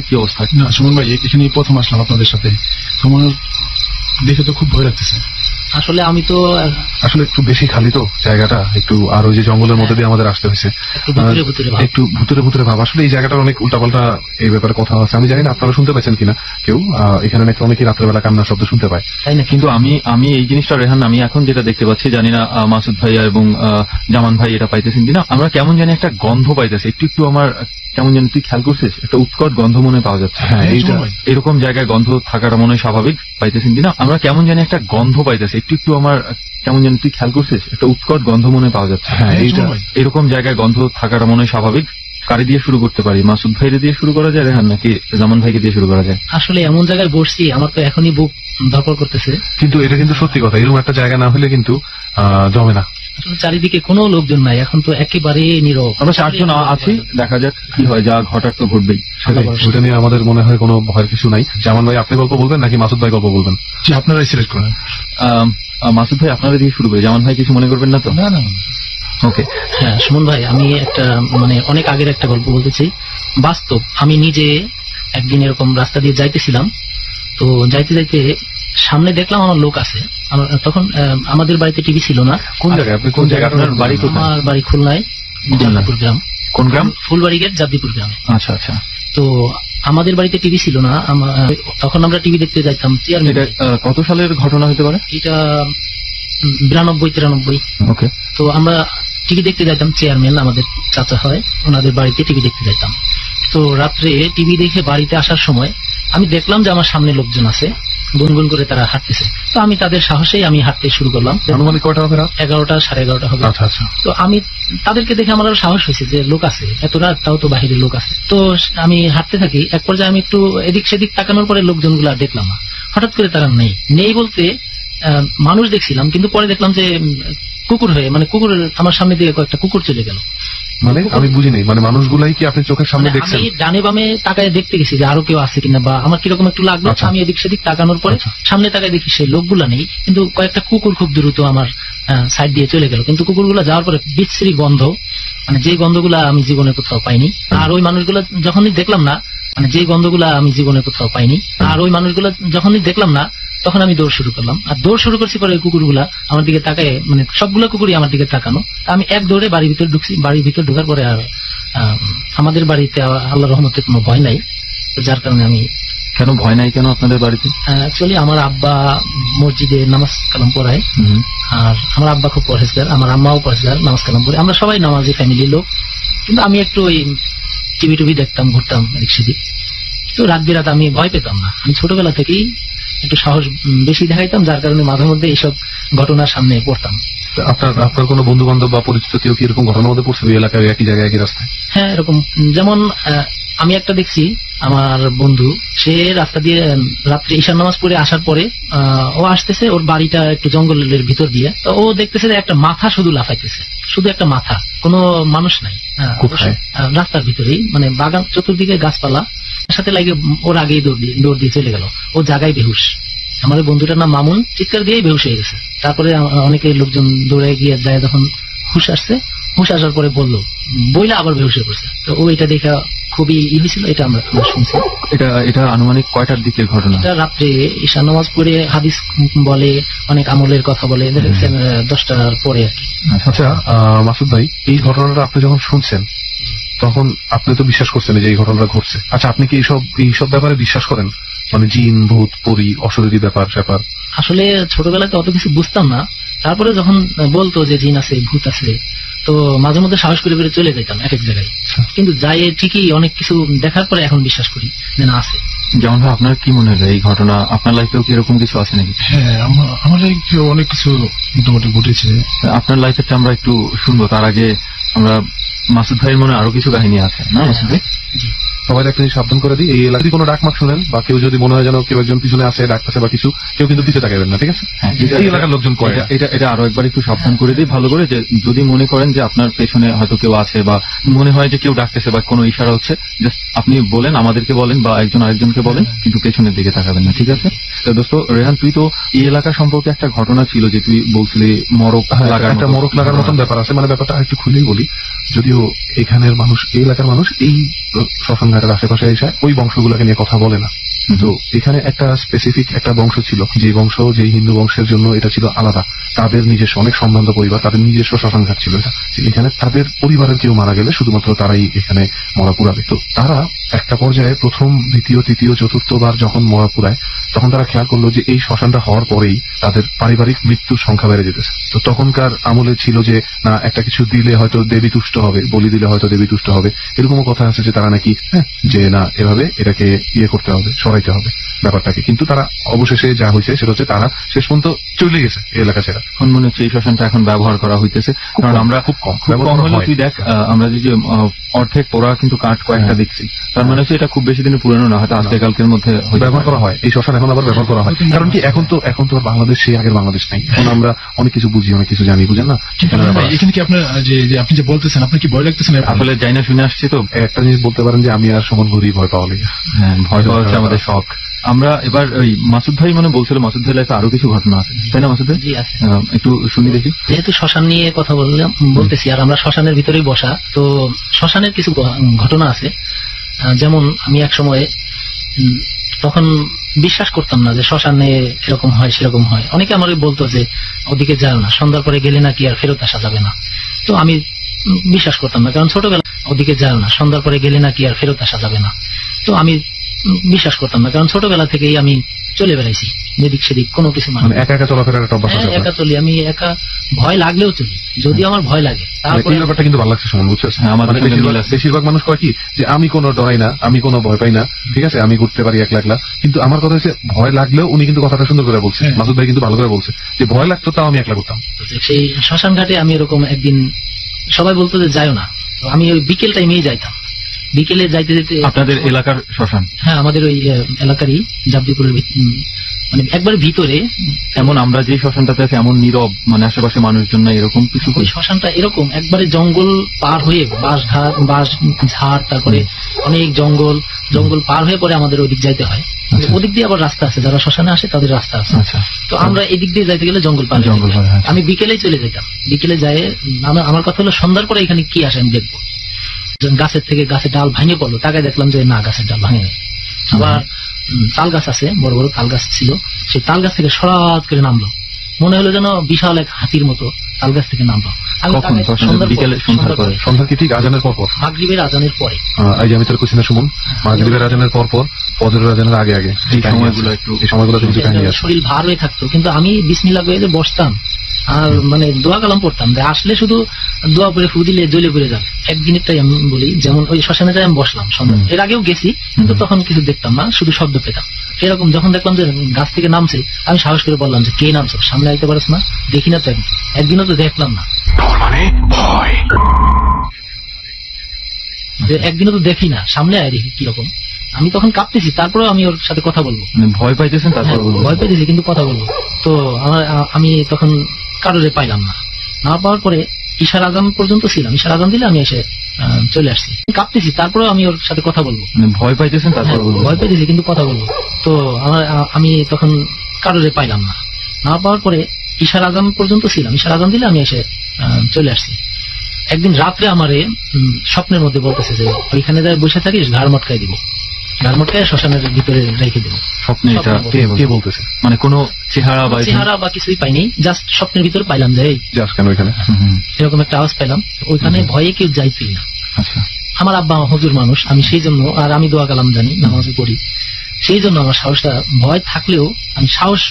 কি অবস্থা? না সুমন ভাই, এখানে প্রথম আসলাম আপনাদের সাথে, তোমার দেখে তো খুব ভয় লাগতেছে। আসলে আমি তো আসলে একটু বেশি খালি তো জায়গাটা, একটু আর ওই যে জঙ্গলের মধ্যে দিয়ে আমাদের আসতে হয়েছে, একটু ভুতুরে ভুতুরে ভাব। আসলে এই জায়গাটার অনেক উল্টাপাল্টা এই ব্যাপারে কথা আছে, আমি জানি না আপনারা শুনতে পাচ্ছেন কিনা কেউ। এখানে নাকি অনেকে রাত্রেবেলা কান্নার শব্দ শুনতে পায়, তাই না? কিন্তু আমি এই জিনিসটা রেহান, আমি এখন যেটা দেখতে পাচ্ছি, জানি না মাসুদ ভাইয়া এবং জামান ভাই এটা পাইতেছেন কিনা, আমরা কেমন জানি একটা গন্ধ পাইতেছি, একটু আমার কেমন জানি, তুই খেয়াল করছিস একটা উৎকট গন্ধ মনে পাওয়া যাচ্ছে। হ্যাঁ, এরকম জায়গায় গন্ধ থাকাটা মনে হয় স্বাভাবিক, পাইতেছেন কিনা? আমরা কেমন জানি একটা গন্ধ পাইতেছি, একটু আমার কেমন জানি, তুই খেয়াল করছিস একটা উৎকট গন্ধ মনে পাওয়া যাচ্ছে। হ্যাঁ, এরকম জায়গায় গন্ধ থাকাটা মনে হয় স্বাভাবিক। কারি দিয়ে শুরু করতে পারি? মাসুদ ভাইরে দিয়ে শুরু করা যায় রেহান, নাকি জামান ভাইকে দিয়ে শুরু করা যায়? আসলে এমন জায়গায় বসছি আমার তো এখনই বুক ধরপড় করতেছে। কিন্তু এটা কিন্তু সত্যি কথা, এরকম একটা জায়গা না হলে কিন্তু জমে না। চারিদিকে কোনো লোকজন নাই, এখন তো একেবারে নীরব। আমরা 4 জন আছি, দেখা যাক কি হয়, যা ঘটার তো ঘটবেই। সেটা নিয়ে আমাদের মনে হয় কোনো ভয়ের কিছু নাই। জামান ভাই আপনি গল্প বলবেন নাকি মাসুদ ভাই গল্প বলবেন? জি, আপনারাই সিলেক্ট করেন। মাসুদ ভাই আপনারা দিয়ে শুরু করি, জামান ভাই কিছু মনে করবেন না তো? না না, ওকে। হ্যাঁ সুমন ভাই, আমি একটা অনেক আগের একটা গল্প বলতেছি, বাস্তব। আমি নিজে একদিন এরকম রাস্তা দিয়ে যাইতেছিলাম, তো যাইতে যাইতে সামনে দেখলাম আমার লোক আছে। তখন আমাদের বাড়িতে টিভি ছিল না। কোন জায়গায়? আপনি কোন জায়গায়? আপনার বাড়ি কোথায়? আমার বাড়ি খুলনায়, জাদপুর গ্রাম। কোন গ্রাম? ফুলবাড়ি গেট, জাদপুর গ্রামে। আচ্ছা আচ্ছা। তো আমাদের বাড়িতে টিভি ছিল না, তখন আমরা টিভি দেখতে যাইতাম। এটা কত সালের ঘটনা হতে পারে? এটা 92-93। ওকে। তো আমরা টিভি দেখতে যাইতাম, চেয়ারম্যান আমাদের চাচা হয়, ওনাদের বাড়িতে টিভি দেখতে যাইতাম। তো রাত্রে টিভি দেখে বাড়িতে আসার সময় আমি দেখলাম যে আমার সামনে লোকজন আছে, গুনগুন করে তারা হাঁটতেছে। তো আমি তাদের সাহসেই আমি হাঁটতে শুরু করলাম। আনুমানিক কয়টা হবে? 11টা 11:30 হবে। আচ্ছা আচ্ছা। তো আমি তাদেরকে দেখে আমার সাহস হয়েছে যে লোক আছে, এত রাত তাও তো বাহিরে লোক আছে। তো আমি হাঁটতে থাকি, এক পর্যায়ে আমি একটু এদিক সেদিক তাকানোর পরে লোকজন গুলা দেখলাম না, হঠাৎ করে তারা নেই বলতে মানুষ দেখছিলাম, কিন্তু পরে দেখলাম যে কুকুর হয়ে, কুকুর আমার সামনে দিয়ে কয়েকটা কুকুর চলে গেল। আমি বুঝি নাই, মানুষগুলাই কি আপনি চোখের সামনে দেখছেন? আমি ডানে বামে তাকায় দেখতে গেছি যে আরো কেউ আছে কিনা, বা আমার কিরকম একটু লাগলো। আমি এদিক সেদিক তাকানোর পরে সামনে তাকায় দেখি সেই লোকগুলা নেই, কিন্তু কয়েকটা কুকুর খুব দ্রুত আমার সাইড দিয়ে চলে গেল। কিন্তু কুকুরগুলা যাওয়ার পরে বিচ্ছিরি গন্ধ, যে গন্ধগুলা আমি জীবনে কোথাও পাইনি। আর ওই মানুষগুলা যখনই দেখলাম না, যে গন্ধগুলা আমি জীবনে কোথাও পাইনি। আর ওই মানুষগুলা যখনই দেখলাম না, তখন আমি দৌড় শুরু করলাম। আর দৌড় শুরু করছি পরে কুকুরগুলা আমার দিকে তাকায়, সবগুলো কুকুরই আমার দিকে তাকানো। আমি এক দৌড়ে বাড়ির ভিতরে ঢুকছি। বাড়ির ভিতরে ঢোকার পরে আর আমাদের বাড়িতে আল্লাহর রহমতে কোনো ভয় নাই, যার কারণে আমি। কেন ভয় নাই কেন আপনাদের বাড়িতে? অ্যাকচুয়ালি আমার আব্বা মসজিদে নামাজ কালাম পড়ায়, আর আমার আব্বা খুব পরহেজগার, আমার আম্মাও পরহেজগার, নামাজ কালাম পড়ে। আমরা সবাই নামাজি ফ্যামিলির লোক, কিন্তু আমি একটু ওই টিভি টুভি দেখতাম, ঘুরতাম এদিক সেদিক। তো রাত বিরাত আমি ভয় পেতাম না। আমি ছোটবেলা থেকেই একটু সাহস বেশি দেখাইতাম, যার কারণে মাঝে মধ্যে এইসব ঘটনার সামনে পড়তাম। আপনার কোনো বন্ধু বান্ধব বা পরিচিত কেউ কি এরকম ঘটনার মধ্যে পড়ছে এলাকায়, একই জায়গায় একই রাস্তায়? হ্যাঁ, এরকম যেমন আমি একটা দেখছি, আমার বন্ধু সে রাস্তা দিয়ে রাত্রে ঈশান নামাজ পড়ে আসার পরে ও আসতেছে, ওর বাড়িটা একটু জঙ্গলের ভিতর দিয়ে। তো ও দেখতেছে যে একটা মাথা শুধু লাফাইতেছে, শুধু একটা মাথা, কোনো মানুষ নাই। রাস্তার ভিতরেই, বাগান চতুর্দিকে গাছপালা, সাথে লাগে ওর আগেই দৌড় দিয়ে চলে গেল। ও জায়গায় বেহুশ। আমার বন্ধুটার নাম মামুন, চিৎকার দিয়েই বেহুশ হয়ে গেছে। তারপরে অনেকে লোকজন দৌড়ে গিয়ে যায়, যখন হুশ আসছে, হুশ আসার পরে বইলা আবার বেহুশ হয়ে পড়ছে। তো ও এটা দেখা খুবই হয়েছিল, এটা আমরা শুনছি। এটা আনুমানিক কয়টার দিকের ঘটনা? এটা রাত্রে ঈশা নামাজ পড়ে হাদিস বলে, অনেক আমলের কথা বলে, 10টার পরে আর কি। আচ্ছা মাসুদ ভাই, এই ঘটনাটা আপনি যখন শুনছেন তখন আপনি তো বিশ্বাস করছেন যে এই ঘটনাটা ঘটছে। আচ্ছা, আপনি কি এইসব ব্যাপারে বিশ্বাস করেন? জিন, ভূত, পরী, অশরীরী ব্যাপার? আসলে ছোটবেলাতে অত কিছু বুঝতাম না, তারপরে যখন বলতো যে জিন আছে, ভূত আছে, তো মাঝে মধ্যে সাহস করে করে চলে যেতাম এক এক জায়গায়। কিন্তু যাই ঠিকই অনেক কিছু দেখার পরে এখন বিশ্বাস করি যে না, আছে। যেমন ভাই, আপনার কি মনে হয় এই ঘটনা আপনার লাইফেও কি এরকম কিছু আছে নাকি? হ্যাঁ, আমার লাইফে অনেক কিছু মোটামুটি ঘটেছে। আপনার লাইফেরটা আমরা একটু শুনবো, তার আগে আমরা মাসুদ ভাইয়ের মনে আরো কিছু কাহিনী আছে না মাসুদ ভাই? সবাই একটা জিনিস সাবধান করে দিই, এই এলাকায় যদি কোনো ডাকমাক শুনেন বা কেউ যদি মনে হয় যেন কেউ একজন পিছনে আছে, ডাকতেছে বা কিছু, কেউ কিন্তু পিছিয়ে তাকাবেন না, ঠিক আছে? এই এলাকার লোকজন করে এটা আরো একবার একটু সাবধান করে দিই ভালো করে, যে যদি মনে করেন যে আপনার পেছনে হয়তো কেউ আছে বা মনে হয় যে কেউ ডাকতেছে বা কোনো ইশারা হচ্ছে, জাস্ট আপনি বলেন, আমাদেরকে বলেন বা একজন আরেকজনকে বলেন, কিন্তু পেছনের দিকে তাকাবেন না, ঠিক আছে? তো দোস্ত রেহান, তুই তো এই এলাকা সম্পর্কে একটা ঘটনা ছিল যে তুই বলছিলি মরক লাগার মতন ব্যাপার আছে। ব্যাপারটা একটু খুলেই বলি, যদিও এখানের মানুষ, এই এলাকার মানুষ এই শ্মশান ঘাটের আশেপাশে এসে ওই বংশগুলোকে নিয়ে কথা বলে না। তো এখানে একটা স্পেসিফিক একটা বংশ ছিল, যে বংশ, যে হিন্দু বংশের জন্য এটা ছিল আলাদা, তাদের নিজস্ব অনেক সম্ভ্রান্ত পরিবার, তাদের নিজস্ব শ্মশান ঘাট ছিল এটা। এখানে তাদের পরিবারের কেউ মারা গেলে শুধুমাত্র তারাই এখানে মরা পুরাবে। তো তারা একটা পর্যায়ে প্রথম, দ্বিতীয়, তৃতীয়, চতুর্থবার যখন মরা পুরায়, তখন তারা খেয়াল করলো যে এই শ্মশানটা হওয়ার পরেই তাদের পারিবারিক মৃত্যুর সংখ্যা বেড়ে যেতেছে। তো তখনকার আমলে ছিল যে না, একটা কিছু দিলে হয়তো দেবী তুষ্ট হবে, বলি দিলে হয়তো দেবী তুষ্ট হবে, এরকমও কথা আছে যে তারা নাকি যে না, এভাবে এটাকে করতে হবে, সরাইতে হবে ব্যাপারটাকে। কিন্তু তারা অবশেষে যা হয়েছে সেটা হচ্ছে তারা শেষ পর্যন্ত চলে গেছে এই এলাকা ছেড়ে। এখন মনে হচ্ছে এই শ্মশানটা এখন ব্যবহার করা হইতেছে, কারণ আমরা খুব কম হলে তুই দেখ, আমরা যে অর্ধেক পোড়া কিন্তু কাঠ কয়েকটা দেখছি, তার মানে হচ্ছে এটা খুব বেশি দিনের পুরানো না, হয়তো আজকে কালকের মধ্যে ব্যবহার করা হয়। এই শ্মশান এখন আবার ব্যবহার করা হয়, কারণ কি এখন তো বাংলাদেশ সেই আগের বাংলাদেশ নাই। এখন আমরা অনেক কিছু বুঝি, অনেক কিছু জানি, বুঝেন না? এখানে কি আপনার যে আপনি যে বলতেছেন, আপনার কি ভয় লাগতেছে না? আসলে যাই না, শুনে আসছি তো। একটা জিনিস বলতে পারেন যে আমি আর সুমন ঘুরি ভয় পাওয়া লেগে। হ্যাঁ, ভয় পাওয়া হচ্ছে আমাদের শখ। আমরা এবার ওই মাসুদ ভাই মানে বলছিল, মাসুদ ভাই লাইফে আরো কিছু ঘটনা আছে, তাই না মাসুদ ভাই? জি আছে, একটু শুনি দেখি। যেহেতু শ্মশান নিয়ে কথা বলতেছি আর আমরা শ্মশানের ভিতরেই বসা, তো শ্মশানের কিছু ঘটনা আছে। যেমন আমি এক সময় তখন বিশ্বাস করতাম না যে শ্মশানে এরকম হয় সেরকম হয়। অনেকে আমাকে বলতো যে ওদিকে যাও না, সন্ধ্যার পরে গেলে নাকি আর ফেরত আসা যাবে না। তো আমি বিশ্বাস করতাম না, কারণ ছোটবেলা ওদিকে যাও না, সন্ধ্যার পরে গেলে নাকি আর ফেরত আসা যাবে না। তো আমি বিশ্বাস করতাম না, কারণ ছোটবেলা থেকেই আমি চলে বেড়াইছি যেদিক সেদিক, কোনো কিছু মানে একা একা চলাফেরার একটা অভ্যাস আছে। একা চলি, আমি একা, ভয় লাগলেও চলি, যদি আমার ভয় লাগে। তারপরে এই ব্যাপারটা কিন্তু ভালো লাগছে সুমন, বুঝছিস? বেশিরভাগ মানুষ কয় কি যে আমি কোনো ডরাই না, আমি কোনো ভয় পাই না, ঠিক আছে, আমি ঘুরতে পারি একলা একলা। কিন্তু আমার কথা হচ্ছে ভয় লাগলেও উনি কিন্তু কথাটা সুন্দর করে বলছে, মাসুদ ভাই কিন্তু ভালো করে বলছে যে ভয় লাগতো তাও আমি একলা করতাম। সেই শ্মশান ঘাটে আমি এরকম একদিন, সবাই বলতো যে যাও না, আমি ওই বিকেল টাইমেই যাইতাম। বিকেলে যাইতে যেতে, আপনাদের এলাকার শ্মশান? হ্যাঁ, আমাদের ওই এলাকারই জাবদিপুরের মানে একবার ভিতরে। এমন আমরা যে শ্মশানটাতে আছে এমন নীরব, মানে আশেপাশে মানুষজন না, এরকম কিছু? ওই শ্মশানটা এরকম একবারে জঙ্গল পার হয়ে, বাঁশ ঝাড়, তারপরে অনেক জঙ্গল পার হয়ে পরে আমাদের ওদিক যাইতে হয়। ওদিক দিয়ে আবার রাস্তা আছে, যারা শ্মশানে আসে তাদের রাস্তা আছে। তো আমরা এদিক দিয়ে যাইতে গেলে জঙ্গল পার। আমি বিকেলেই চলে যেতাম। বিকেলে যাই, আমার কথা হলো সন্ধ্যার পরে এখানে কি আসে আমি দেখবো। গাছের থেকে গাছের ডাল ভাঙে পড়লো, তাকায় দেখলাম যে না, গাছের ডাল ভাঙে নেই। আবার তাল গাছ আছে, বড় বড় তাল গাছ ছিল, সেই তাল গাছ থেকে সরাত করে নামলো, মনে হলো যেন বিশাল এক হাতির মতো তাল গাছ থেকে নামলো। সন্ধ্যা কি ঠিক আজানের পর? মাগরিবের আজানের পরে। এই যে আমি তোর কুছি না সুমন, মাগরিবের আজানের পর, ফজরের আজানের আগে আগে, এই সময়গুলো শরীর ভার হয়ে থাকতো, কিন্তু আমি বিসমিল্লাহ কয়ে যে বসতাম আর মানে দোয়া কালাম পড়তাম, আসলে শুধু দোয়া পরে ফু দিলে জ্বলে পড়ে যাবে। একদিনেরটাই আমি বলি, যেমন ওই শ্মশানে যাই আমি বসলাম সন্ধ্যা, এর আগেও গেছি কিন্তু তখন কিছু দেখতাম না, শুধু শব্দ পেতাম। এরকম যখন দেখলাম যে গাছ থেকে নামছে, আমি সাহস করে বললাম যে কে নামছো, সামনে আইতে পারছ না? দেখি না তো, একদিনও তো দেখলাম না, একদিনও তো দেখি না, সামনে আয় দেখি কিরকম। আমি তখন কাঁপতেছি, তারপরেও আমি ওর সাথে কথা বলবো। ভয় পাইতেছেন? ভয় পাইতেছি কিন্তু কথা বলবো। তো আমি তখন কারোরে পাইলাম না, না পাওয়ার পরে ঈশার আজান পর্যন্ত ছিলাম, ঈশার আজান দিলে আমি এসে চলে আসছি। কাঁপতেছি, তারপরেও আমি ওর সাথে কথা বলবো। ভয় পাইতেছেন? ভয় পাইতেছি কিন্তু কথা বলবো। তো আমি তখন কারোরে পাইলাম না, না পাওয়ার পরে ঈশার আজান পর্যন্ত ছিলাম, ঈশার আজান দিলে আমি এসে চলে আসছি। একদিন রাত্রে আমারে স্বপ্নের মধ্যে বলতেছে যে ওইখানে যাই বসে থাকিস, ঘাড় মটকাই দিব, ঘাড় মটকায় শ্মশানের ভিতরে রেখে দেবো। স্বপ্নে এটা কে বলতেছে? মানে কোনো চেহারা বা কিছুই পাইনি, জাস্ট স্বপ্নের ভিতরে পাইলাম যে এরকম একটা আওয়াজ পাইলাম। ওইখানে ভয়ে কেউ যাইতেই না। আমার আব্বা হুজুর মানুষ, আমি সেই জন্য, আর আমি দোয়া কালাম জানি, নামাজও পড়ি, সেই জন্য আমার সাহসটা, ভয় থাকলেও আমি সাহস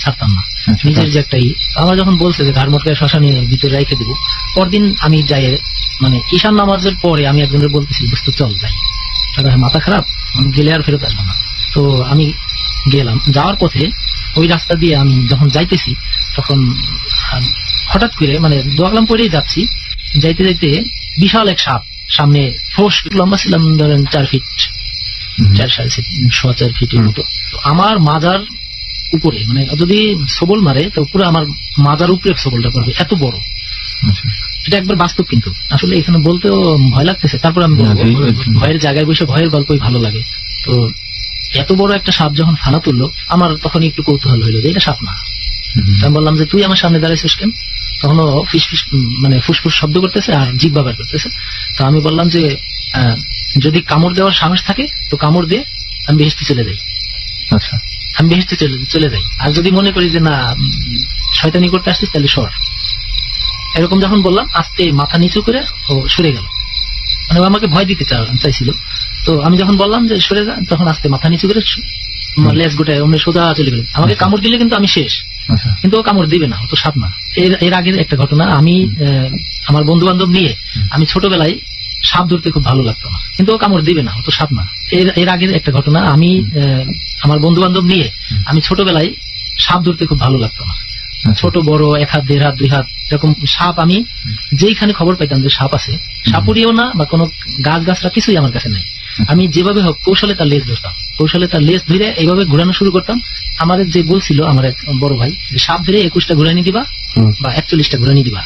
ছাড়তাম না নিজের যে একটাই। আমার যখন বলছে যে ঘাড় মটকায় শ্মশানে ভিতরে রেখে দিব, পরদিন আমি যাই, মানে ঈশান নামাজের পরে আমি একজনের বলতেছি দোস্ত চল যাই, মাথা খারাপ, গেলে আর ফেরত আসবো না। তো আমি গেলাম, যাওয়ার পথে ওই রাস্তা দিয়ে আমি যখন যাইতেছি, তখন হঠাৎ করে মানে দোয়া কালাম পরেই যাচ্ছি, যাইতে যাইতে বিশাল এক সাপ সামনে, ফোর্স লম্বা ছিলাম ধরেন 4 ফিট, 4.5 ফিটের মতো। আমার মাজার উপরে, মানে যদি সবল মারে তো পুরো আমার মাজার উপরে সবলটা পড়বে, এত বড়। এটা একবার বাস্তব, কিন্তু আসলে এখানে বলতেও ভয় লাগতেছে। তারপর আমি ভয়ের জায়গায় বসে ভয়ের গল্পই ভালো লাগে। তো এত বড় একটা সাপ যখন ফানা তুললো, আমার তখন একটু কৌতূহল হইলো যে এটা সাপ না। আমি বললাম যে তুই আমার সামনে দাঁড়াইছিস কেন? তখন ফিস ফিস মানে ফুসফুস শব্দ করতেছে আর জিহ্বা বের করতেছে। তো আমি বললাম যে যদি কামড় দেওয়ার সাহস থাকে তো কামড় দিয়ে আমি বেহেশতে চলে যাই। আচ্ছা, আমি বেহেশতে চলে যাই। আর যদি মনে করি যে না শয়তানি করতে আসছিস তাহলে সর, এরকম যখন বললাম আস্তে মাথা নিচু করে ও সরে গেল। মানে ও আমাকে ভয় দিতে চাইছিল। তো আমি যখন বললাম যে সরে যা, তখন আস্তে মাথা নিচু করে লেজ গোটায় অমনি সোজা চলে গেল। আমাকে কামড় দিলে কিন্তু আমি শেষ, আচ্ছা, কিন্তু ও কামড় দিবে না, ও তো সাপ না। এর আগে একটা ঘটনা, আমি আমার বন্ধু বান্ধব নিয়ে, আমি ছোটবেলায় সাপ ধরতে খুব ভালো লাগতো না, কিন্তু ও কামড় দিবে না, ও তো সাপ না। এর আগে একটা ঘটনা, আমি আমার বন্ধু বান্ধব নিয়ে, আমি ছোটবেলায় সাপ ধরতে খুব ভালো লাগতো না। ছোট বড় 1 হাত 1.5 হাত 2 হাত এরকম সাপ আমি যেইখানে খবর পাইতাম যে সাপ আছে, সাপুরিও না বা কোনো গাছ গাছরা কিছুই আমার কাছে নেই, আমি যেভাবে হোক কৌশলে তার লেজ ধরতাম, কৌশলে তার লেজ ধরে এইভাবে ঘুরানো শুরু করতাম। আমার যে বলছিল আমার এক বড় ভাই, সাপ ধরে 21টা ঘুরানি দিবা বা 41টা ঘুরানি দিবা,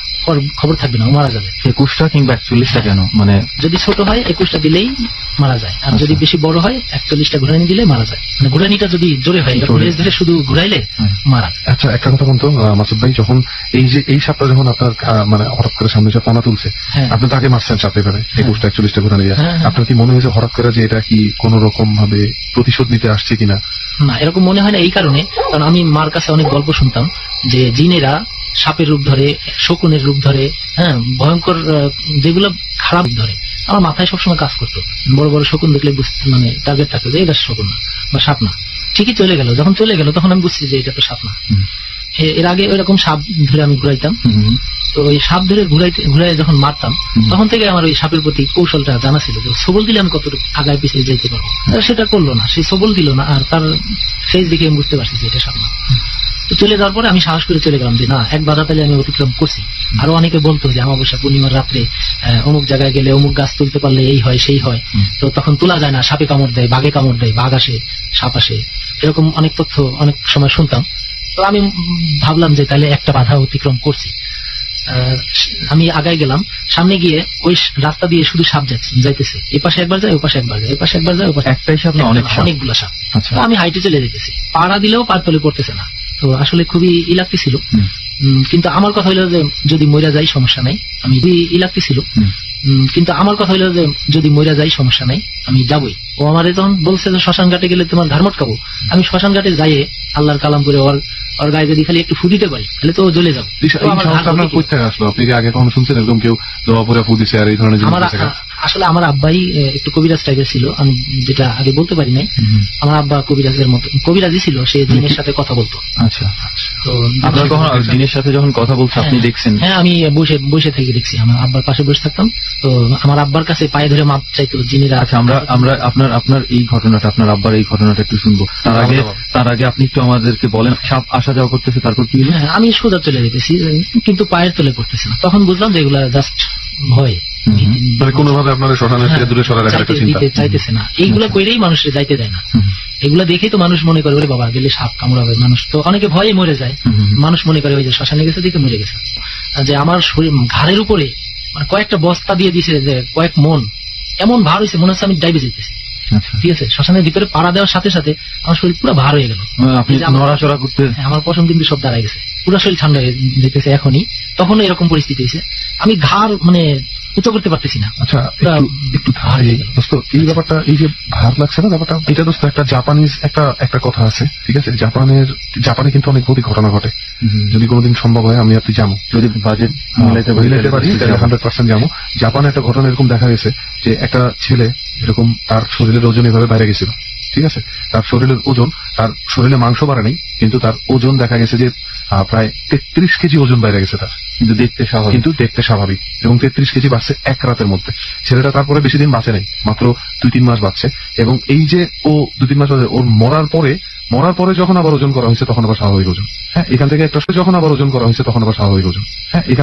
খবর থাকবে না, ও মারা যাবে। 21টা কিংবা 41টা কেন? মানে যদি ছোট হয় 21টা দিলেই মারা যায়, আর যদি বেশি বড় হয় 41টা ঘুরানি দিলে মারা যায়। মানে ঘুরানিটা যদি জোরে হয়, লেজ ধরে শুধু ঘুরাইলে মারা যায়। আচ্ছা, একটা কথা বলতো মাসুদ ভাই, যখন এই সাপটা যখন আপনার মানে হঠাৎ করে সামনে যে পানা তুলছে, আপনি তাকে মারছেন সাপে ফেলে 21টা 41টা ঘুরানি দিয়ে, আপনার কি মনে হয়েছে হঠাৎ করে যে এটা কি কোন রকম ভাবে প্রতিশোধ নিতে আসছে কিনা? না, এরকম মনে হয় না এই কারণে, কারণ আমি মার কাছে অনেক গল্প শুনতাম যে জিনেরা সাপের রূপ ধরে, শকুনের রূপ ধরে, হ্যাঁ ভয়ঙ্কর যেগুলো খারাপ ধরে। আমার মাথায় সবসময় কাজ করতো, বড় বড় শকুন দেখলে মানে টার্গেট থাকতো যে এটা শকুন না বা সাপ না। ঠিকই চলে গেল, যখন চলে গেল তখন আমি বুঝছি যে এটা তো সাপ না। এর আগে ওইরকম সাপ ধরে আমি ঘুরাইতাম, তো ওই সাপ ধরে ঘুরাই যখন মারতাম তখন থেকে আমার ওই সাপের প্রতি কৌশলটা জানা ছিল যে সবল দিলে আমি কতটুকু আগায় পিছিয়ে যেতে পারবো। সেটা করলো না, সেই সবল দিল না, আর তার ফেস দেখে আমি বুঝতে পারছি যে এটা সাপ না। তো চলে যাওয়ার পরে আমি সাহস করে চলে গেলাম যে না, এক বাধা পেলে আমি অতিক্রম করছি। আরো অনেকে বলতো যে অমাবস্যা পূর্ণিমার রাত্রে অমুক জায়গায় গেলে অমুক গাছ তুলতে পারলে এই হয় সেই হয়, তো তখন তোলা যায় না, সাপে কামড় দেয়, বাঘে কামড় দেয়, বাঘ আসে, সাপ আসে, এরকম অনেক তথ্য অনেক সময় শুনতাম। তো আমি ভাবলাম যে তাহলে একটা বাধা অতিক্রম করছি। আমি আগায় গেলাম, সামনে গিয়ে ওই রাস্তা দিয়ে শুধু সাপ যাইতেছে, এই পাশে একবার যায়, ওই পাশে একবার যায়, এই পাশে একবার যায়, ওই পাশে একটাই সাপ না অনেকগুলো সাপ। আমি হাইটে চলে যেতেছি, পাড়া দিলেও পার তলে পড়তেছে না। তো আসলে খুবই লাগতেছিল, কিন্তু আমার কথা হইলো যে যদি মইরা যাই সমস্যা নাই, আমি লাগতেছিল, কিন্তু আমার কথা হইলো যে যদি মইরা যাই সমস্যা নাই, আমি যাবই। ও আমার যখন বলছে যে শ্মশান ঘাটে গেলে তোমার ঘাড় মটকাবো, আমি শ্মশান ঘাটে যাইয়ে আল্লাহর কালাম করে ওর গায়ে যদি খালি একটু ফু দিতে পারি তাহলে তো জ্বলে যাবো। আপনি কি আগে কখনো শুনছেন এরকম কেউ দোয়া পরে ফু দিছে আর এই ধরনের জিনিস? আসলে আমার আব্বাই একটু কবিরাজ টাইপের ছিল, আমি যেটা আগে বলতে পারি নাই। আমার আব্বা কবিরাজের মতো কবিরাজই ছিল, সে জিনের সাথে কথা বলতো। আচ্ছা, তো আপনার কখন জিনের সাথে যখন কথা বলছে আপনি দেখছেন? হ্যাঁ, আমি বসে থেকে দেখছি, আমার আব্বার পাশে বসে থাকতাম, তো আমার আব্বার কাছে পায়ে ধরে মাপ চাইতো জিনেরা। আচ্ছা, আমরা আপনার এই ঘটনাটা, আপনার আব্বার এই ঘটনাটা একটু শুনবো। তার আগে আপনি একটু আমাদেরকে বলেন, সাপ আসা যাওয়া করতেছে, তারপর কি হলো? আমি সোজা চলে যেতেছি, কিন্তু পায়ের তলে পড়তেছে না। তখন বুঝলাম যে এগুলা জাস্ট ভয়, মানে কোনোভাবে আপনার শ্মশানের থেকে দূরে সরা রাখার একটা চিন্তা চাইতেছে না। এইগুলা কইরেই মানুষের যাইতে দেয় না। এগুলা দেখেই তো মানুষ মনে করে ওরে বাবা গেলে সাপ কামড়াবে, মানুষ তো অনেকে ভয়ে মরে যায়। মানুষ মনে করে ওই যে শ্মশানে গেছে দিকে মরে গেছে। যে আমার শরীর ঘাড়ের উপরে মানে কয়েকটা বস্তা দিয়ে দিছে, যে কয়েক মন, এমন ভার হয়েছে মনে হচ্ছে আমি ডাইবে যেতেছি। ঠিক আছে, শ্মশানের ভিতরে পাড়া দেওয়ার সাথে সাথে আমার শরীর পুরো ভার হয়ে গেল, নড়াচড়া করতে, আমার পশম কিন্তু সব দাঁড়ায় গেছে, পুরো শরীর ঠান্ডা হয়ে যেতেছে। এখনই তখন এরকম পরিস্থিতি হয়েছে, আমি ঘাড় মানে উঁচু করতে পারতেছি না। আচ্ছা, একটু দোস্ত, এই ব্যাপারটা, এই যে ভার লাগছে না ব্যাপারটা, এটা দোস্ত একটা জাপানিজ একটা কথা আছে, ঠিক আছে? জাপানে কিন্তু অনেক গতি ঘটনা ঘটে। যদি কোনোদিন সম্ভব হয় আমি আপনি যাবো, যদি বাজেট মিলাইতে পারি 100% যাবো। জাপানে একটা ঘটনা এরকম দেখা গেছে যে একটা ছেলে এরকম তার শরীরের ওজন এভাবে বাইরে গেছিল, ঠিক আছে? তার শরীরের ওজন, তার শরীরে মাংস বাড়ে নাই, কিন্তু তার ওজন দেখা গেছে যে প্রায় 33 কেজি ওজন বাইরে গেছে তার, কিন্তু দেখতে স্বাভাবিক, এবং 33 কেজি বাড়ছে এক রাতের মধ্যে। ছেলেটা তারপরে বেশি দিন বাঁচে নাই, মাত্র 2-3 মাস বাঁচছে। এবং এই যে ও 2-3 মাস বাঁচে, ওর মরার পরে যখন আবার ওজন করা হয়েছে তখন আবার স্বাভাবিক ওজন। হ্যাঁ, এখান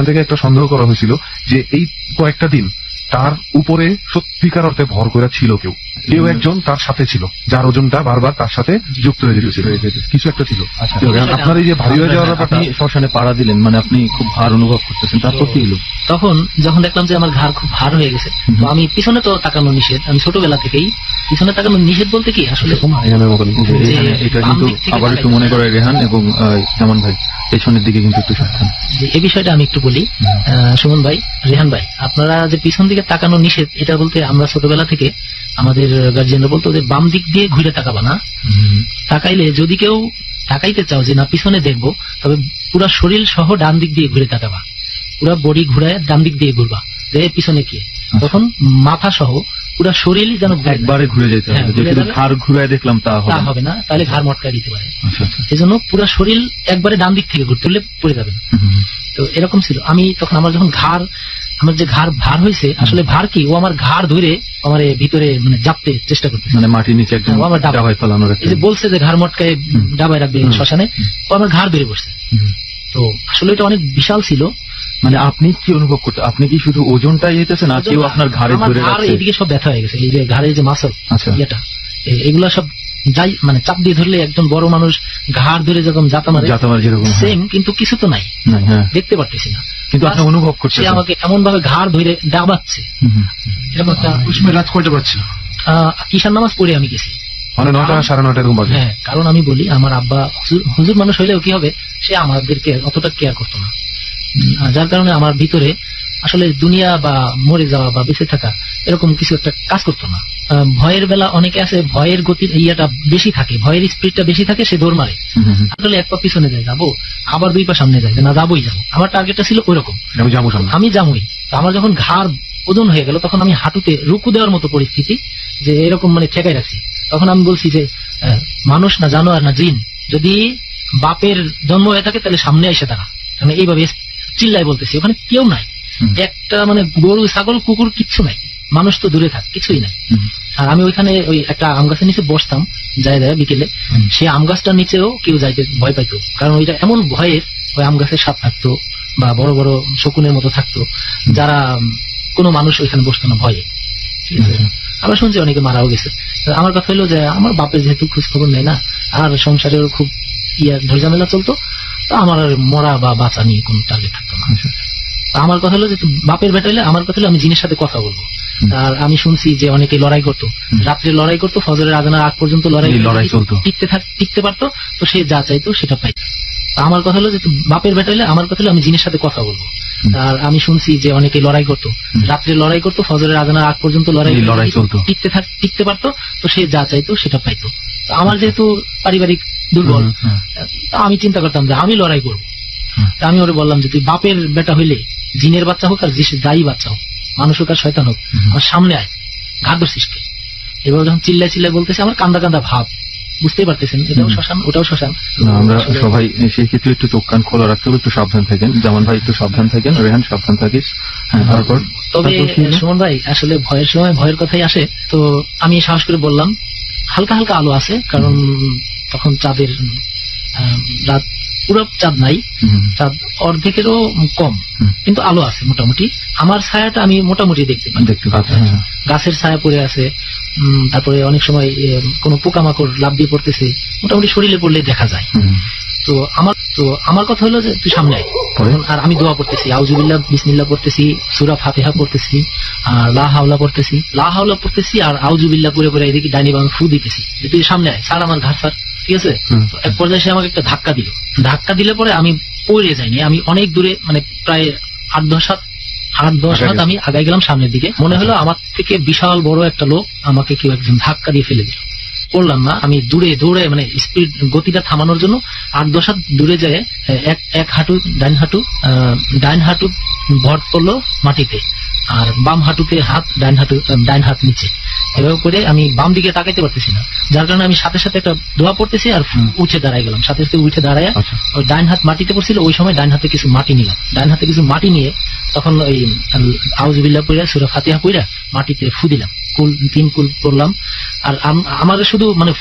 থেকে একটা সন্দেহ করা হয়েছিল যে এই কয়েকটা দিন তার উপরে সত্যিকার অর্থে ভর করে ছিল কেউ একজন তার সাথে ছিল, যার ওজনটা বারবার তার সাথে যুক্ত হয়ে যেতেছিল, কিছু একটা ছিল। আপনার এই যে ভারী হয়ে যাওয়ার ব্যাপারটা, আপনি শ্মশানে পাড়া দিলেন, মানে আপনি খুব ভার অনুভব করতেছেন, তারপর কি হলো? তখন যখন দেখলাম যে আমার ঘাড় খুব ভার হয়ে গেছে, তো আমি পিছনে তো তাকানো নিষেধ, আমি ছোটবেলা থেকেই পিছনে তাকানো নিষেধ বলতে কি আসলে এটা কিন্তু আবার একটু মনে করে রেহান এবং যেমন ভাই পেছনের দিকে কিন্তু একটু সাবধান। যে এই বিষয়টা আমি একটু বলি, সুমন ভাই, রেহান ভাই, আপনারা যে পিছন দিকে তাকানো নিষেধ, এটা বলতে আমরা ছোটবেলা থেকে আমাদের গার্জিয়ানরা বলতো যে বাম দিক দিয়ে ঘুরে তাকাবা না, তাকাইলে যদি কেউ তাকাইতে চাও যে না পিছনে দেখবো, তবে পুরা শরীর সহ ডান দিক দিয়ে ঘুরে তাকাবা, পুরা বডি ঘুরায় ডান দিক দিয়ে ঘুরবা, যে পিছনে কে। তখন মাথা সহ পুরা শরীর যেন একবারে ঘুরে যেতে হবে, যে শুধু ঘাড় ঘুরায় দেখলাম তা হবে না, তাহলে ঘাড় মটকায় দিতে পারে। এই জন্য পুরা শরীর একবারে ডান দিক থেকে ঘুরতে হলে পড়ে যাবেন। তো এরকম ছিল। আমি তখন আমার যখন আমার যে ঘাড় ভার হয়েছে, আসলে ভার কি, ও আমার ঘাড় ধরে আমার ভিতরে মানে জাপতে চেষ্টা করতেছে, মানে মাটির নিচে একদম ডাবায় ফেলানোর। এই যে বলছে যে ঘাড় মটকায় ডাবায় রাখবে শ্মশানে, ও আমার ঘাড় ধরে বসছে। তো আসলে এটা অনেক বিশাল ছিল। মানে আপনি কি অনুভব করতে, আপনি কি শুধু ওজনটাই যেতেছেন, আর কেউ আপনার ঘাড়ে ধরে রাখছে? এদিকে সব ব্যথা হয়ে গেছে, এই যে ঘাড়ে যে মাসল ইয়েটা, এগুলা সব যাই মানে চাপ দিয়ে ধরলে একজন বড় মানুষ ঘাড় ধরে যখন জাতা মারে যেরকম সেম, কিন্তু কিছু তো নাই, দেখতে পারতেছি না, কিন্তু আপনি অনুভব করছেন সে আমাকে এমন ভাবে ঘাড় ধরে ডাবাচ্ছে। এরকম একটা রাত কয়টা পাচ্ছিল? কিশান নামাজ পড়ে আমি গেছি, মানে 9টা 9:30 এরকম বাজে। হ্যাঁ, কারণ আমি বলি আমার আব্বা হুজুর মানুষ হইলেও কি হবে, সে আমাদেরকে অতটা কেয়ার করতো না, যার কারণে আমার ভিতরে আসলে দুনিয়া বা মরে যাওয়া বা বেঁচে থাকা এরকম কিছু একটা কাজ করতো না। ভয়ের বেলা অনেকে আছে, ভয়ের গতির ইয়েটা বেশি থাকে, ভয়ের স্পিডটা বেশি থাকে, সে দৌড় মারে, আসলে এক পা পিছনে যায় যাবো, আবার 2 পা সামনে যায় না যাবোই যাবো। আমার টার্গেটটা ছিল ওইরকম, আমি যাবোই। আমার যখন ঘাড় ওজন হয়ে গেল, তখন আমি হাঁটুতে রুকু দেওয়ার মতো পরিস্থিতি, যে এরকম মানে ঠেকাই রাখছি। তখন আমি বলছি যে মানুষ না জানোয়ার না জিন, যদি বাপের জন্ম হয়ে থাকে তাহলে সামনে এসে দাঁড়া। মানে এইভাবে চিল্লাই বলতেছি, ওখানে কেউ নাই, একটা মানে গরু ছাগল কুকুর কিচ্ছু নাই, মানুষ তো দূরে থাক, কিছুই নাই। আর আমি ওইখানে ওই একটা আম গাছের নিচে বসতাম যায় বিকেলে, সে আম গাছটার নিচেও কেউ যাইতে ভয় পাইতো, কারণ ওইটা এমন ভয়ের, ওই আম গাছের সাপ থাকতো বা বড় বড় শকুনের মতো থাকতো, যারা কোনো মানুষ ওইখানে বসতো না ভয়ে। ঠিক আছে, আমরা শুনছি অনেকে মারাও গেছে। আমার কথা হলো যে আমার বাপের যেহেতু খোঁজ খবর নেই না, আর সংসারের খুব ঝামেলা চলতো, তো আমার আর মরা বা বাঁচা নিয়ে কোন টার্গেট থাকতো না। আমার কথা হলো যে বাপের বেটা হলে আমার কথা হলো আমি জিনের সাথে কথা বলবো। আর আমি শুনছি যে অনেকে লড়াই করতো, রাত্রে লড়াই করতো, ফজরের আজানের আগ পর্যন্ত লড়াই চলতো, টিকতে পারতো, তো সে যা চাইতো সেটা পাইতো। আমার কথা হলো যে বাপের বেটা হলে আমার কথা হলো আমি জিনের সাথে কথা বলবো। আর আমি শুনছি যে অনেকে লড়াই করতো, রাত্রে লড়াই করতো, ফজরের আজানের আগ পর্যন্ত লড়াই চলতো, টিকতে পারতো, তো সে যা চাইতো সেটা পাইতো। আমার যেহেতু পারিবারিক দুর্বল, আমি চিন্তা করতাম যে আমি লড়াই করবো। আমি ওরে বললাম যে তুই বাপের বেটা হইলে, জিনের বাচ্চা হোক আর যাই বাচ্চা হোক, মানুষ হোক আর শয়তান হোক, আমার সামনে আয়, ঘাট ধরছিস কে। এবার যখন চিল্লাই বলতেছে, আমার কান্দা কান্দা ভাব, বুঝতেই পারতেছেন এটাও শ্মশান ওটাও শ্মশান। আমরা সবাই সেই ক্ষেত্রে একটু চোখ কান খোলা রাখতে হবে, একটু সাবধান থাকেন। যেমন ভাই একটু সাবধান থাকেন, রেহান সাবধান থাকিস। তারপর তবে সুমন ভাই আসলে ভয়ের সময় ভয়ের কথাই আসে, তো আমি সাহস করে বললাম হালকা হালকা আলো আছে, কারণ তখন চাঁদের রাত, পুরো চাঁদ নাই, চাঁদ অর্ধেকেরও কম, কিন্তু আলো আছে মোটামুটি। আমার ছায়াটা আমি মোটামুটি দেখতে পাচ্ছি, গাছের ছায়া পড়ে আছে, তারপরে অনেক সময় কোন পোকামাকড় লাফ দিয়ে পড়তেছে, মোটামুটি শরীরে পড়লে দেখা যায়। তো আমার কথা হলো যে তুই সামনে আয়। আর আমি দোয়া পড়তেছি, আউযুবিল্লাহ বিসমিল্লাহ পড়তেছি, সূরা ফাতিহা পড়তেছি, আর লা হাওলা পড়তেছি, আর আউযুবিল্লাহ পড়ে পড়ে এদিকে ডাইনি বামে ফু দিতেছি যে তুই সামনে আয়, স্যার আমার ঘাট স্যার। ঠিক আছে, এক পর্যায়ে সে আমাকে একটা ধাক্কা দিলে পরে আমি পড়ে যাইনি, আমি অনেক দূরে, মানে প্রায় 8-10 হাত আমি আগাই গেলাম সামনের দিকে। মনে হলো আমার থেকে বিশাল বড় একটা লোক আমাকে কেউ একজন ধাক্কা দিয়ে ফেলে দিল। পড়লাম না, আমি দৌড়ে মানে স্পিড গতিটা থামানোর জন্য 8-10 হাত দূরে যায়, এক হাঁটু ডাইন হাঁটু ভর পড়লো মাটিতে, আর বাম হাঁটুতে হাত, ডাইন হাত নিচে। এভাবে করে আমি বাম দিকে তাকাইতে পারতেছি না, যার কারণে আমি সাথে সাথে একটা দোয়া পড়তেছি আর উঠে দাঁড়াই গেলাম। সাথে সাথে উঠে দাঁড়ায় ওই ডাইন হাত মাটিতে পড়ছিল, ওই সময় ডাইন হাতে কিছু মাটি নিলাম। ডাইন হাতে কিছু মাটি নিয়ে তখন ওই আউযুবিল্লাহ পড়া, সূরা ফাতিহা পড়া মাটিতে ফু দিলাম, 3 কুল পড়লাম। আর আমার শুধু মানে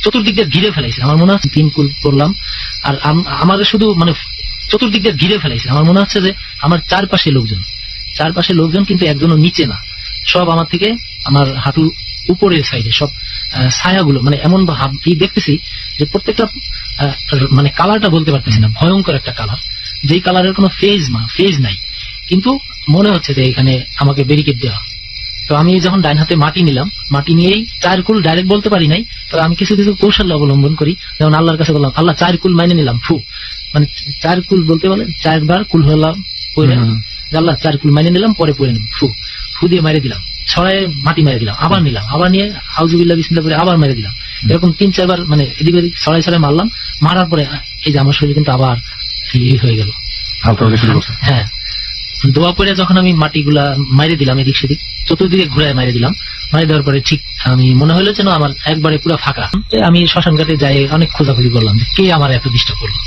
চতুর্দিক দিয়ে ঘিরে ফেলাইছে, আমার মনে হচ্ছে 3 কুল পড়লাম। আর আমার শুধু মানে চতুর্দিক দিয়ে ঘিরে ফেলাইছে, আমার মনে হচ্ছে যে আমার চারপাশে লোকজন, কিন্তু একজনও নিচে না, সব আমার থেকে আমার হাঁটু উপরের সাইডে সব ছায়াগুলো, মানে এমন দেখতেছি যে প্রত্যেকটা মানে কালারটা বলতে পারতেছি না, ভয়ঙ্কর একটা কালার, যেই কালারের কোনো ফেজ নাই, কিন্তু মনে হচ্ছে যে এখানে আমাকে ব্যারিকেড দেওয়া। তো আমি যখন ডাইন হাতে মাটি নিলাম, মাটি নিয়েই 4 কুল ডাইরেক্ট বলতে পারি নাই, তো আমি কিছু কৌশল অবলম্বন করি। যেমন আল্লাহর কাছে বললাম, আল্লাহ 4 কুল মাইনে নিলাম, ফু, মানে 4 কুল বলতে বলে 4 বার কুল হলাম, আল্লাহ 4 কুল মাইনে নিলাম, পরে পড়ে নিলাম, ফু দিয়ে মাইরে দিলাম ছড়ায় মাটি মেরে দিলাম, আবার নিলাম, আবার নিয়ে আউযুবিল্লাহ বিসমিল্লাহ করে আবার মেরে দিলাম। এরকম 3-4 বার মানে এদিক ওদিক ছড়াই ছড়াই মারলাম। মারার পরে এই যে আমার শরীর কিন্তু আবার হয়ে গেল, হালকা হতে শুরু করছে। হ্যাঁ, দোয়া পরে যখন আমি মাটিগুলা মাইরে দিলাম এদিক সেদিক, চতুর্দিকে ঘুরে মাইরে দিলাম। মারি দেওয়ার পরে ঠিক আমি মনে হলো যেন আমার একবারে পুরো ফাঁকা। আমি শ্মশান ঘাটে যাই অনেক খোঁজাখুঁজি করলাম যে কে আমার এত ডিস্টার্ব করলো,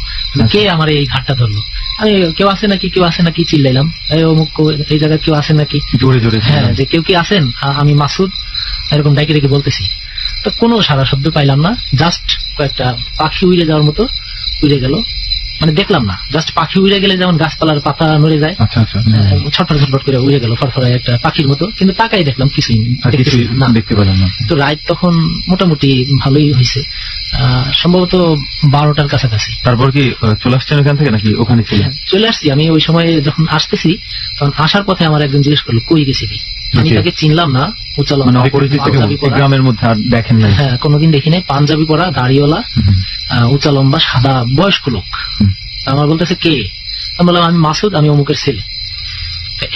কে আমার এই ঘাটটা ধরলো। আমি কেউ আছে নাকি, কেউ আছে নাকি চিল্লাইলাম, অমুক এই জায়গায় কেউ আছে নাকি, জোরে জোরে, হ্যাঁ, যে কেউ কি আছেন, আমি মাসুদ, এরকম ডাকি ডেকে বলতেছি। তো কোনো সারা শব্দ পাইলাম না, জাস্ট কয়েকটা পাখি উড়ে যাওয়ার মতো উড়ে গেল, মানে দেখলাম না, জাস্ট পাখি উড়ে গেলে যেমন গাছপালার পাতা নড়ে যায়, ছটফট ছটফট করে উড়ে গেল ফরফরায় একটা পাখির মতো, কিন্তু তাকাই দেখলাম কিছুই না, দেখতে পেলাম না। তো রাত তখন মোটামুটি ভালোই হয়েছে, সম্ভবত 12টার কাছাকাছি। তারপর কি চলে আসছেন ওখান থেকে নাকি ওখানে ছিলেন? চলে আসছি আমি। ওই সময় যখন আসতেছি তখন আসার পথে আমার একজন জিজ্ঞেস করলো কই গেছিলি। আমি তাকে চিনলাম না, উচ্চালন গ্রামের মধ্যে আর দেখেন নাই, হ্যাঁ কোনোদিন দেখি নাই, পাঞ্জাবি পরা, দাড়িওয়ালা, উঁচা লম্বা, সাদা, বয়স্ক লোক। আমার বলতেছে কে? আমি বললাম আমি মাসুদ, আমি অমুকের ছেলে।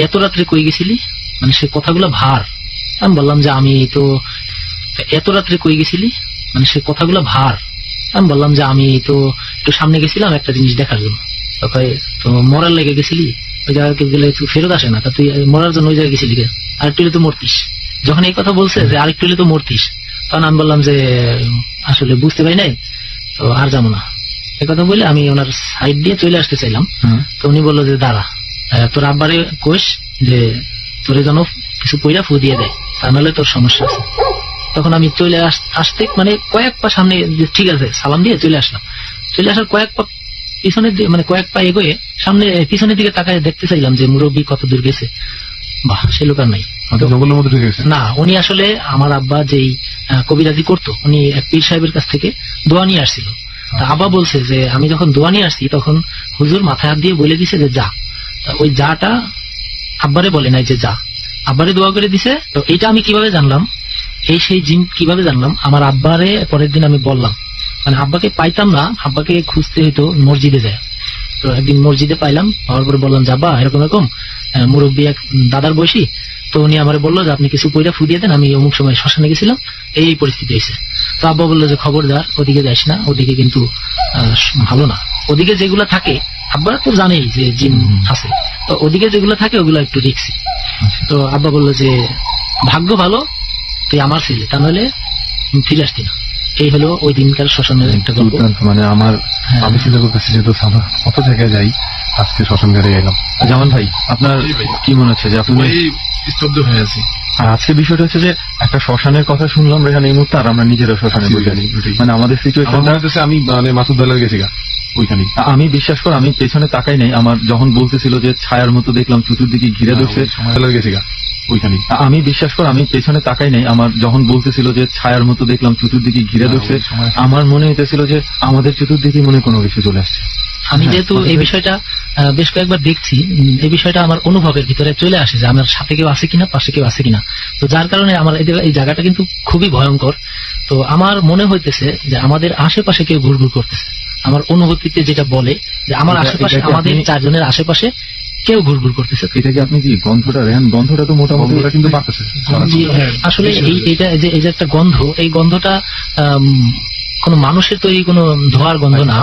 এত রাত্রে কই গেছিলি, মানে সে কথাগুলো ভার। আমি বললাম যে আমি তো এত রাত্রে কই গেছিলি, মানে সে কথাগুলো ভার। আমি বললাম যে আমি তো একটু সামনে গেছিলাম একটা জিনিস দেখার জন্য। তো মরার লেগে গেছিলি, ওই জায়গায় গেলে ফেরত আসে না, তা তুই মরার জন্য ওই জায়গায় গেছিলি কে? আরেকটু হলে তো মরতিস। যখন এই কথা বলছে যে আরেকটু হলে তো মরতিস, তখন আমি বললাম যে আসলে বুঝতে পারি নাই, তো আর যাবো না। এই কথা বলে আমি ওনার সাইড দিয়ে চলে আসতে চাইলাম। তো উনি বললো যে দাঁড়া, তোর আব্বারে কোষ যে তোরে যেন কিছু পয়সা ফু দিয়ে দেয়, তা নাহলে তোর সমস্যা আছে। তখন আমি চলে আসতে মানে কয়েক পা সামনে, ঠিক আছে সালাম দিয়ে চলে আসলাম। চলে আসার কয়েক পা পিছনের দিকে, মানে কয়েক পা এগোয়ে সামনে পিছনের দিকে তাকায় দেখতে চাইলাম যে মুরব্বী কত দূর গেছে। বাহ, সে লোক আর নাই না। উনি আসলে আমার আব্বা যেই কবিরাজি করতো, উনি এক পীর সাহেবের কাছ থেকে দোয়া নিয়ে আসছিল। তা আব্বা বলছে যে আমি যখন দোয়া নিয়ে আসছি তখন হুজুর মাথায় হাত দিয়ে বলে দিছে যে যা। ওই যাটা আব্বারে বলে নাই যে যা, আব্বারে দোয়া করে দিছে। তো এইটা আমি কিভাবে জানলাম, এই সেই জিন কিভাবে জানলাম, আমার আব্বারে পরের দিন আমি বললাম। মানে আব্বাকে পাইতাম না, আব্বাকে খুঁজতে হইতো মসজিদে যায়। তো একদিন মসজিদে পাইলাম, পাওয়ার পরে বললাম যে আব্বা এরকম এরকম মুরব্বী এক দাদার বয়সী, তো উনি আমার বললো যে আপনি কিছু পয়সা ফু দিয়ে দেন, আমি অমুক সময় শ্মশানে গেছিলাম, এই পরিস্থিতি হয়েছে। তো আব্বা বললো যে খবরদার ওদিকে যাইস না, ওদিকে কিন্তু ভালো না। ওদিকে যেগুলো থাকে, আব্বা তো জানেই যে জিন আছে, তো ওদিকে যেগুলো থাকে ওগুলো একটু রিস্কি। তো আব্বা বললো যে ভাগ্য ভালো তুই আমার ছেলে, তা নাহলে ফিরে আসতি না। এই হলো ওই দিনকার শ্মশানের একটা গল্প। মানে আমার আমি চিন্তা করতেছি যে কত জায়গায় যাই, আজকে শ্মশান ঘাটে গেলাম। জামান ভাই, আপনার কি মনে হচ্ছে যে আপনি স্তব্ধ হয়ে আছি? আর আজকে বিষয়টা হচ্ছে যে একটা শ্মশানের কথা শুনলাম এখানে এই মুহূর্তে, আর আমরা নিজেরা শ্মশানে বসে আছি। মানে আমাদের সিচুয়েশনটা আমি মানে মাসুদ দালার গেছি গা ওইখানে। আমি বিশ্বাস কর আমি পেছনে তাকাই নাই, আমার যখন বলতেছিল যে ছায়ার মতো দেখলাম চতুর্দিকে ঘিরে ধরছে, দালার গেছি গা ওইখানে। আমি বিশ্বাস কর আমি পেছনে তাকাই নাই, আমার যখন বলতেছিল যে ছায়ার মতো দেখলাম চতুর্দিকে ঘিরে ধরছে, আমার মনে হইতেছিল যে আমাদের চতুর্দিকে মনে কোনো কিছু চলে আসছে। আমি যেহেতু এই বিষয়টা বেশ কয়েকবার দেখছি, এই বিষয়টা আমার অনুভবের ভিতরে চলে আসে যে আমার সাথে কেউ আছে কিনা, পাশে কেউ আছে কিনা। তো যার কারণে আমার এই জায়গাটা কিন্তু খুবই ভয়ঙ্কর। তো আমার মনে হইতেছে যে আমাদের আশেপাশে কেউ ঘুরঘুর করতেছে। আমার অনুভূতিতে যেটা বলে যে আমার আশেপাশে, আমাদের 4 জনের আশেপাশে কেউ ঘুরঘুর করতেছে। এটা কি আপনি কি গন্ধটা রেহান, গন্ধটা তো মোটামুটি কিন্তু পাচ্ছে আসলে এইটা এই যে একটা গন্ধ, এই গন্ধটা কোন মানুষের তৈরি কোন ধোয়ার গন্ধ না।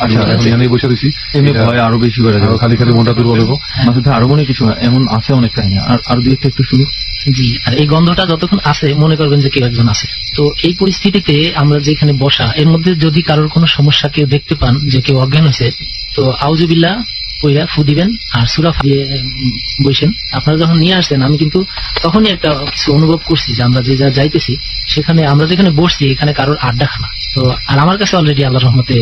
আচ্ছা এখানে বসে রয়েছি, এমনি ভয় আরো বেশি করে যাবে, খালি খালি মনটা দুর্বল হবো। আরো মনে কিছু এমন আছে অনেক কাহিনী, আর দুই একটু শুনি। জি, আর এই গন্ধটা যতক্ষণ আছে মনে করবেন যে কেউ একজন আছে। তো এই পরিস্থিতিতে আমরা যেখানে বসা, এর মধ্যে যদি কারোর কোনো সমস্যা কেউ দেখতে পান যে কেউ অজ্ঞান হয়েছে, তো আউযুবিল্লাহ কইরা ফু দিবেন আর সূরা দিয়ে বসেন। আপনারা যখন নিয়ে আসলেন আমি কিন্তু তখনই একটা কিছু অনুভব করছি যে আমরা যে যা যাইতেছি সেখানে, আমরা যেখানে বসছি এখানে কারোর আড্ডাখানা। তো আর আমার কাছে অলরেডি আল্লাহর রহমতে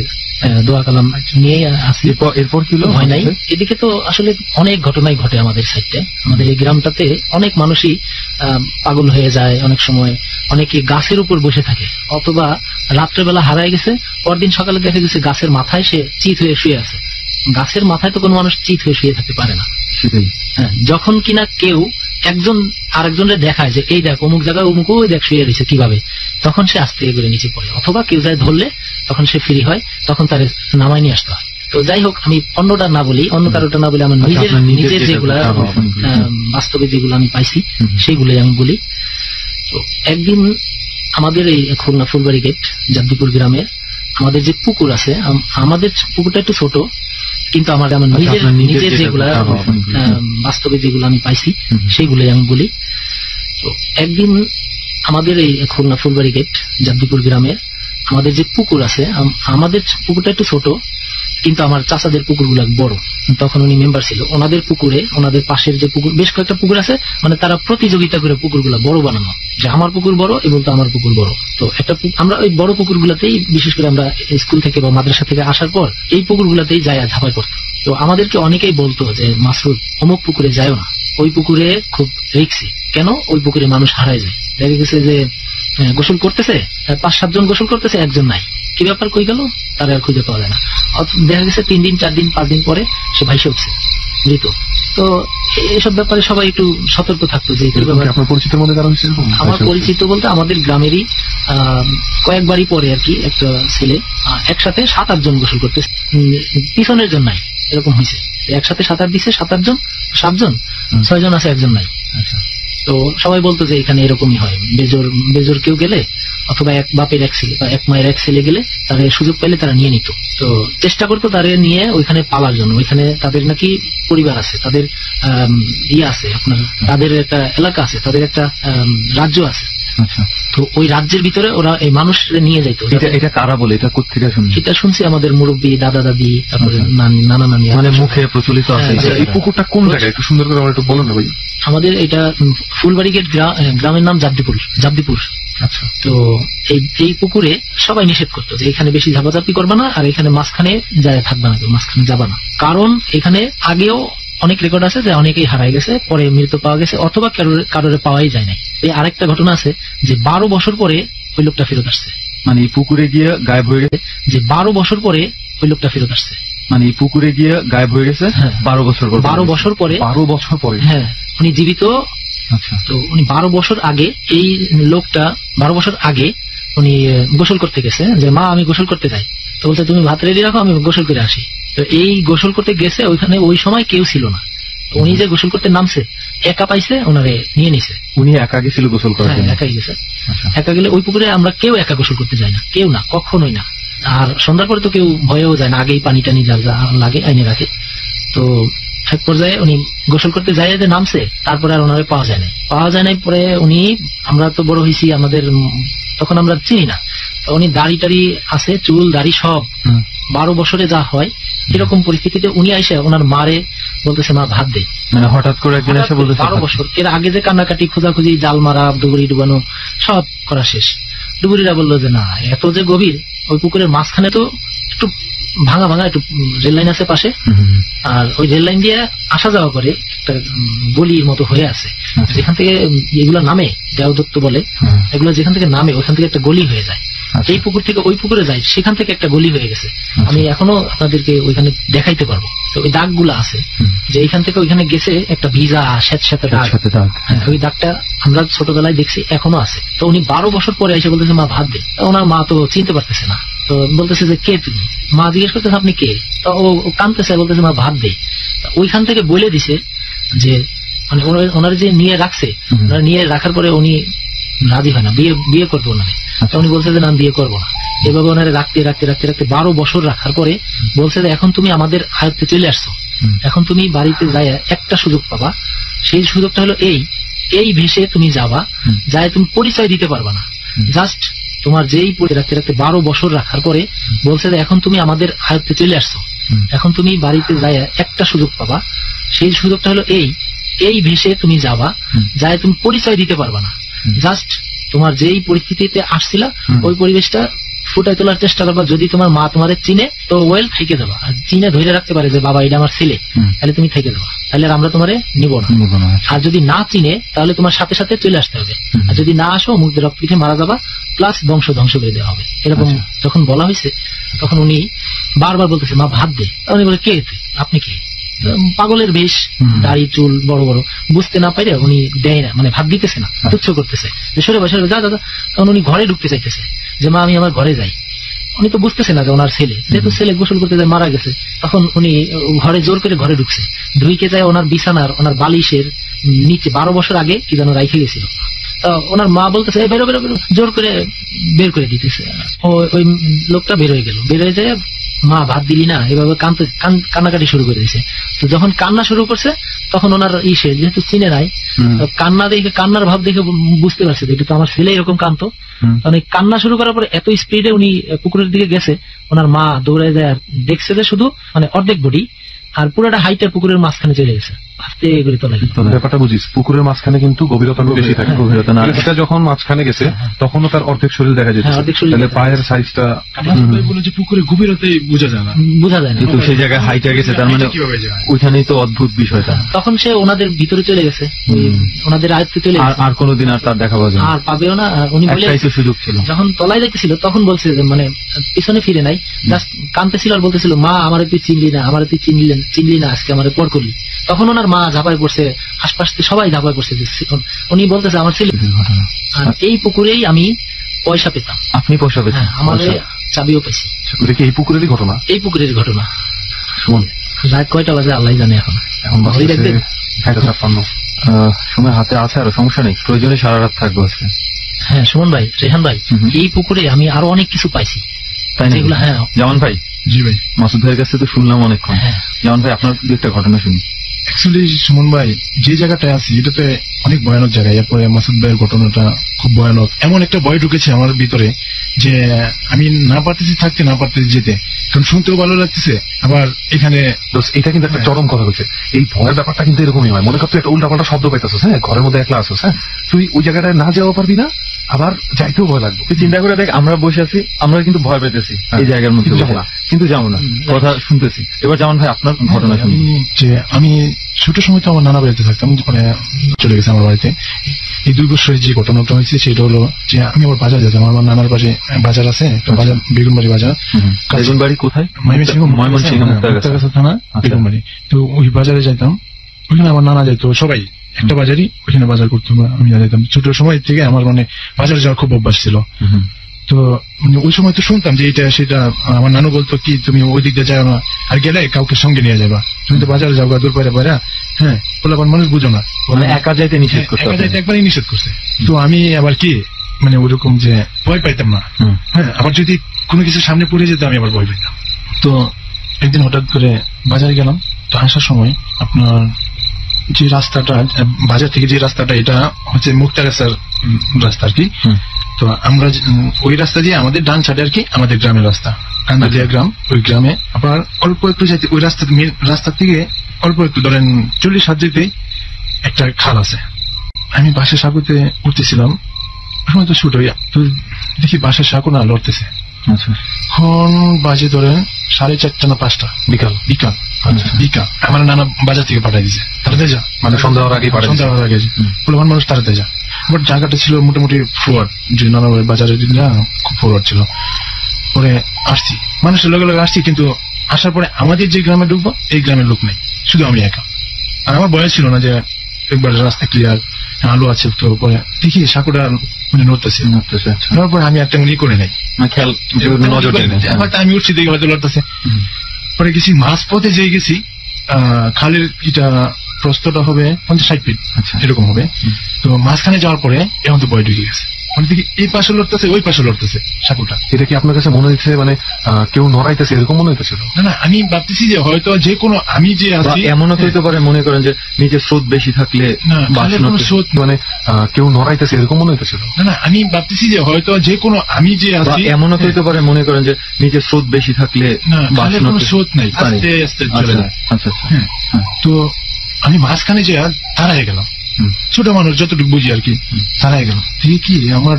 দোয়া কালাম নিয়ে আসি। এরপর কি ভয় নাই। এদিকে তো আসলে অনেক ঘটনাই ঘটে আমাদের সাইডে, আমাদের এই গ্রামটাতে অনেক মানুষই পাগল হয়ে যায়। অনেক সময় অনেকে গাছের উপর বসে থাকে, অথবা রাত্রেবেলা হারায় গেছে, পরদিন সকালে দেখা গেছে গাছের মাথায় সে চিত হয়ে শুয়ে আছে। গাছের মাথায় তো কোনো মানুষ চিত হয়ে শুয়ে থাকতে পারে না। সেটাই, হ্যাঁ, যখন কিনা কেউ একজন আরেকজনের দেখায় যে এই দেখ অমুক জায়গায় অমুক, ওই দেখ শুয়ে রয়েছে কিভাবে, তখন সে আস্তে করে নিচে পড়ে, অথবা কেউ যায় ধরলে তখন সে ফ্রি হয়, তখন তার নামায় নিয়ে আসতে হয়। তো যাই হোক, আমি অন্যটা না বলি, অন্য কারোটা না বলি, আমার নিজের যেগুলা বাস্তবে যেগুলো আমি পাইছি সেগুলোই আমি বলি। তো একদিন আমাদের এই খুলনা ফুলবাড়ি গেট জাদ্দিপুর গ্রামে আমাদের যে পুকুর আছে, আমাদের পুকুরটা একটু ছোট, কিন্তু আমার নিজের যেগুলা বাস্তবে যেগুলো আমি পাইছি সেগুলোই আমি বলি। তো একদিন আমাদের এই খুলনা ফুলবাড়ি গেট জাদ্দিপুর গ্রামে আমাদের যে পুকুর আছে, আমাদের পুকুরটা একটু ছোট, কিন্তু আমার চাচাদের পুকুরগুলো বড়। তখন উনি মেম্বার ছিল, ওনাদের পুকুরে, ওনাদের পাশের যে পুকুর, বেশ কয়েকটা পুকুর আছে, মানে তারা প্রতিযোগিতা করে পুকুরগুলো বড় বানানো, যে আমার পুকুর বড় এবং তো আমার পুকুর বড়। তো আমরা ওই বড় পুকুরগুলোতেই, বিশেষ করে আমরা স্কুল থেকে বা মাদ্রাসা থেকে আসার পর এই পুকুরগুলোতেই যাই ঝাঁপাই করতাম। তো আমাদেরকে অনেকেই বলতো যে মাসুদ, অমুক পুকুরে যায়ও না, ওই পুকুরে খুব রিস্কি। কেন? ওই পুকুরে মানুষ হারায় যায়। দেখা গেছে যে গোসল করতেছে, 5-7 জন গোসল করতেছে, একজন নাই, কি ব্যাপার, কই গেল, তার আর খুঁজে পাওয়া যায় না। দেখা গেছে 3 দিন 4 দিন 5 দিন পরে সে ভাইসে উঠছে, মৃত। তো এইসব ব্যাপারে সবাই একটু সতর্ক থাকতো। যে আপনার পরিচিতের মধ্যে কারণ ছিল? আমার পরিচিত বলতে আমাদের গ্রামেরই কয়েকবারই পরে আর কি, একটা ছেলে একসাথে 7-8 জন গোসল করতেছে, পিছনের জন নাই, এরকম হয়েছে। একসাথে 7-8 দিছে, 7-8 জন, 7 জন, 6 জন আছে, একজন নাই। তো সবাই বলতো যে এখানে এরকমই হয়, বেজোর কেউ গেলে, অথবা এক বাপের এক ছেলে বা এক মায়ের এক ছেলে গেলে তারা সুযোগ পেলে তারা নিয়ে নিত। তো চেষ্টা করতো তারা নিয়ে ওইখানে পালার জন্য। ওইখানে তাদের নাকি পরিবার আছে, তাদের আছে, আপনার তাদের একটা এলাকা আছে, তাদের একটা রাজ্য আছে। তো ওই রাজ্যের ভিতরে ওরা এই মানুষ নিয়ে যাইতো। এটা কারা বলে? এটা কোথেকে শুনছি? এটা শুনছি আমাদের মুরব্বী, দাদা দাদি, তারপরে নানা নানি, মানে মুখে প্রচলিত আছে। এই পুকুরটা কোন জায়গায় একটু সুন্দর করে আমার একটু বলুন না ভাই। আমাদের এটা ফুলবাড়ি গেট গ্রামের নাম জাদ্দিপুর। আচ্ছা। তো এই পুকুরে সবাই নিষেধ করতো যে এখানে বেশি ঝাপাঝাপি করবা না, আর এখানে মাঝখানে যায় থাকবা না, মাঝখানে যাবা না। কারণ এখানে আগেও অনেক রেকর্ড আছে যে অনেকেই হারাই গেছে, পরে মৃত পাওয়া গেছে, অথবা কারোর পাওয়াই যায় নাই। এই আরেকটা ঘটনা আছে যে 12 বছর পরে ওই লোকটা ফেরত আসছে। মানে এই পুকুরে গিয়ে গায়েব হয়ে গেছে, যে 12 বছর পরে ওই লোকটা ফেরত আসছে। মানে এই পুকুরে গিয়ে গায়েব হয়ে গেছে 12 বছর পরে। 12 বছর পরে। 12 বছর পরে? হ্যাঁ, উনি জীবিত। আচ্ছা। তো উনি 12 বছর আগে, এই লোকটা 12 বছর আগে উনি গোসল করতে গেছে, যে মা আমি গোসল করতে যাই। তো বলছে তুমি ভাত রেডি রাখো, আমি গোসল করে আসি। তো এই গোসল করতে গেছে, ওইখানে ওই সময় কেউ ছিল না। উনি যে গোসল করতে নামছে, একা পাইছে, ওনারে নিয়ে নিছে। উনি একা গেছিল গোসল করার জন্য? একাই গেছে। একা গেলে ওই পুকুরে আমরা কেউ একা গোসল করতে যাই না, কেউ না, কখনোই না। আর সন্ধ্যার পরে তো কেউ ভয়েও যায় না, আগেই পানি টানি যা যা লাগে আইনে রাখে। তো এক পর্যায়ে উনি গোসল করতে যাই যে নামছে, তারপরে আর ওনারে পাওয়া যায় নাই। পরে উনি, আমরা তো বড় হয়েছি, আমাদের তখন আমরা চিনি না, উনি দাড়ি টাড়ি আছে, চুল দাড়ি সব, 12 বছরে যা হয় এরকম পরিস্থিতিতে উনি আইসে ওনার মারে বলতেছে মা ভাত দেই। মানে হঠাৎ করে একদিন এসে বলতেছে 12 বছর। এর আগে যে কান্নাকাটি, খোঁজাখুঁজি, জাল মারা, ডুবুরি ডুবানো সব করা শেষ। ডুবুরিরা বললো যে না, এত যে গভীর, ওই পুকুরের মাঝখানে তো একটু ভাঙা একটু রেল লাইন আছে পাশে, আর ওই রেল লাইন দিয়ে আসা যাওয়া করে একটা গলির মতো হয়ে আছে, যেখান থেকে এগুলো নামে, দেওদত্ত বলে, এগুলো যেখান থেকে নামে ওইখান থেকে একটা গলি হয়ে যায়। এই পুকুর থেকে ওই পুকুরে যায়, সেখান থেকে একটা গলি হয়ে গেছে। আমি এখনো আপনাদেরকে ওইখানে দেখাইতে পারবো। তো ওই দাগগুলো আছে, যে এইখান থেকে ওইখানে গেছে একটা ভিজা স্যাঁতস্যাঁতে দাগ। ওই দাগটা আমরা ছোটবেলায় দেখছি, এখনো আছে। তো উনি 12 বছর পরে এসে বলতেছে মা ভাত দে। ওনার মা তো চিনতে পারতেছে না, তো বলতেছে যে কে তুমি? মা জিজ্ঞেস করতেছে আপনি কে? তো ও কাঁদতেছে, বলতেছে মা ভাত দে। ওইখান থেকে বলে দিছে যে, মানে ওনার যে নিয়ে রাখছে, নিয়ে রাখার পরে উনি রাজি হয় না, বিয়ে করবো ওনারে। উনি বলছে যে না, বিয়ে করবো না। এভাবে ওনারে রাখতে 12 বছর রাখার পরে বলছে যে এখন তুমি আমাদের আয়ত্তে চলে আসছো, এখন তুমি বাড়িতে যাই একটা সুযোগ পাবা। সেই সুযোগটা হলো এই ভেসে তুমি যাবা, যায় তুমি পরিচয় দিতে পারবা না, জাস্ট তোমার যেই রাখতে 12 বছর রাখার পরে বলছে যে এখন তুমি আমাদের আয়ত্তে চলে আসছো, এখন তুমি বাড়িতে যাই একটা সুযোগ পাবা। সেই সুযোগটা হলো এই ভেসে তুমি যাবা, যায় তুমি পরিচয় দিতে পারবা না, জাস্ট তোমার যেই পরিস্থিতিতে আসছিলা ওই পরিবেশটা ফুটাই তোলার চেষ্টা করবা। যদি তোমার মা তোমাদের চিনে তো ওয়েল থেকে যাবা, আর চিনে ধরে রাখতে পারে যে বাবা এটা আমার ছেলে, তাহলে তুমি থেকে যাবা, তাহলে আমরা তোমারে নিব না। আর যদি না চিনে তাহলে তোমার সাথে সাথে চলে আসতে হবে, আর যদি না আসো মুখ দিয়ে রক্ত পিঠে মারা যাবা, প্লাস বংশ ধ্বংস করে দেওয়া হবে। এরকম যখন বলা হয়েছে তখন উনি বারবার বলতেছে মা ভাত দে। উনি বলে কে তুই, আপনি কে? পাগলের বেশ, দাড়ি চুল বড় বড়, বুঝতে না পারে উনি দেয় না, মানে ভাত দিতেছে না, তুচ্ছ করতেছে, সরে যা দাদা। তখন উনি ঘরে ঢুকতে চাইতেছে যে মা আমি আমার ঘরে যাই। উনি তো বুঝতেছে না যে ওনার ছেলে, যেহেতু ছেলে গোসল করতে যায় মারা গেছে, তখন উনি ঘরে জোর করে ঘরে ঢুকছে, ঢুকে যায় ওনার বিছানার ওনার বালিশের নিচে 12 বছর আগে কি যেন রাইখে গেছিল। তো ওনার মা বলতেছে বেরো বেরো বেরো, জোর করে বের করে দিতেছে। ওই লোকটা বের হয়ে গেল, বের হয়ে যায়, মা ভাত দিলি না, এভাবে কান্নাকাটি শুরু করে দিয়েছে। তো যখন কান্না শুরু করছে তখন ওনার ইসে যেহেতু চিনে নাই, কান্না দেখে কান্নার ভাব দেখে বুঝতে পারছে যে এটা তো আমার ছেলে এরকম কাঁদতো। কারণ কান্না শুরু করার পরে এত স্পিডে উনি পুকুরের দিকে গেছে, ওনার মা দৌড়ে যায় আর দেখছে যে শুধু মানে অর্ধেক বডি আর পুরোটা হাইটে পুকুরের মাঝখানে চলে গেছে, আস্তে করে তোলা। ব্যাপারটা বুঝিস, পুকুরের মাঝখানে কিন্তু গভীরতা বেশি থাকে, গভীরতা না এটা যখন মাঝখানে গেছে তখনও তার অর্ধেক শরীর দেখা যেত, তাহলে পায়ের সাইজটা বলে যে পুকুরের গভীরতাই বোঝা যায় না, কিন্তু সেই জায়গায় হাইটে গেছে, তার মানে ওইখানেই তো অদ্ভুত বিষয়টা। তখন সে ওনাদের ভিতরে চলে গেছে, ওনাদের আয়ত্তে চলে গেছে, আর কোনোদিন আর তার দেখা পাবে না, আর পাবেও না। উনি বলে সুযোগ ছিল, যখন তলায় দেখতেছিল তখন বলছে যে মানে পিছনে ফিরে নাই, জাস্ট কাঁদতেছিল আর বলতেছিল মা আমারে তুই চিনলি না, আমারে তুই চিনলি না, আজকে আমারে পর করলি। তখন ওনার মা ঝাঁপায় পড়ছে, আশপাশ থেকে সবাই ঝাঁপায় পড়ছে। উনি বলতেছে আমার ছেলে, আর এই পুকুরেই আমি পয়সা পেতাম। আপনি পয়সা পেতেন? আমার চাবিও পেয়েছি। এই পুকুরেরই ঘটনা? এই পুকুরের ঘটনা। শুনুন, রাত কয়টা বাজে আল্লাহ জানে। এখন সময় হাতে আছে, আরো সমস্যা নেই, প্রয়োজনে সারা রাত থাকবো আজকে। হ্যাঁ সুমন ভাই, রেহান ভাই, এই পুকুরে আমি আরো অনেক কিছু পাইছি, তাই না? হ্যাঁ জামান ভাই। জি ভাই। মাসুদ ভাইয়ের কাছে তো শুনলাম অনেকক্ষণ। জামান ভাই আপনার একটা ঘটনা শুনি। অ্যাকচুয়ালি সুমন ভাই, যে জায়গাটায় আছি এটাতে অনেক ভয়ানক জায়গা। এরপরে মাসুদ ভাইয়ের ঘটনাটা খুব ভয়ানক। এমন একটা ভয় ঢুকেছে আমার ভিতরে যে আমি না পারতেছি থাকতে, না পারতেছি যেতে, কারণ শুনতেও ভালো লাগতেছে। আবার এখানে এটা কিন্তু একটা চরম কথা হচ্ছে, এই ভয়ের ব্যাপারটা কিন্তু এরকমই হয়। মনে করতে একটা উল্টাপাল্টা শব্দ পাইতেছিস, হ্যাঁ, ঘরের মধ্যে একলা আসছিস, হ্যাঁ, তুই ওই জায়গাটায় না যাওয়া পারবি না, আবার যাইতেও ভয় লাগবে। তুই চিন্তা করে দেখ, আমরা বসে আছি, আমরা কিন্তু ভয় পেতেছি এই জায়গার মধ্যে, কিন্তু যাবো না, কথা শুনতেছি। এবার জামান ভাই আপনার ঘটনা শুনি। যে আমি ছোট সময় তো আমার নানা বাড়িতে থাকতাম, মানে চলে গেছে আমার বাড়িতে। এই 2 বছরের যে ঘটনাটা হয়েছে সেটা হলো যে আমি আবার বাজার যেতাম, আমার নানার পাশে বাজার আছে, একটা বাজার, বেগুনবাড়ি বাজার। বেগুনবাড়ি কোথায়? ময়মনসিংহ মুক্তাগাছা থানা, বেগুনবাড়ি। তো ওই বাজারে যাইতাম, ওইখানে আমার নানা যাইতো, সবাই একটা বাজারই, ওইখানে বাজার করতো, আমি যেতাম। ছোট সময় থেকে আমার মানে বাজারে যাওয়ার খুব অভ্যাস ছিল। তো ওই সময় তো শুনতাম যে এটা সেটা, আমার নানু বলতো কি তুমি ওই দিক দিয়ে যাও না, আর গেলে কাউকে সঙ্গে নিয়ে যাবা, তুমি তো বাজারে যাও দূর পারে পারে। হ্যাঁ, বলে মানুষ বুঝো না, একা যাইতে নিষেধ করতে, একা যাইতে একবারই নিষেধ করছে। তো আমি আবার কি মানে ওরকম যে ভয় পাইতাম না। হ্যাঁ, আবার যদি কোনো কিছু সামনে পড়ে যেত আমি আবার ভয় পাইতাম। তো একদিন হঠাৎ করে বাজারে গেলাম, তো আসার সময় আপনার যে রাস্তাটা, বাজার থেকে যে রাস্তাটা, এটা হচ্ছে মুক্তাগাছার রাস্তা আর কি। তো আমরা ওই রাস্তা দিয়ে, আমাদের ডান সাইডে আর কি আমাদের গ্রামের রাস্তা, কান্দাদিয়া গ্রাম। ওই গ্রামে আবার অল্প একটু যাইতে, ওই রাস্তা থেকে অল্প একটু ধরেন 40 হাত যেতে একটা খাল আছে। আমি বাসের সাঁকুতে উঠতেছিলাম, ওই সময় তো শুট হইয়া, তো দেখি বাসের সাঁকু না লড়তেছে। এখন বাজে ধরেন 4:30 না 5টা বিকাল। আমার নানা বাজার থেকে পাঠাই দিছে, তাড়াতাড়ি যা, মানে সন্ধ্যা হওয়ার আগে বললাম মানুষ তাড়াতাড়ি যা। বাট জায়গাটা ছিল মোটামুটি ফরওয়ার্ড, যে নানা বাজারের খুব ফরওয়ার্ড ছিল। পরে আসছি, মানুষের লগে লগে আসছি, কিন্তু আসার পরে আমাদের যে গ্রামে ঢুকবো এই গ্রামের লোক নেই, শুধু আমি একা। আর আমার বয়স ছিল না যে একবার রাস্তা ক্লিয়ার, আলো আছে। তো পরে দেখি সাঁকুটা মানে নড়তেছে। তারপরে আমি একটা মনে করে নেই, আমি উঠছি দেখি হয়তো লড়তেছে। পরে গেছি মাছ পথে, যেয়ে গেছি খালের এটা প্রস্তটা হবে 50-60 ফিট এরকম হবে। তো মাঝখানে যাওয়ার পরে এখন তো ভয় ঢুকে গেছে, মানে দেখি এই পাশে লড়তেছে, ওই পাশে লড়তেছে সাঁকুটা। এটা কি আপনার কাছে মনে হচ্ছে মানে কেউ নড়াইতেছে এরকম মনে হইতেছিল? না, আমি ভাবতেছি যে হয়তো যে কোনো, আমি যে আছি এমনও হইতে পারে, মনে করেন যে নিচে স্রোত বেশি থাকলে, স্রোত মানে কেউ নড়াইতেছে এরকম মনে হইতেছিল? না, আমি ভাবতেছি যে হয়তো যে কোনো, আমি যে আছি এমনও হইতে পারে, মনে করেন যে নিচে স্রোত বেশি থাকলে, স্রোত নাই, আস্তে আস্তে চলে যায়। আচ্ছা, তো আমি মাঝখানে যে দাঁড়ায় গেলাম, ছোট মানুষ যতটুকু বুঝি আর কি, দাঁড়ায় গেলাম। দেখি আমার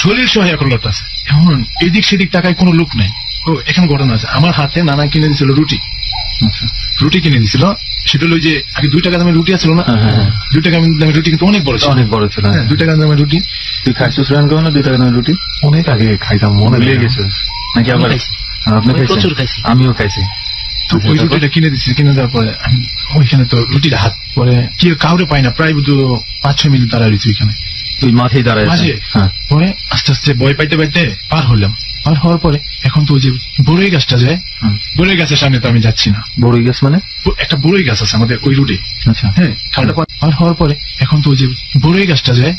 শরীর সহায় এখন লড়তেছে, এমন এদিক সেদিক তাকায় কোনো লোক নাই। ও এখানে ঘটনা আছে, আমার হাতে নানা কিনে দিছিল রুটি। রুটি কিনে দিছিল, সেটা হলো যে আগে 2 টাকা দামের রুটি আছিল না, 2 টাকা দামের রুটি কিন্তু অনেক বড় ছিল, অনেক বড় ছিল। 2 টাকা দামের রুটি তুই খাইছিস রান করো না? 2 টাকা দামের রুটি অনেক আগে খাইতাম, মনে লেগে গেছে নাকি? আবার আপনি খাইছেন? আমিও খাইছি। তো ওই রুটিটা কিনে দিচ্ছি, কিনে দেওয়ার পরে আমি ওইখানে তো রুটিটা হাত পরে কেউ কাউরে পাই না, প্রায় 5-6 মিনিট দাঁড়ায় রয়েছে ওইখানে তুই মাঠেই দাঁড়ায় মাঝে। পরে আস্তে আস্তে ভয় পাইতে পাইতে পার হলাম। পার হওয়ার পরে এখন তো ওই যে বড়ই গাছটা যায়, বড়ই গাছের সামনে তো আমি যাচ্ছি না। বড়ই গাছ মানে? একটা বড়ই গাছ আছে আমাদের ওই রুটে। আচ্ছা, হ্যাঁ, খালটা পার হওয়ার পরে এখন তো ওই যে বড়ই গাছটা যায়,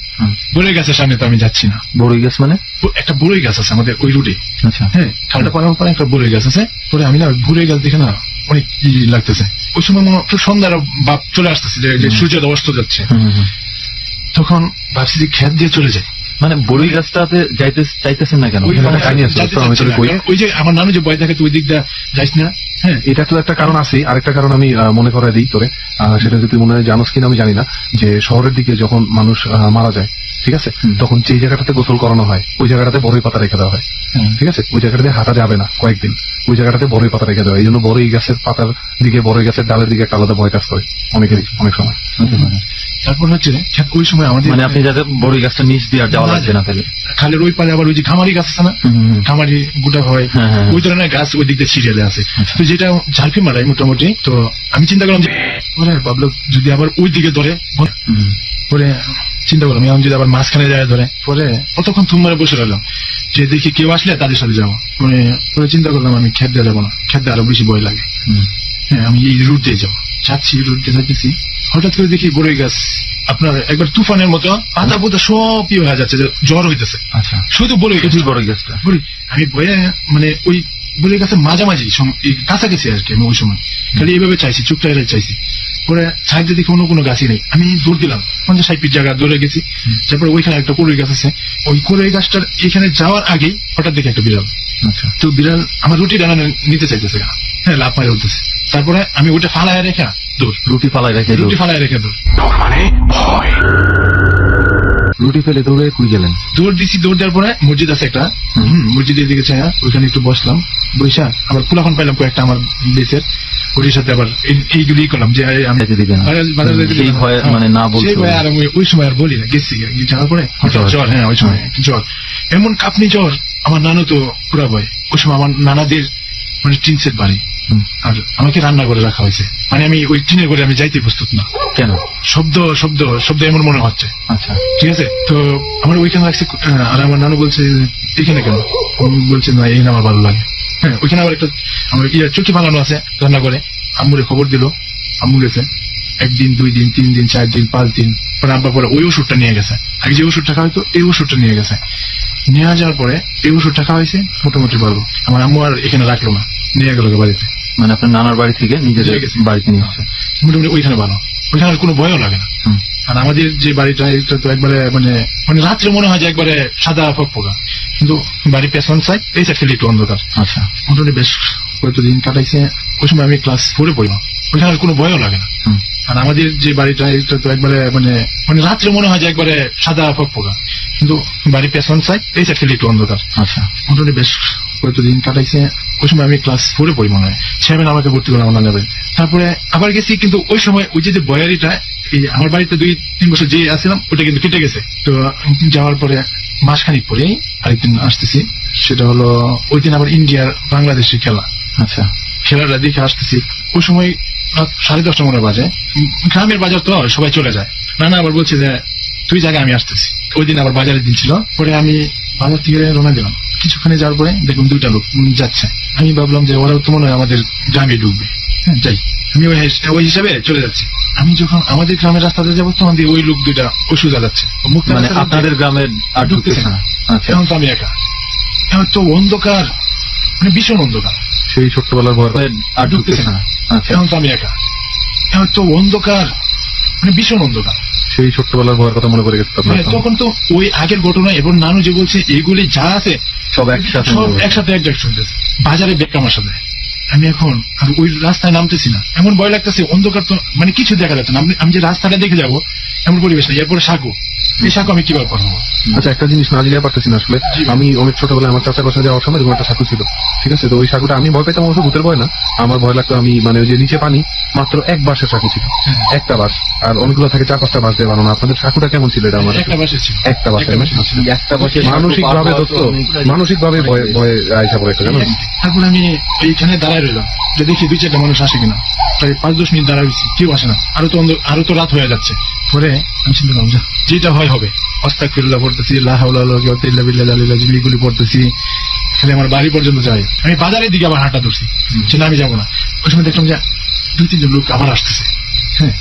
বড়ই গাছের সামনে তো আমি যাচ্ছি না। বড়ই গাছ মানে? একটা বড়ই গাছ আছে আমাদের ওই রুটে। আচ্ছা, হ্যাঁ, খালটা পার হওয়ার পরে একটা বড়ই গাছ আছে। পরে আমি না বড়ই গাছ দেখে না অনেক ই লাগতেছে। ওই সময় মনে একটু সন্ধ্যার ভাব চলে আসতেছে, যে সূর্য অস্ত যাচ্ছে। তখন ভাবছি যে ক্ষেত দিয়ে চলে যায়। মানে বড়ই গাছটাতে যাইতে চাইতেছেন না কেন? ওই যে আমার নানু যে ভয় থাকে তুই দিক দিয়ে যাইস না। হ্যাঁ, এটা তো একটা কারণ আছে। আরেকটা কারণ আমি মনে করাই দিই তোরে, সেটা যদি মনে হয় জানোস কিনা আমি জানি না, যে শহরের দিকে যখন মানুষ মারা যায়, ঠিক আছে, তখন যে জায়গাটাতে গোসল করানো হয় ওই জায়গাটাতে বড়ই পাতা রেখে দেওয়া হয়। ঠিক আছে, ওই জায়গাটাতে হাঁটা যাবে না কয়েকদিন, ওই জায়গাটাতে বড়ই পাতা রেখে দেওয়া হয়। এই জন্য বড়ই গাছের পাতার দিকে, বড়ই গাছের ডালের দিকে একটা আলাদা ভয় কাজ করে অনেকেরই অনেক সময়। তারপর হচ্ছে ওই সময় আমাদের মানে আপনি যাতে বড়ই গাছটা নিচ দিয়ে আর যাওয়া লাগছে না, তাহলে খালের ওই পারে আবার ওই যে খামারি গাছ আছে না, খামারি গোটা হয়, ওই ধরনের গাছ ওই দিক দিয়ে সিরিয়ালে আছে। তো যেটা ঝালপি মারাই মোটামুটি। তো আমি চিন্তা করলাম যে ভাবলো যদি আবার ওই দিকে ধরে, পরে চিন্তা করলাম এখন যদি আবার মাঝখানে যায় ধরে, পরে কতক্ষণ থুম মারে বসে রইলাম যে দেখি কেউ আসলে তাদের সাথে যাবো। পরে চিন্তা করলাম আমি ক্ষেত দিয়ে যাবো না, ক্ষেত দিয়ে আরো বেশি ভয় লাগে। হ্যাঁ, আমি এই রুট দিয়ে যাবো, যাচ্ছি রুট দিয়ে যাচ্ছি। হঠাৎ করে দেখি বড়ই গাছ আপনার একবার তুফানের মতো পাতা পোতা সব হয়ে যাচ্ছে, জ্বর হইতেছে। আচ্ছা, শুধু বড়ই গাছটা আমি ভয়ে মানে ওই বড়ই গাছের মাঝামাঝি কাছাকাছি আর কি। আমি ওই সময় খালি এইভাবে চাইছি, চুপটা চাইছি। পরে সাইডে দেখি অন্য কোনো গাছই নেই। আমি দৌড় দিলাম 50-60 ফিট জায়গা দৌড়ে গেছি। তারপরে ওইখানে একটা কড়ই গাছ আছে, ওই কড়ই গাছটার এখানে যাওয়ার আগেই হঠাৎ দেখি একটা বিড়াল। আচ্ছা, তো বিড়াল আমার রুটি ডানা নিতে চাইতেছে, হ্যাঁ, লাভ মারে উঠতেছে। তারপরে আমি ওটা ফালায় রেখা দৌড়, রুটি ফালায় রেখে দৌড়। মানে ভয় রুটি ফেলে দৌড়ে কুই গেলেন? দৌড় দিচ্ছি, দৌড় দেওয়ার পরে মসজিদ আছে একটা, মসজিদের দিকে চাই, ওইখানে একটু বসলাম। বৈশা আবার ফুলাফান পাইলাম কয়েকটা আমার বেসের, ওটির সাথে আবার এইগুলি করলাম যে আমি মানে না বলছি। আর ওই সময় আর বলি না, গেছি যাওয়ার পরে হঠাৎ জ্বর। হ্যাঁ, ওই সময় জ্বর, এমন কাঁপনি জ্বর। আমার নানু তো পুরা ভয়। ওই সময় আমার নানাদের মানে টিন সেট বাড়ি, আর আমাকে রান্না করে রাখা হয়েছে। মানে আমি ওই টিনের করে আমি যাইতে প্রস্তুত না। কেন? শব্দ শব্দ শব্দ এমন মনে হচ্ছে। আচ্ছা, ঠিক আছে। তো আমার ওইখানে রাখছি, আর আমার নানু বলছে এখানে কেন? বলছে না, এই আমার ভালো লাগে। হ্যাঁ, ওইখানে আবার একটা আমার চুকি বানানো আছে রান্না করে। আম্মুরে খবর দিল, আম্মু গেছে 1 দিন 2 দিন 3 দিন 4 দিন 5 দিন পরে আব্বা পরে ওই ওষুধটা নিয়ে গেছে। আগে যে ওষুধটা খাওয়া হয়তো এই ওষুধটা নিয়ে গেছে। নিয়ে যাওয়ার পরে এই ওষুধটা খাওয়া হয়েছে মোটামুটি ভালো। আমার আম্মু আর এখানে রাখলো না, নিয়ে গেল বাড়িতে। মানে আপনার নানার বাড়ি থেকে নিজেদের বাড়িতে নিয়ে আসছে। মোটামুটি ওইখানে ভালো, ওইখানে কোনো ভয়ও লাগে না। আর আমাদের যে বাড়িটা এটা তো একবারে মানে মানে রাত্রে মনে হয় যে একবারে সাদা ফকফকা, কিন্তু বাড়ির পেছন সাইড এই সাইড খেলে একটু অন্ধকার। আচ্ছা, মোটামুটি বেশ কয়েকদিন কাটাইছে। ওই সময় আমি ক্লাস 4 পড়লাম, ওইখানে কোনো ভয়ও লাগে না। আর আমাদের যে বাড়িটা এটা তো একবারে মানে মানে রাত্রে মনে হয় যে একবারে সাদা ফকফকা, কিন্তু বাড়ির পেছন সাইড এই সাইড খেলে একটু অন্ধকার। আচ্ছা, মোটামুটি বেশ কয়েকদিন কাটাইছে। ওই সময় আমি ক্লাস 4 পড়ি মনে হয়। 7 আমাকে ভর্তি করলাম আমার নানার বাড়িতে। তারপরে আবার গেছি, কিন্তু ওই সময় ওই যে বয়ারিটা এই আমার বাড়িতে 2-3 বছর যে আসছিলাম ওটা কিন্তু কেটে গেছে। তো যাওয়ার পরে মাসখানিক পরে আরেকদিন আসতেছি, সেটা হলো ওই দিন আবার ইন্ডিয়ার বাংলাদেশের খেলা। আচ্ছা, খেলাটা দেখে আসতেছি। ওই সময় রাত 10:30 মনে বাজে। গ্রামের বাজার তো সবাই চলে যায়। নানা আবার বলছে যে তুই জায়গায় আমি আসতেছি। ওই দিন আবার বাজারের দিন ছিল। পরে আমি বাজার থেকে রওনা দিলাম। কিছুখানে যাওয়ার পরে দেখুন 2টা লোক যাচ্ছে। আমি ভাবলাম যে ওরাও তো মনে হয় আমাদের গ্রামে ঢুকবে। হ্যাঁ, যাই, আমি ওই হিসাবে চলে যাচ্ছি। আমি যখন আমাদের গ্রামের রাস্তাতে যাবো তখন ওই লোক 2টা ওই সোজা যাচ্ছে। মানে আপনাদের গ্রামের আর ঢুকতেছে না। এখন তো আমি একা, এখন তো অন্ধকার, মানে ভীষণ অন্ধকার। সেই ছোট্টবেলার ভয় আর ঢুকতেছে না। এখন তো আমি একা, এখন তো অন্ধকার, মানে ভীষণ অন্ধকার। সেই ছোট্টবেলার ভয়ের কথা মনে পড়ে গেছে তখন তো ওই আগের ঘটনা এবং নানু যে বলছে এগুলি যা আছে সব একসাথে একজাক্ট শুনতেছে। বাজারে বেক আমার সাথে আমি এখন আর ওই রাস্তায় নামতেছি না, এমন ভয় লাগতেছে। অন্ধকার তো মানে কিছু দেখা যাচ্ছে না। আমি যে রাস্তাটা দেখে যাবো এমন পরিবেশ নেই। এরপরে সাঁকো এই সাঁকো আমি কিভাবে পারবো? আচ্ছা, একটা জিনিস না জিজ্ঞাসা পারতেছি না আসলে। আমি অনেক ছোটবেলায় আমার চাচার বাসায় যাওয়ার সময় এরকম একটা সাঁকো ছিল, ঠিক আছে? তো ওই সাঁকোটা আমি ভয় পেতাম, অবশ্য ভূতের ভয় না, আমার ভয় লাগতো। আমি মানে ওই যে নিচে পানি, মাত্র এক বাঁশের সাঁকো ছিল, একটা বাঁশ, আর অনেকগুলো থাকে 4-5টা বাঁশ দিয়ে বানানো। আপনাদের সাঁকোটা কেমন ছিল? এটা আমার একটা বাসে ছিল, একটা বাঁশের একটা বছর মানসিক ভাবে মানসিক ভাবে ভয় আইসা পড়ে একটা, জানো? তারপর আমি এইখানে দাঁড়ায় রইলাম যে দেখি 2-4টা মানুষ আসে কিনা। প্রায় 5-10 মিনিট দাঁড়ায় রয়েছি, কেউ আসে না। আরো তো রাত হয়ে যাচ্ছে। পরে আমি চিন্তা করলাম যেটা হয় হবে, আস্তাগফিরুল্লাহ পড়তেছি, লা হাওলা ওয়ালা কুওয়াতা ইল্লা বিল্লাহ আল-আলিয়্যিল আযীম, এগুলি পড়তেছি। খালি আমার বাড়ি পর্যন্ত যাই। আমি বাজারের দিকে আবার হাঁটা ধরছি, যে না আমি যাবো না। ওই সময় দেখলাম যে 2-3 লোক আবার আসতেছে। হ্যাঁ,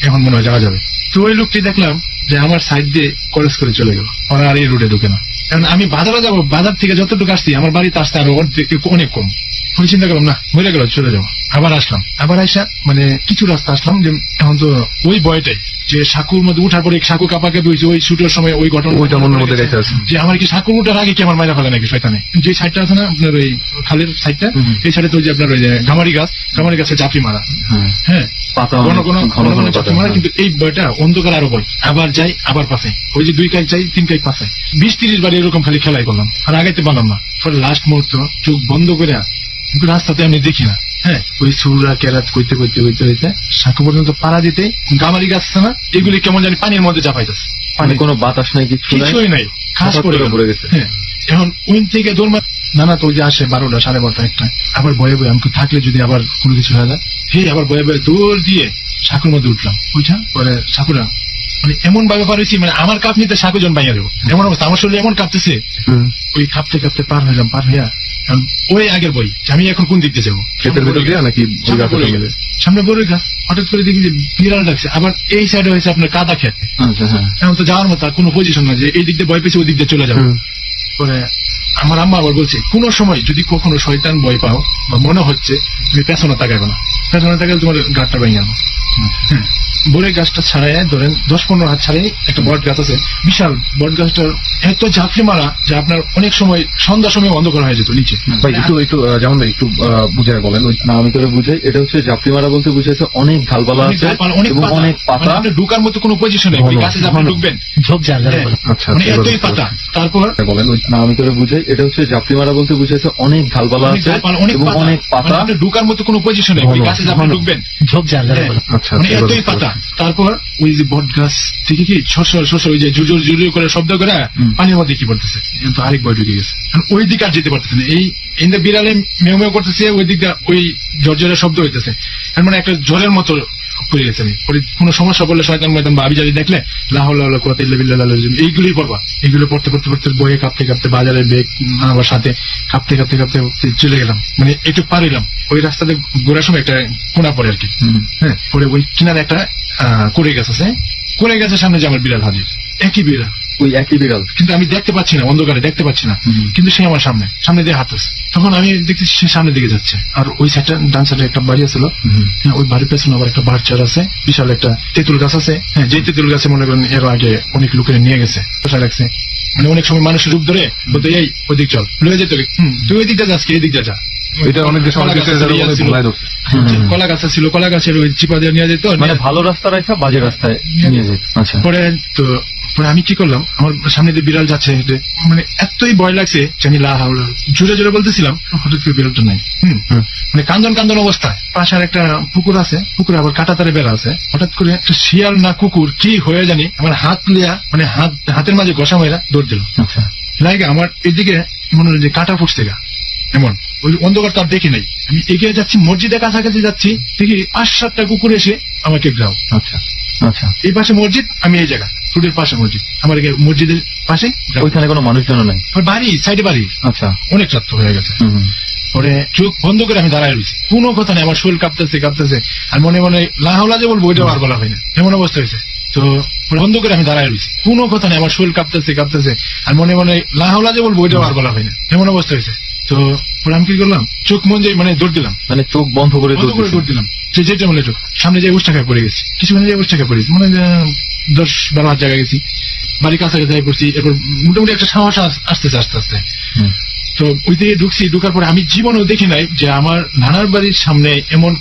এখন মনে হয় যাওয়া যাবে। তো ওই লোকটি দেখলাম যে আমার সাইড দিয়ে ক্রস করে চলে গেল, ওরা আর এই রুটে ঢুকে না। কারণ আমি বাজারে যাবো, বাজার থেকে যতটুকু আসছি আমার বাড়িতে আসতে আরো অনেক কম। আমি চিন্তা করলাম না, মরে গেল, চলে যাবো। আবার আসলাম, আবার আইসা মানে কিছু রাস্তা আসলাম, যে এখন তো ওই ভয়টাই যে সাঁকুর মধ্যে উঠার পরে সাঁকু কাপাকাপি হয়েছে, ওই শুটের সময় ওই ঘটনা ওইটা মনের মধ্যে গেছে আছে যে আমার কি সাঁকুর উঠার আগে কি আমার মাইরা ফেলে নাকি শয়তানে। যে সাইডটা আছে না আপনার ওই খালের সাইডটা, এই সাইডে তো ওই যে আপনার ওই যে গামারি গাছে চাপড়ি মারা, হ্যাঁ চাপড়ি মারা। কিন্তু এই ভয়টা অন্ধকার আরো ভয়। আবার যাই, আবার পাশে ওই যে 2 কাজ যাই, 3 কাজ পাশে, 20-30 বার এরকম খালি খেলাই করলাম, আর আগাইতে পারলাম না। পরে লাস্ট মুহূর্ত চোখ বন্ধ করে, কিন্তু রাস্তাতে আমি দেখি না, হ্যাঁ, ওই সুরা কেরাত করতে সাঁকো পর্যন্ত পাড়া দিতে গামারি গাছ আছে না, এগুলি কেমন জানি পানির মধ্যে চাপাইতেছে। পানি কোনো বাতাস নাই, কিছুই নাই, খাস পড়ে গেছে। হ্যাঁ, এখন ওই থেকে দৌড় নানা তো ওই যে আসে 12টা 12:30 একটা, আবার ভয়ে আমি থাকলে যদি আবার কোনো কিছু হয়ে যায়, আবার ভয়ে দৌড় দিয়ে সাঁকুর মধ্যে উঠলাম। ওইটা পরে সাঁকুরা মানে এমন ভাবে পার হয়েছি, মানে আমার কাপ নিতে সাঁকু জন বাইয়া দেবো এমন অবস্থা, আমার শরীরে এমন কাঁপতেছে। ওই কাঁপতে পার হইয়া ওই আগের বই আমি এখন কোন দিক দিয়ে যাবো, সামনে বড় গাছ। হঠাৎ করে দেখি যে বিড়াল ডাকছে, আবার এই সাইডে হয়েছে আপনার কাদা খেত। এখন তো যাওয়ার মতো কোনো পজিশন না যে এই দিক দিয়ে ভয় পেয়েছে ওই দিক দিয়ে চলে যাবো। পরে আমার আম্মা আবার বলছে, কোন সময় যদি কখনো শয়তান ভয় পাও বা মনে হচ্ছে, তুমি পেছনে তাকাইবে না, পেছনে তাকালে তোমার গাছটা ভেঙে আনো। বড়ই গাছটা ছাড়াই ধরেন 10-15 হাত ছাড়াই একটা বট গাছ আছে, বিশাল বট গাছটার এত ঝাঁপড়ি মারা যে আপনার অনেক সময় সন্ধ্যার সময় অন্ধকার হয়ে যেত নিচে। একটু যেমন একটু বুঝায় বলেন। না, আমি করে বুঝাই, এটা হচ্ছে ঝাঁপড়ি মারা বলতে বুঝাইছে অনেক ঢালপালা আছে, অনেক পাতা, আপনি ঢুকার মতো কোনো পজিশন নেই, ওই গাছে আপনি ঢুকবেন এতই পাতা। তারপর বলেন। না, আমি করে বুঝাই, এটা হচ্ছে ঝাঁপড়ি মারা বলতে বুঝাইছে অনেক ঢালপালা আছে, অনেক পাতা, আপনি ঢুকার মতো কোনো পজিশন নেই, ওই গাছে আপনি ঢুকবেন এতই পাতা। তারপর ওই যে বট গাছ থেকে কি শস্য ওই যে জুজুর করে শব্দ করে পানির মধ্যে কি পড়তেছে, কিন্তু আরেক বই ঢুকে গেছে, ওই দিকে আর যেতে পারতেছে না। এই বিড়ালে মেউ মেউ করতেছে, ওই দিকটা ওই ঝরঝরে শব্দ হইতেছে, মানে একটা ঝড়ের মতো পড়ে গেছে। আমি কোনো সমস্যা পড়লে শয়তান ময়তান বা আবিজাবি দেখলে লা হাওলা ওয়ালা কুওয়াতা ইল্লা বিল্লাহ এইগুলোই পড়বা। এগুলো পড়তে বইয়ে কাঁপতে বাজারের ব্যাগ আবার সাথে কাঁপতে চলে গেলাম। মানে একটু পারিলাম, ওই রাস্তাতে ঘোরার সময় একটা কোনা পড়ে আর কি। হ্যাঁ, পরে ওই কিনারে একটা করে গাছ আছে, করে গাছের সামনে যে আমার বিড়াল হাজির, একই বিড়াল, ওই একই বিড়াল, কিন্তু আমি দেখতে পাচ্ছি না, অন্ধকারে দেখতে পাচ্ছি না, কিন্তু সে আমার সামনে দিয়ে হাঁটতেছে। তখন আমি দেখছি সে সামনের দিকে যাচ্ছে, আর ওই সাইডটা ডান সাইডে একটা বাড়ি আছিল, ওই বাড়ির পেছনে আবার একটা বাড় চার আছে, বিশাল একটা তেঁতুল গাছ আছে। হ্যাঁ, যে তেঁতুল গাছে মনে করেন এর আগে অনেক লোকের নিয়ে গেছে, পোষা লাগছে, মানে অনেক সময় মানুষের রূপ ধরে বলতে এই ওইদিক চল, লয়ে যেত, তুই ওই দিকটা যাস, এই দিকটা যা। কলা গাছ ছিল, কলা গাছের ওই চিপা দিয়ে নিয়ে যেত, মানে ভালো রাস্তা রাখা বাজে রাস্তায় নিয়ে যেত। পরে তো আমি কি করলাম, আমার সামনে দিয়ে বিড়াল যাচ্ছে, মানে এতই ভয় লাগছে যে আমি লা হাওলা জোরে বলতেছিলাম, হঠাৎ করে বিড়ালটা নাই। মানে কান্দন অবস্থায়, পাশে আর একটা পুকুর আছে, পুকুরে আবার কাঁটাতারে বেড়া আছে। হঠাৎ করে একটা শিয়াল না কুকুর কি হয়ে জানি আমার হাত লিয়া, মানে হাতের মাঝে ঘষা মেয়েরা দৌড় দিল। লাগে আমার এইদিকে মনে হয় যে কাঁটা ফুটছে গা, এমন ওই অন্ধকার তো আর দেখি নাই। আমি এগিয়ে যাচ্ছি, মসজিদের কাছাকাছি যাচ্ছি, দেখি 5-7টা কুকুর এসে আমাকে গ্রাও। আচ্ছা, এই পাশে মসজিদ, আমি এই জায়গা রোডের পাশে মসজিদ, আমার মসজিদের পাশে, ওইখানে কোনো মানুষজন নাই, বাড়ি সাইডে বাড়ি। আচ্ছা, অনেক রাত হয়ে গেছে। পরে চোখ বন্ধ করে আমি দাঁড়ায় রয়েছি, কোনো কথা নেই, আমার শরীর কাঁপতেছে, আর মনে লা হাওলা যে বলবো ওইটাও আর বলা হয় না, এমন অবস্থা হয়েছে। তো বন্ধ করে আমি দাঁড়ায় রয়েছি, কোনো কথা নেই, আমার শরীর কাঁপতেছে, আর মনে লা হাওলা যে বলবো ওইটাও আর বলা হয় না, এমন অবস্থা হয়েছে। তো আমি কি করলাম, চোখ মন যে মানে দৌড় দিলাম, মানে চোখ বন্ধ করে দৌড় দিলাম, যেটা মনে চোখ সামনে যাই উষ্টাখায় পড়ে গেছি, কিছুক্ষণ যাই উষ্টাখায় পড়েছি, মানে 10-12 হাত জায়গা গেছি, বাড়ির কাছাকাছি পড়ছি। এরপর মোটামুটি একটা সাহস আসতেছে আস্তে। তো ওই দিকে ঢুকার পরে আমি জীবনেও দেখি নাই যে আমার নানার বাড়ির সামনে এমন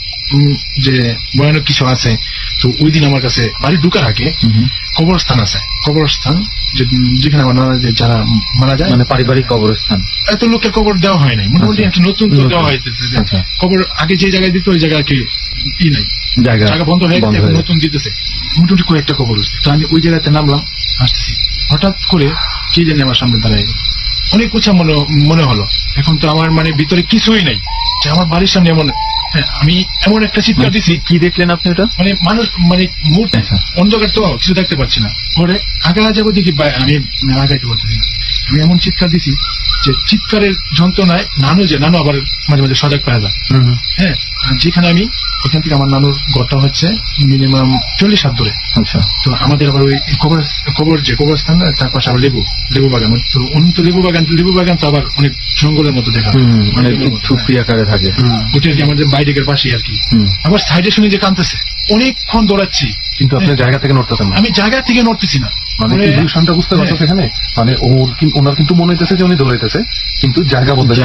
যে ভয়ানক কিছু আছে, তো ওই দিন আমার কাছে বাড়ি ঢুকার আগে কবরস্থান আছে, কবরস্থান যেখানে আমার নানা যারা মারা যায়, মানে পারিবারিক কবরস্থান। এত লোকের কবর দেওয়া হয় নাই, মোটামুটি একটা নতুন তো দেওয়া হয়েছে। কবর আগে যে জায়গায় দিত ওই জায়গায় কি নাই, জায়গা বন্ধ হয়ে গেছে, নতুন দিতেছে। মোটামুটি কয়েকটা কবর হচ্ছে। তো আমি ওই জায়গাতে নামলাম, আসতেছি, হঠাৎ করে কে জানি আমার সামনে দাঁড়ায় গেল। অনেক উঁচা মনে হলো। এখন তো আমার মানে ভিতরে কিছুই নাই, যে আমার বাড়ির সামনে এমন, আমি এমন একটা চিৎকার দিছি। কি দেখলেন আপনি ওটা? মানে মানুষ, মানে মুহূর্তে অন্ধকার তো কিছু দেখতে পাচ্ছি না। পরে আগা যাবো দেখি আমি আগাইতে পারতেছি না। আমি এমন চিৎকার দিছি যে চিৎকারের যন্ত্রণায় নানু আবার মাঝে মাঝে সজাগ পাওয়া যায়। হ্যাঁ, যেখানে আমি ওখান থেকে আমার নানুর ঘরটা হচ্ছে মিনিমাম 40 হাত দূরে। আচ্ছা। তো আমাদের আবার ওই কবরস্থান, তার পাশে আবার লেবু বাগান। তো অন্য তো লেবু বাগান তো আবার অনেক জঙ্গলের মতো দেখা, মানে ঝুপড়ি আকারে থাকে। ওটা আর কি আমাদের বাইরের পাশে আর কি। আবার সাইডে শুনে যে কাঁদতেছে, অনেকক্ষণ দৌড়াচ্ছি, কিন্তু আপনি জায়গা থেকে নড়তেছেন না। আমি জায়গা থেকে নড়তেছি না। মানে ইভলিউশনটা বুঝতে পারছো সেখানে? মানে ওনার কিন্তু মনে হইতেছে যে উনি দৌড়াইতেছে, কিন্তু জায়গা বদলে,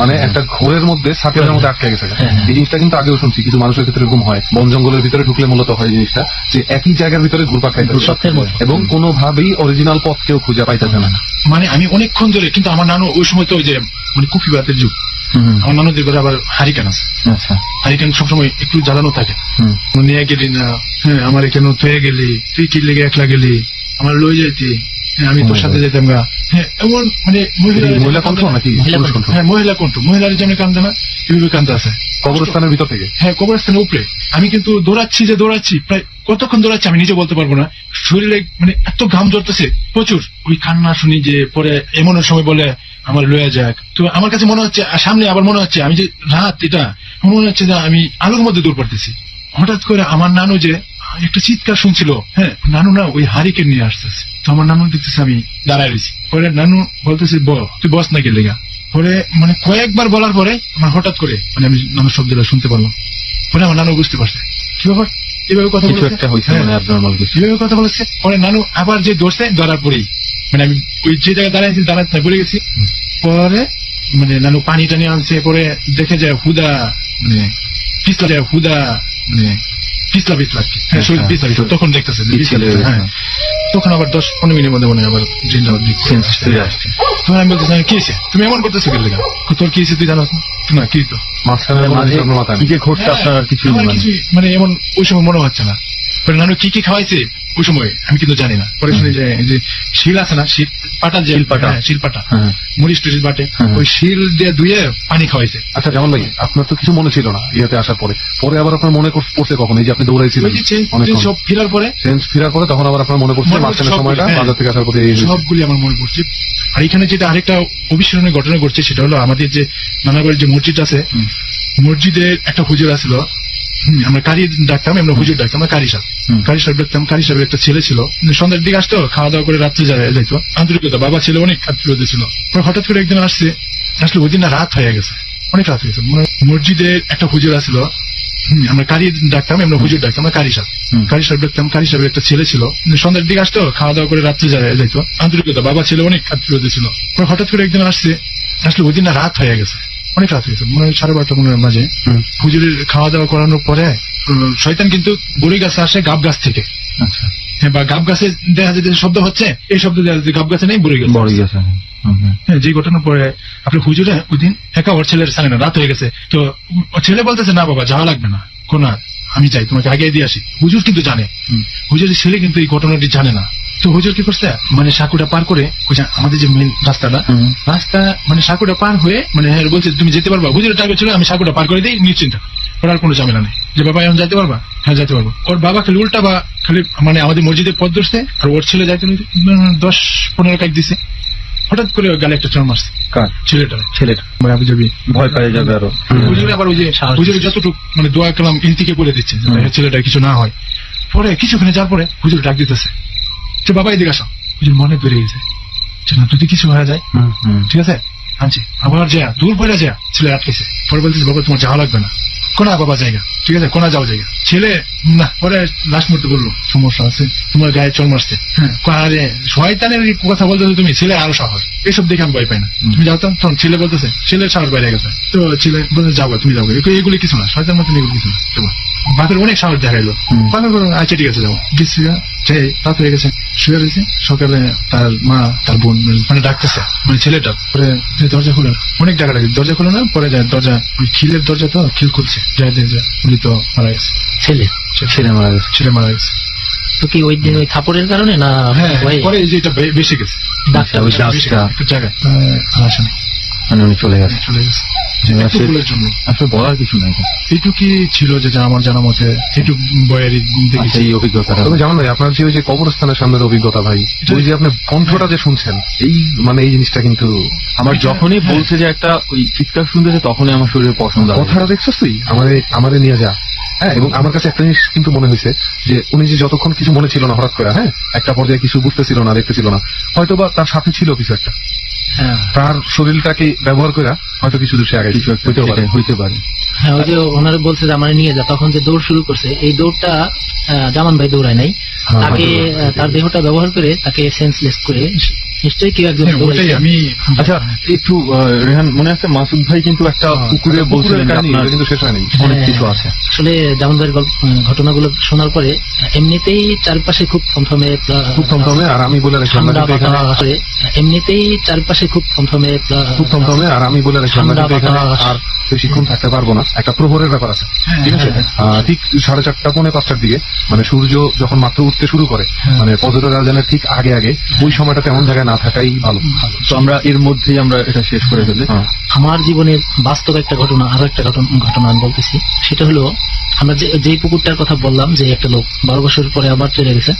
মানে একটা ঘোরের মধ্যে সার্কেলের মধ্যে আটকে গেছে। এই জিনিসটা কিন্তু আগেও শুনছি, কিছু মানুষের ক্ষেত্রে এরকম হয়। বন জঙ্গলের ভিতরে ঢুকলে মূলত হয় জিনিসটা, যে একই জায়গার ভিতরে ঘুরপাক খাইতে এবং কোনোভাবেই অরিজিনাল পথ কেউ খুঁজে পাইতেছে না। মানে আমি অনেকক্ষণ ধরে, কিন্তু আমার নানু ওই সময় তো ওই যে মানে কুফি বাতের যুগ, আমার নানুদের ঘরে আবার হারিকেন আছে। হারিকেন সবসময় একটু জ্বালানো থাকে। নিয়ে গেলি না, হ্যাঁ আমার এখানে তুই গেলি, তুই কি লেগে একলা গেলি, আমার লই যাইতি, আমি তোর সাথে যেতাম গা। হ্যাঁ, এমন মানে মহিলা কণ্ঠ নাকি? হ্যাঁ, মহিলা কণ্ঠ। মহিলার যেমন কান্দে না, এভাবে কান্দে আছে কবরস্থানের ভিতর থেকে। হ্যাঁ, কবরস্থানের উপরে। আমি কিন্তু দৌড়াচ্ছি, প্রায় কতক্ষণ দৌড়াচ্ছি আমি নিজে বলতে পারবো না। শরীরে মানে এত ঘাম ঝরতেছে প্রচুর। ওই কান্না শুনি যে পরে এমন সময় বলে আমার লয়া যাক। তো আমার কাছে মনে হচ্ছে, সামনে আবার মনে হচ্ছে আমি যে রাত, এটা মনে হচ্ছে যে আমি আলোর মধ্যে দৌড় পড়তেছি। হঠাৎ করে আমার নানু যে একটা চিৎকার শুনছিল, হ্যাঁ, নানু না ওই হারিকেন নিয়ে আসতেছে। তো আমার নানু দেখতেছে আমি দাঁড়ায় রয়েছি। পরে নানু বলতেছে, তুই বস না গেলে গা। পরে মানে কয়েকবার বলার পরে আমার হঠাৎ করে মানে আমি নানুর শব্দটা শুনতে পারলাম। পরে আমার নানু বুঝতে পারছে কি ব্যাপার, এভাবে কথা বলেছে। পরে নানু আবার যে দৌড়ছে, ধরার পরেই মানে আমি ওই যে জায়গায় দাঁড়াতে বলে গেছি। পরে মানে নানু পানি টানি আনছে। পরে দেখে যায় হুদা মানে পিছলা আর কি। হ্যাঁ, শরীর পিছলা। তখন দেখতেছে, হ্যাঁ, তখন আবার 10-15 মিনিটের মধ্যে মনে আবার ড্রেনটা আসছে। তখন আমি বলতেছি, কি হয়েছে, তুমি এমন করতেছো গেলে, তোর কি হয়েছে তুই জানো না? কি তো মানে এমন ওই সময় মনে হচ্ছে না। নানু কি খাওয়াইছে ওই সময় আমি কিন্তু জানি না। পরে শুনি যে শিল আছে না, শিল পাটা, শিলপাটা মরিচ টরিচ বাটে, ওই শিল দিয়ে ধুয়ে পানি খাওয়াইছে। আচ্ছা, যেমন ভাই আপনার তো কিছু মনে ছিল না ইয়াতে আসার পরে, আবার আপনার মনে পড়ছে কখন? এই যে আপনি দৌড়াইছিলেন সব ফেরার পরে, তখন আবার আপনার মনে পড়ছে মাঝখানের সময়টা বাজার থেকে আসার পরে সবগুলি আমার মনে পড়ছে। আর এখানে যেটা আরেকটা অবিস্মরণীয় ঘটনা ঘটছে, সেটা হলো আমাদের যে নানাবাড়ির যে মসজিদ আছে, মসজিদের একটা হুজুর আসলো। আমরা কারি ডাকতাম, আমরা হুজুর ডাকতাম, আমরা কারি সাহেব ডাকতাম। কারি সাহেবের একটা ছেলে ছিল, সন্ধ্যার দিকে আসতো, খাওয়া দাওয়া করে রাত্রে যাইতো। আন্তরিকতা, বাবা ছিল অনেক আন্তরিকতা ছিল। হঠাৎ করে একদিন আসলে ওই দিন রাত হয়ে গেছে, অনেক রাত হয়ে গেছে। মসজিদের একটা হুজুর আসলো, আমরা কারি ডাকতাম, আমরা হুজুর ডাকতাম, আমরা কারি সাহেব ডাকতাম। কারি সাহেবের একটা ছেলে ছিল, সন্ধ্যার দিকে আসতো, খাওয়া দাওয়া করে রাত্রে যাইতো। আন্তরিকতা, বাবা ছিল অনেক আন্তরিকতা ছিল। হঠাৎ করে একদিন আসলে ওই দিন রাত হয়ে গেছে, অনেক রাত হয়েছে, মনে হয় 12:30 মাঝে। হুজুরের খাওয়া দাওয়া করানোর পরে শয়তান কিন্তু বড়ি গাছে আসে গাব গাছ থেকে। হ্যাঁ, বা গাব গাছে দেখা যায় শব্দ হচ্ছে, এই শব্দ দেখা যায় গাব গাছে নেই, বড়ি গাছে। হ্যাঁ, যে ঘটনার পরে আপনার হুজুরে ওই দিন একা ওর ছেলের সামনে রাত হয়ে গেছে। তো ছেলে বলতেছে, না বাবা যাওয়া লাগবে না, কোন আমি যাই, তোমাকে আগে দিয়ে আসি। হুজুর কিন্তু জানে, হুজুরের ছেলে কিন্তু এই ঘটনাটি জানে না। তো হুজুর কি করছে, মানে সাঁকুটা পার করে আমাদের যে মেন রাস্তা মানে সাঁকুটা পার হয়ে মানে বলছে তুমি যেতে পারবা। হুজুরের টার্গেট ছিল আমি সাঁকুটা পার করে দিই, নিশ্চিন্ত, ওর আর কোনো ঝামেলা নেই, যে বাবা এখন যাইতে পারবা। হ্যাঁ, যাইতে পারবো। ওর বাবা খালি উল্টা বা খালি মানে আমাদের মসজিদের পথ ধরছে, আর ওর ছেলে যাইতে 10-15 কাজ দিছে। হঠাৎ করে গালে একটা চড় মারছে ছেলেটা ভয় পেয়ে যাবে। আরো হুজুরে আবার ওই যে হুজুরে যতটুকু মানে দোয়া কালাম ইন্তিকে বলে দিচ্ছে ছেলেটা কিছু না হয়। পরে কিছুক্ষণে যাওয়ার পরে হুজুর ডাক দিতেছে, যে বাবা এদিকে আসো। হুজুর মনে বেড়ে গেছে, যদি কিছু হয়ে যায়, ঠিক আছে আনছি। আবার যা দূর পড়ে যা, ছেলে আটকেছে। পরে বলতেছে, বাবা তোমার যাওয়া লাগবে না, কোনা বাবা জায়গা, ঠিক আছে কোনা যাও জায়গা। ছেলে না, পরে লাস্ট মুহূর্তে বললো সমস্যা আছে, তোমার গায়ে চল মারছে। হ্যাঁ, আরে শয়তানের কথা বলতেছো তুমি, ছেলে আরো সাহস। এসব দেখে আমি ভয় পাই না, তুমি যাও। তখন ছেলে বলতেছে, ছেলের সাহস বাইরে গেছে। তো ছেলে বলতে যাবো, তুমি যাবো, এগুলি কিছু না, শয়তান মতন এগুলো কিছু না। বাপের অনেক সাহস দেখাইলো। আচ্ছা ঠিক আছে যাবো, গেছি রাত হয়ে গেছে, শুয়ে রয়েছে। সকালে তার মা তার বোন মানে ডাকতেছে, মানে ছেলেটা পরে দরজা খুলে অনেক টাকা ডাকে, দরজা খুলে না, পরে যায় দরজা ওই খিলের দরজা তো খিল খুলছে, যাই দেখে উনি তো মারা গেছে, ছেলে মারা গেছে। তো কি ওই দিন ওই থাপড়ের কারণে না? হ্যাঁ, পরে এই যে এটা বেশি গেছে জায়গায় আসে না, মানে উনি চলে গেছে। আসলে বলার কিছু নাই, এইটুকুই ছিল যে আমার জানা মতে একটু বয়ারি দেখেছি এই অভিজ্ঞতা। তবে জামান ভাই, আপনার যে ওই যে কবরস্থানের সামনের অভিজ্ঞতা ভাই, ওই যে আপনি কণ্ঠটা যে শুনছেন, এই মানে এই জিনিসটা কিন্তু আমার যখনই বলছে যে একটা ওই চিৎকার শুনতেছে তখনই আমার শরীরে পছন্দ। কথাটা দেখছিস তুই, আমারে নিয়ে যা। হ্যাঁ, এবং আমার কাছে একটা জিনিস কিন্তু মনে হয়েছে যে উনি যে যতক্ষণ কিছু মনে ছিল না, হঠাৎ করে হ্যাঁ একটা পর্যায়ে কিছু বুঝতেছিল না, দেখতেছিল না, হয়তোবা তার সাথে ছিল কিছু একটা, তার শরীরটাকে ব্যবহার করে হয়তো কিছু দূর সে আগে কিছু হইতে পারে। হ্যাঁ, ওই যে ওনারা বলছে যে আমার নিয়ে যা, তখন যে দৌড় শুরু করছে, এই দৌড়টা জামান ভাই দৌড়ায় নাই, তাকে তার দেহটা ব্যবহার করে তাকে সেন্সলেস করে নিশ্চয়ই কেউ একজন দৌড়াইছে। আচ্ছা একটু রেহান, মনে আছে মাসুদ ভাই কিন্তু একটা পুকুরে বলছিলেন, কিন্তু শেষ হয়নি, অনেক কিছু আছে। আসলে জামান ভাইয়ের ঘটনাগুলো শোনার পরে এমনিতেই চারপাশে খুব থমথমে, আর আমি বলে রাখলাম এমনিতেই চারপাশে খুব থমথমে, আর আমি বলে রাখলাম আর বেশিক্ষণ থাকতে পারবো না, একটা প্রহরের ব্যাপার আছে, ঠিক আছে? ঠিক 4:30 পৌনে 5টার দিকে, মানে সূর্য যখন মাত্র উঠতে শুরু করে, মানে ফজরের আজানের ঠিক আগে আগে, ওই সময়টা তেমন জায়গায় না থাকাই ভালো। তো আমরা এর মধ্যেই আমরা এটা শেষ করে ফেলি। আমার জীবনের বাস্তব একটা ঘটনা, আরো একটা ঘটনা আমি বলতেছি। সেটা হলো, আমরা যে পুকুরটার কথা বললাম যে একটা লোক 12 বছর পরে আবার চলে গেছে,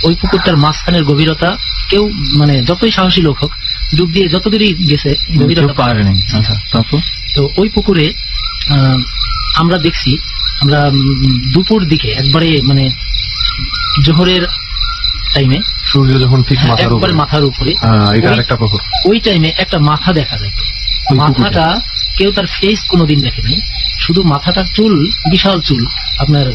ওই পুকুরটার মাঝখানের গভীরতা কেউ মানে যতই সাহসী লোক হোক ডুব দিয়ে যত দূরই গেছে গভীরতা পারেনি। তো ওই পুকুরে আমরা দেখছি, আমরা দুপুর দিকে একবারে মানে জোহরের টাইমে, সূর্য যখন ঠিক একবারে মাথার উপরে, ওই টাইমে একটা মাথা দেখা যায়। মাথাটা কেউ তার ফেস কোনোদিন দেখেনি, শুধু মাথাটার চুল, বিশাল চুল, আপনার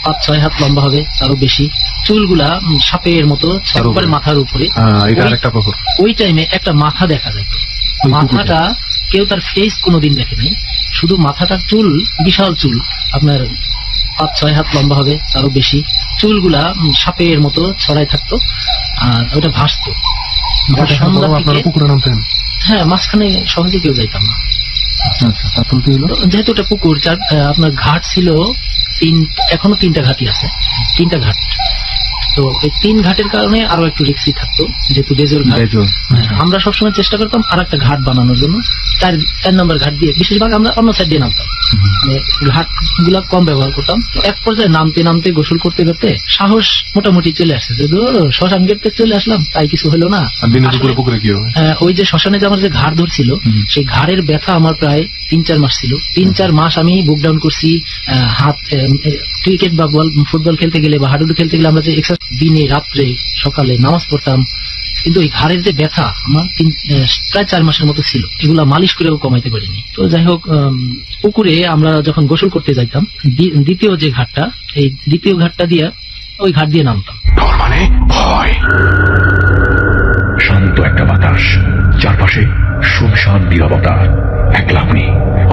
5-6 হাত লম্বা হবে, তারও বেশি, চুলগুলা সাপের মতো একবারে মাথার উপরে। ওই টাইমে একটা মাথা দেখা যায়। মাথাটা কেউ তার ফেস কোনোদিন দেখেনি, শুধু মাথাটার চুল, বিশাল চুল, আপনার 5-6 হাত লম্বা হবে, তারও বেশি, চুলগুলা সাপের মতো ছড়াই থাকতো, আর ওটা ভাসতো। হ্যাঁ, মাঝখানে সহজে কেউ যাইতাম না, যেহেতু ওটা পুকুর। আপনার ঘাট ছিল এখনো 3টা ঘাটই আছে, 3টা ঘাট। তো এই 3 ঘাটের কারণে আরো একটু রিস্কি থাকতো, যেহেতু বেজোর ঘাট। আমরা সবসময় চেষ্টা করতাম আর একটা ঘাট বানানোর জন্য, 4 নম্বর ঘাট দিয়ে, বেশিরভাগ আমরা অন্য সাইড দিয়ে নামতাম, মানে ঘাট গুলা কম ব্যবহার করতাম। তো এক পর্যায়ে নামতে নামতে গোসল করতে করতে সাহস মোটামুটি চলে আসছে, যে শ্মশান গেটে চলে আসলাম, তাই কিছু হলো না। ওই যে শ্মশানে যে আমার যে ঘাড় ধরছিল, সেই ঘাড়ের ব্যথা আমার প্রায় 3-4 মাস ছিল। 3-4 মাস আমি বুক ডাউন করছি। হাত ক্রিকেট বা ফুটবল খেলতে গেলে বা হাডুডু খেলতে গেলে আমরা যে দিনে রাত্রে সকালে নামাজ পড়তাম, কিন্তু এই ঘাড়ের যে ব্যথা আমার প্রায় 4 মাসের মতো ছিল, এগুলা মালিশ করেও কমাইতে পারিনি। তো যাই হোক, পুকুরে আমরা যখন গোসল করতে যাইতাম, দ্বিতীয় যে ঘাটটা, এই দ্বিতীয় ঘাটটা দিয়ে, ওই ঘাট দিয়ে নামতাম। মানে ভয়, শান্ত একটা বাতাস, চারপাশে শুনশান নীরবতা, একলা আপনি,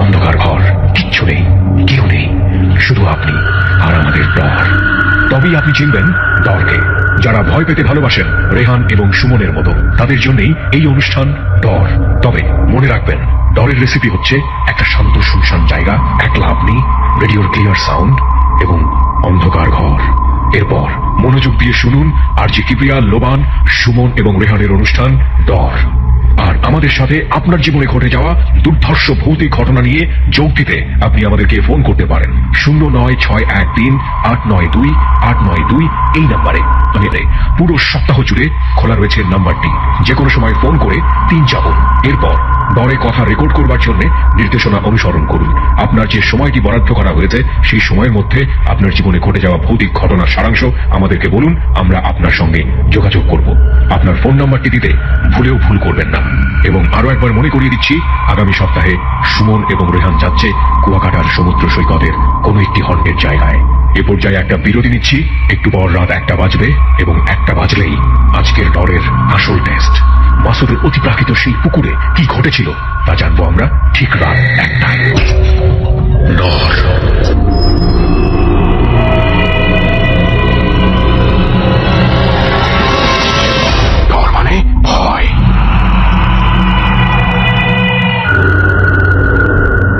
অন্ধকার ঘর, কিচ্ছু নেই, কেউ নেই, শুধু আপনি আর আমাদের ডর। তবেই আপনি চিনবেন ডরকে। যারা ভয় পেতে ভালোবাসেন রেহান এবং সুমনের মতো, তাদের জন্যই এই অনুষ্ঠান ডর। তবে মনে রাখবেন, ডরের রেসিপি হচ্ছে একটা শান্ত শুনশান জায়গা, একলা আপনি, রেডিওর ক্লিয়ার সাউন্ড এবং অন্ধকার ঘর। এরপর মনোযোগ দিয়ে শুনুন আরজি কিবরিয়া, লোবান, সুমন এবং রেহানের অনুষ্ঠান ডর। আর আমাদের সাথে আপনার জীবনে ঘটে যাওয়া দুর্ধর্ষ ভৌতিক ঘটনা নিয়ে যোগ দিতে আপনি আমাদেরকে ফোন করতে পারেন 09613892 এই নাম্বারে। পুরো সপ্তাহ জুড়ে খোলা রয়েছে নাম্বারটি, যে কোনো সময় ফোন করে 3 চাপুন। এরপর ডরে কথা রেকর্ড করবার জন্য নির্দেশনা অনুসরণ করুন। আপনার যে সময়টি বরাদ্দ করা হয়েছে, সেই সময়ের মধ্যে আপনার জীবনে ঘটে যাওয়া ভৌতিক ঘটনার সারাংশ আমাদেরকে বলুন, আমরা আপনার সঙ্গে যোগাযোগ করব। আপনার ফোন নাম্বারটি দিতে ভুলেও ভুল করবেন না। এবং আরো একবার মনে করিয়ে দিচ্ছি, আগামী সপ্তাহে সুমন এবং রেহান যাচ্ছে কুয়াকাটার সমুদ্র সৈকতের কোন একটি হন্টের জায়গায়। এ পর্যায়ে একটা বিরতি নিচ্ছি, একটু পর রাত 1টা বাজবে এবং 1টা বাজলেই আজকের ডরের আসল টেস্ট। মাসুদের অতিপ্রাকৃত সেই পুকুরে কি ঘটেছিল তা জানবো আমরা ঠিক রাত 1টায়। ডর।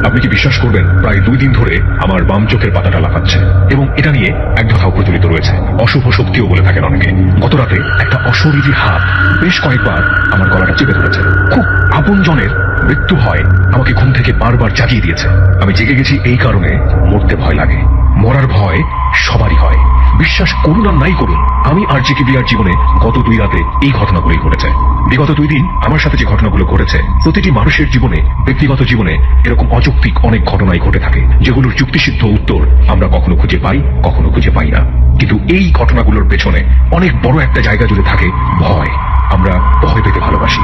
আপনি কি বিশ্বাস করবেন, প্রায় 2 দিন ধরে আমার বাম চোখের পাতাটা লাফাচ্ছে এবং এটা নিয়ে এক ধারাও প্রচলিত রয়েছে। অশুভ শক্তিও বলে থাকেন অনেকে। গত রাতে একটা অশরীরী হাত বেশ কয়েকবার আমার গলাটা চেপে ধরেছে। খুব আপনজনের মৃত্যু হয় আমাকে ঘুম থেকে বারবার জাগিয়ে দিয়েছে। আমি জেগে গেছি এই কারণে মরতে ভয় লাগে। মরার ভয় সবারই হয়। বিশ্বাস করুন আর নাই করুন, আমি আর জিকিবিয়ার জীবনে গত 2 রাতে এই ঘটনাগুলোই ঘটেছে। বিগত 2 দিন আমার সাথে যে ঘটনাগুলো ঘটেছে, প্রতিটি মানুষের জীবনে, ব্যক্তিগত জীবনে এরকম অযৌক্তিক অনেক ঘটনাই ঘটে থাকে, যেগুলোর যুক্তিসিদ্ধ উত্তর আমরা কখনো খুঁজে পাই, কখনো খুঁজে পাই না। কিন্তু এই ঘটনাগুলোর পেছনে অনেক বড় একটা জায়গা জুড়ে থাকে ভয়। আমরা ভয় পেতে ভালোবাসি।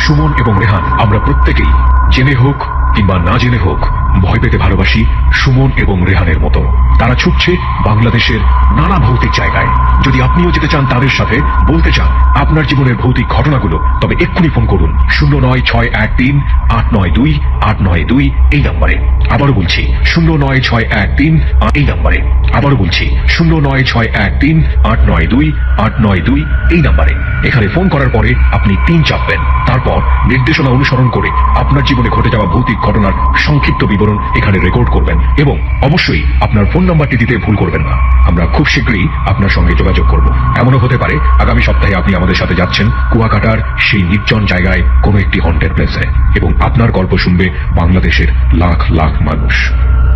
সুমন এবং রেহান আমরা প্রত্যেকেই জেনে হোক কিংবা না জেনে হোক ভয় পেতে ভালোবাসি সুমন এবং রেহানের মতো। তারা ছুটছে বাংলাদেশের নানা ভৌতিক জায়গায়। যদি আপনিও যেতে চান তাদের সাথে, বলতে চান আপনার জীবনের ভৌতিক ঘটনাগুলো, তবে এক্ষুনি ফোন করুন 09613892 এই নাম্বারে। আবারও বলছি 096138 এই নাম্বারে। আবারও বলছি 09613892 এই নাম্বারে। এখানে ফোন করার পরে আপনি 3 চাপবেন। তারপর নির্দেশনা অনুসরণ করে আপনার জীবনে ঘটে যাওয়া ভৌতিক ঘটনার সংক্ষিপ্ত বিবরণ এখানে রেকর্ড করবেন এবং অবশ্যই আপনার ফোন নাম্বারটি দিতে ভুল করবেন না। আমরা খুব শীঘ্রই আপনার সঙ্গে যোগাযোগ করব। এমনও হতে পারে আগামী সপ্তাহে আপনি আমাদের সাথে যাচ্ছেন কুয়াকাটার সেই নির্জন জায়গায় কোনো একটি হন্টেড প্লেসে এবং আপনার গল্প শুনবে বাংলাদেশের লাখ লাখ মানুষ।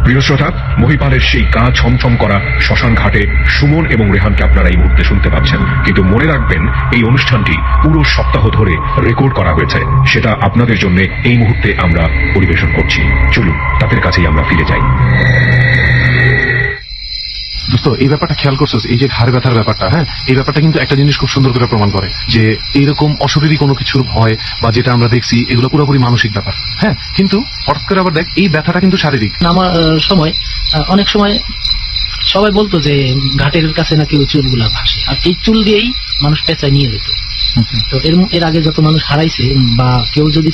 প্রিয় শ্রোতা, মহিপালের সেই গা ছমছম করা শ্মশান ঘাটে সুমন এবং রেহানকে আপনারা এই মুহূর্তে শুনতে পাচ্ছেন। কিন্তু মনে রাখবেন, এই অনুষ্ঠানটি পুরো সপ্তাহ ধরে রেকর্ড করা হয়েছে। সেটা আপনাদের জন্য এই মুহূর্তে আমরা পরিবেশন করছি। চলুন তাদের কাছেই আমরা ফিরে যাই। দোস্ত, এই ব্যাপারটা খেয়াল করছো? এই যে ঘাড় ব্যথার ব্যাপারটা, হ্যাঁ, এই ব্যাপারটা কিন্তু একটা জিনিস খুব সুন্দর করে প্রমাণ করে যে এইরকম অশরীরী কোনো কিছুর ভয় বা যেটা আমরা দেখছি এগুলো পুরোপুরি মানসিক ব্যাপার। হ্যাঁ, কিন্তু হঠাৎ করে আবার দেখ এই ব্যথাটা কিন্তু শারীরিক। আমার সময় অনেক সময় সবাই বলতো যে ঘাটের কাছে নাকি ওই চুলগুলা ভাসে, আর এই চুল দিয়েই মানুষ পেঁচায় নিয়ে যেত। তো এর আগে যত মানুষ হারাইছে বা কেউ যদি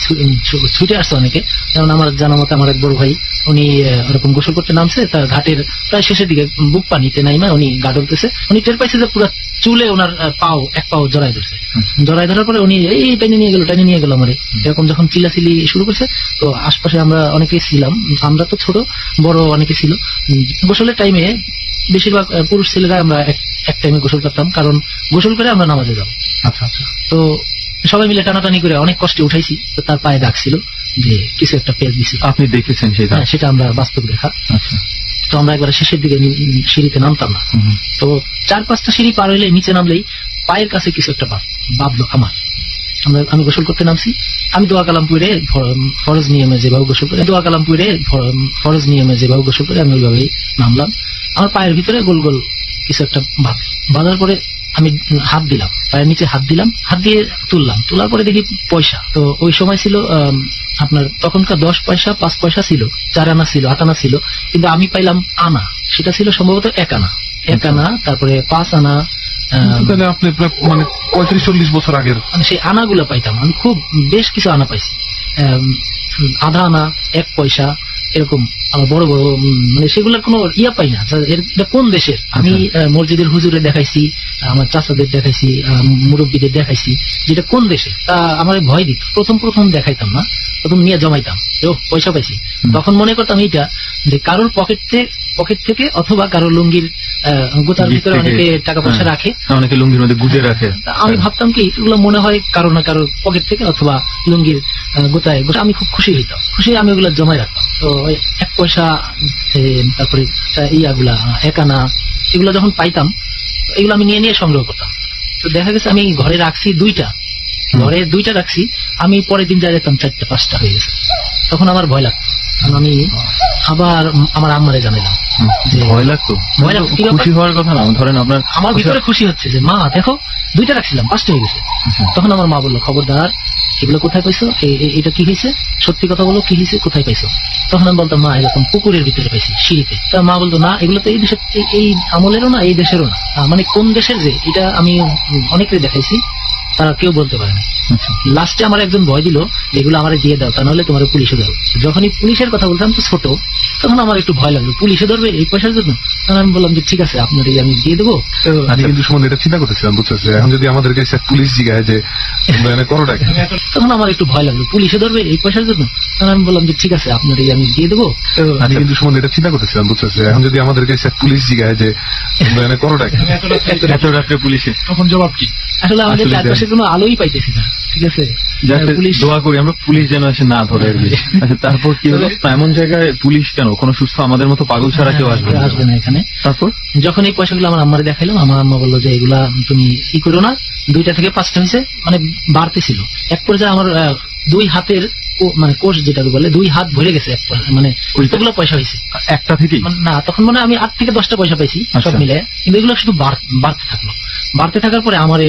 ছুটে আসছে অনেকে, যেমন আমার জানা মতে আমার এক বড় ভাই, উনি ওরকম গোসল করতে নামছে, তার ঘাটের প্রায় শেষের দিকে বুক পানিতে নাইমা উনি গা ডলতেছে, উনি টের পাইছে যে পুরো চুলে ওনার এক পাও জড়াই ধরছে। জড়াই ধরার পরে উনি এই টেনে নিয়ে গেল আমারে। এরকম যখন চিলাচিলি শুরু করছে, তো আশপাশে আমরা অনেকেই ছিলাম, আমরা তো ছোট বড় অনেকে ছিল। গোসলের টাইমে বেশিরভাগ পুরুষ ছেলেরা আমরা এক টাইমে গোসল করতাম, কারণ গোসল করে আমরা নামাজে যাবো। আচ্ছা আচ্ছা। তো সবাই মিলে টানাটানি করে অনেক কষ্টে উঠাইছি। তো তার পায়ে দাগ ছিল যে কিছু একটা পেঁচ দিছিল। আপনি দেখেছেন সেটা? হ্যাঁ, সেটা আমরা বাস্তব দেখা। আচ্ছা। তো আমরা একবার শেষের দিকে সিঁড়িতে নামতাম না, তো 4-5টা সিঁড়ি পার হইলে নিচে নামলেই পায়ের কাছে কিছু একটা ভাবলো আমার। আমি গোসল করতে নামছি, আমি দোয়া কালাম পড়ে ফরজ নিয়মে যেভাবে গোসল করে আমি ওইভাবেই নামলাম। আমার পায়ের ভিতরে গোল গোল কিছু একটা বাঁধার পরে আমি হাত দিলাম, পায়ের নিচে হাত দিলাম, হাত দিয়ে তুললাম। তোলার পরে দেখি পয়সা। তো ওই সময় ছিল আপনার তখনকার 10 পয়সা, 5 পয়সা ছিল, 4 আনা ছিল, 8 আনা ছিল, কিন্তু আমি পাইলাম আনা। সেটা ছিল সম্ভবত 1 আনা, 1 আনা, তারপরে 5 আনা। তাহলে আপনি মানে 35-40 বছর আগের মানে সেই আনাগুলো পাইতাম। আমি খুব বেশ কিছু আনা পাইছি, আধা আনা, 1 পয়সা, এরকম আমার বড় বড়, মানে সেগুলোর কোনো ইয়া পাই না। এটা কোন দেশের? আমি মসজিদের হুজুরে দেখাইছি, আমার চাচাদের দেখাইছি, মুরব্বীদের দেখাইছি, যেটা কোন দেশে তা আমার ভয় দিত। প্রথম দেখাইতাম না, প্রথম নিয়ে জমাইতাম, পয়সা পাইছি। তখন মনে করতাম এইটা যে কারোর পকেট থেকে অথবা কারোর লুঙ্গির গোতার ভিতরে অনেকে টাকা পয়সা রাখে, অনেকে লুঙ্গির মধ্যে গুজে রাখে। আমি ভাবতাম কি এগুলো মনে হয় কারো না কারোর পকেট থেকে অথবা লুঙ্গির গোতায়। আমি খুব খুশি হইতাম, আমি ওগুলো জমাই রাখতাম। তো 1 পয়সা, তারপরে ইয়াগুলা 1 আনা, এগুলো যখন পাইতাম এগুলো আমি নিয়ে সংগ্রহ করতাম। তো দেখা গেছে আমি ঘরে রাখছি 2টা রাখছি, আমি পরের দিন যা দেখতাম 4-5টা হয়ে গেছে। তখন আমার ভয় লাগতো, কারণ আমি আবার আমার আম্মারে জানাইলাম। ভয় লাগতো? খুশি হওয়ার কথা না, ধরেন আপনার আমার ভিতরে খুশি হচ্ছে যে মা দেখো 2টা রাখছিলাম, 5টা হয়ে গেছে। তখন আমার মা বললো, খবরদার, এগুলো কোথায় পাইছো? এটা কি হয়েছে? সত্যি কথা বলো, কি হয়েছে, কোথায় পাইছো? তখন আমি বলতাম, মা এরকম পুকুরের ভিতরে পাইছি, সিঁড়িতে। তা মা বলতো, না, এগুলো তো এই দেশের, এই আমলেরও না, এই দেশেরও না। মানে কোন দেশের যে, এটা আমি অনেকেরই দেখাইছি, তারা কেউ বলতে পারে না। আচ্ছা। লাস্টে আমার একজন ভয় দিল এগুলো আমার দিয়ে দাও, তা নাহলে তোমার পুলিশে দাও। যখনই পুলিশের কথা বলতাম তো ছোট, তখন আমার একটু ভয় লাগলো, পুলিশে ধরবে এই পয়সার জন্য। তখন আমি বললাম যে ঠিক আছে আপনার আমি দিয়ে দেবো। তো আমি কিন্তু সুমন এটা চিন্তা করতেছিলাম, বুঝছো, এখন যদি আমাদেরকে পুলিশ জিজ্ঞাসা যে করোটা কি, তখন আমার একটু ভয় লাগলো, পুলিশে ধরবে এই পয়সার জন্য। তখন আমি বললাম যে ঠিক আছে আপনার আমি দিয়ে দেবো। তো আমি কিন্তু সুমন এটা চিন্তা করতেছিলাম, বুঝছো, এখন যদি আমাদেরকে পুলিশ জিজ্ঞাসা যে করোটা কি, এত রাত্রে পুলিশে তখন জবাব কি? আসলে আমাদের আসলে চারপাশে কোনো আলোই পাইতেছি না। ঠিক আছে, যাতে পুলিশ দোয়া করি আমরা পুলিশ যেন এসে না ধরে আর কি। আচ্ছা, তারপর কি হলো? এমন জায়গায় পুলিশ কেন? কোনো সুস্থ আমাদের মতো পাগল ছাড়া কেউ আসবে না। আসবে না এখানে। তারপর যখন এই পয়সাগুলো আমার আম্মারে দেখাইলাম, আমার আম্মা বললো যে এগুলা তুমি ই করো না, 2টা থেকে 5টা হয়েছে, মানে বাড়তেছিল। এক পর্যায়ে আমার 2 হাতের মানে কোষ যেটাকে বলে 2 হাত ভরে গেছে, মানে ওইগুলো পয়সা হয়েছে একটা থেকেই না। তখন মানে আমি 8 থেকে 10টা পয়সা পাইছি সব মিলে, কিন্তু এগুলো শুধু বাড়তে থাকলো। বাড়তে থাকার পরে আমার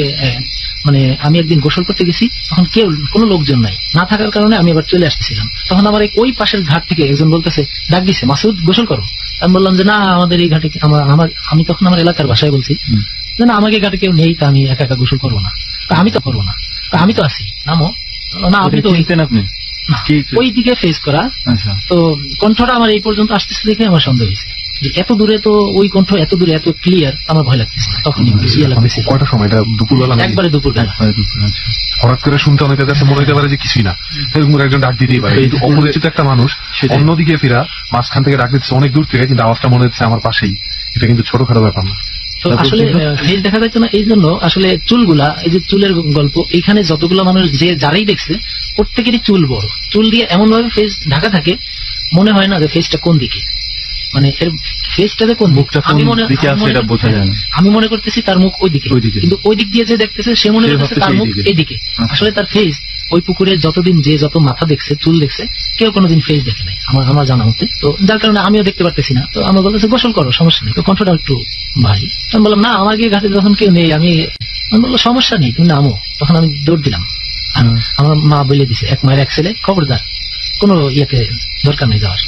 মানে আমি একদিন গোসল করতে গেছি, তখন কেউ কোনো লোকজন নাই, না থাকার কারণে আমি আবার চলে আসতেছিলাম। তখন আমার ওই পাশের ঘাট থেকে একজন বলতেছে, ডাক দিছে, মাসুদ গোসল করো। আমি বললাম যে না, আমাদের এই ঘাটে আমি তখন আমার এলাকার ভাষায় বলছি যে না, আমাকে ঘাটে কেউ নেই, তা আমি একা একা গোসল করবো না। আমি তো করবো না, আমি তো আছি, নামো। না আপনি তো আপনি ওই দিকে ফেস করা। আচ্ছা, তো কণ্ঠটা আমার এই পর্যন্ত আসতেছে দেখে আমার সন্দেহ হয়েছে যে এত দূরে, তো ওই কণ্ঠ এত দূরে এত ক্লিয়ার, আমার ভয় লাগতেছে। তখন কয়টা সময়, এটা দুপুরবেলা? একবারে দুপুরবেলা। আচ্ছা। হঠাৎ করে শুনতে অনেকের কাছে মনে হতে পারে যে কিছুই না, এরকম একজন ডাক দিতেই পারে, কিন্তু অপরিচিত একটা মানুষ অন্যদিকে ফিরা মাঝখান থেকে ডাক দিচ্ছে অনেক দূর থেকে, কিন্তু আওয়াজটা মনে হচ্ছে আমার পাশেই। এটা কিন্তু ছোটখাটো ব্যাপার না। তো আসলে ফেস দেখা যাচ্ছে না, এই জন্য আসলে চুলগুলা, এই যে চুলের গল্প, এখানে যতগুলো মানুষ যে যারাই দেখছে প্রত্যেকেরই চুল বড়, চুল দিয়ে এমন ভাবে ফেস ঢাকা থাকে, মনে হয় না যে ফেসটা কোন দিকে, মানে এর ফেসটাতে কোন মুখটা কোন দিকে আছে এটা বোঝা যায় না। আমি মনে করতেছি তার মুখ ওইদিকে, কিন্তু ওই দিক দিয়ে যে দেখতেছে সে মনে করতেছে তার মুখ এইদিকে। আসলে তার ফেস ওই পুকুরে যতদিন যে যত মাথা দেখছে, চুল দেখছে, কেউ কোনোদিন ফেস দেখে নাই আমার জানা মতে। তো যার কারণে আমিও দেখতে পারতেছি না। তো আমার বলতেছে গোসল করো, সমস্যা নেই। তো কণ্ঠটা একটু ভারী। আমি বললাম না, আমাকে ঘাটে যখন কেউ নেই, আমি বললো সমস্যা নেই, তুমি নামো। তখন আমি দৌড় দিলাম। আমার মা বলে দিছে, 1 মায়ের 1 ছেলে, খবরদার কোনো ইয়েতে দরকার নেই যাওয়ার,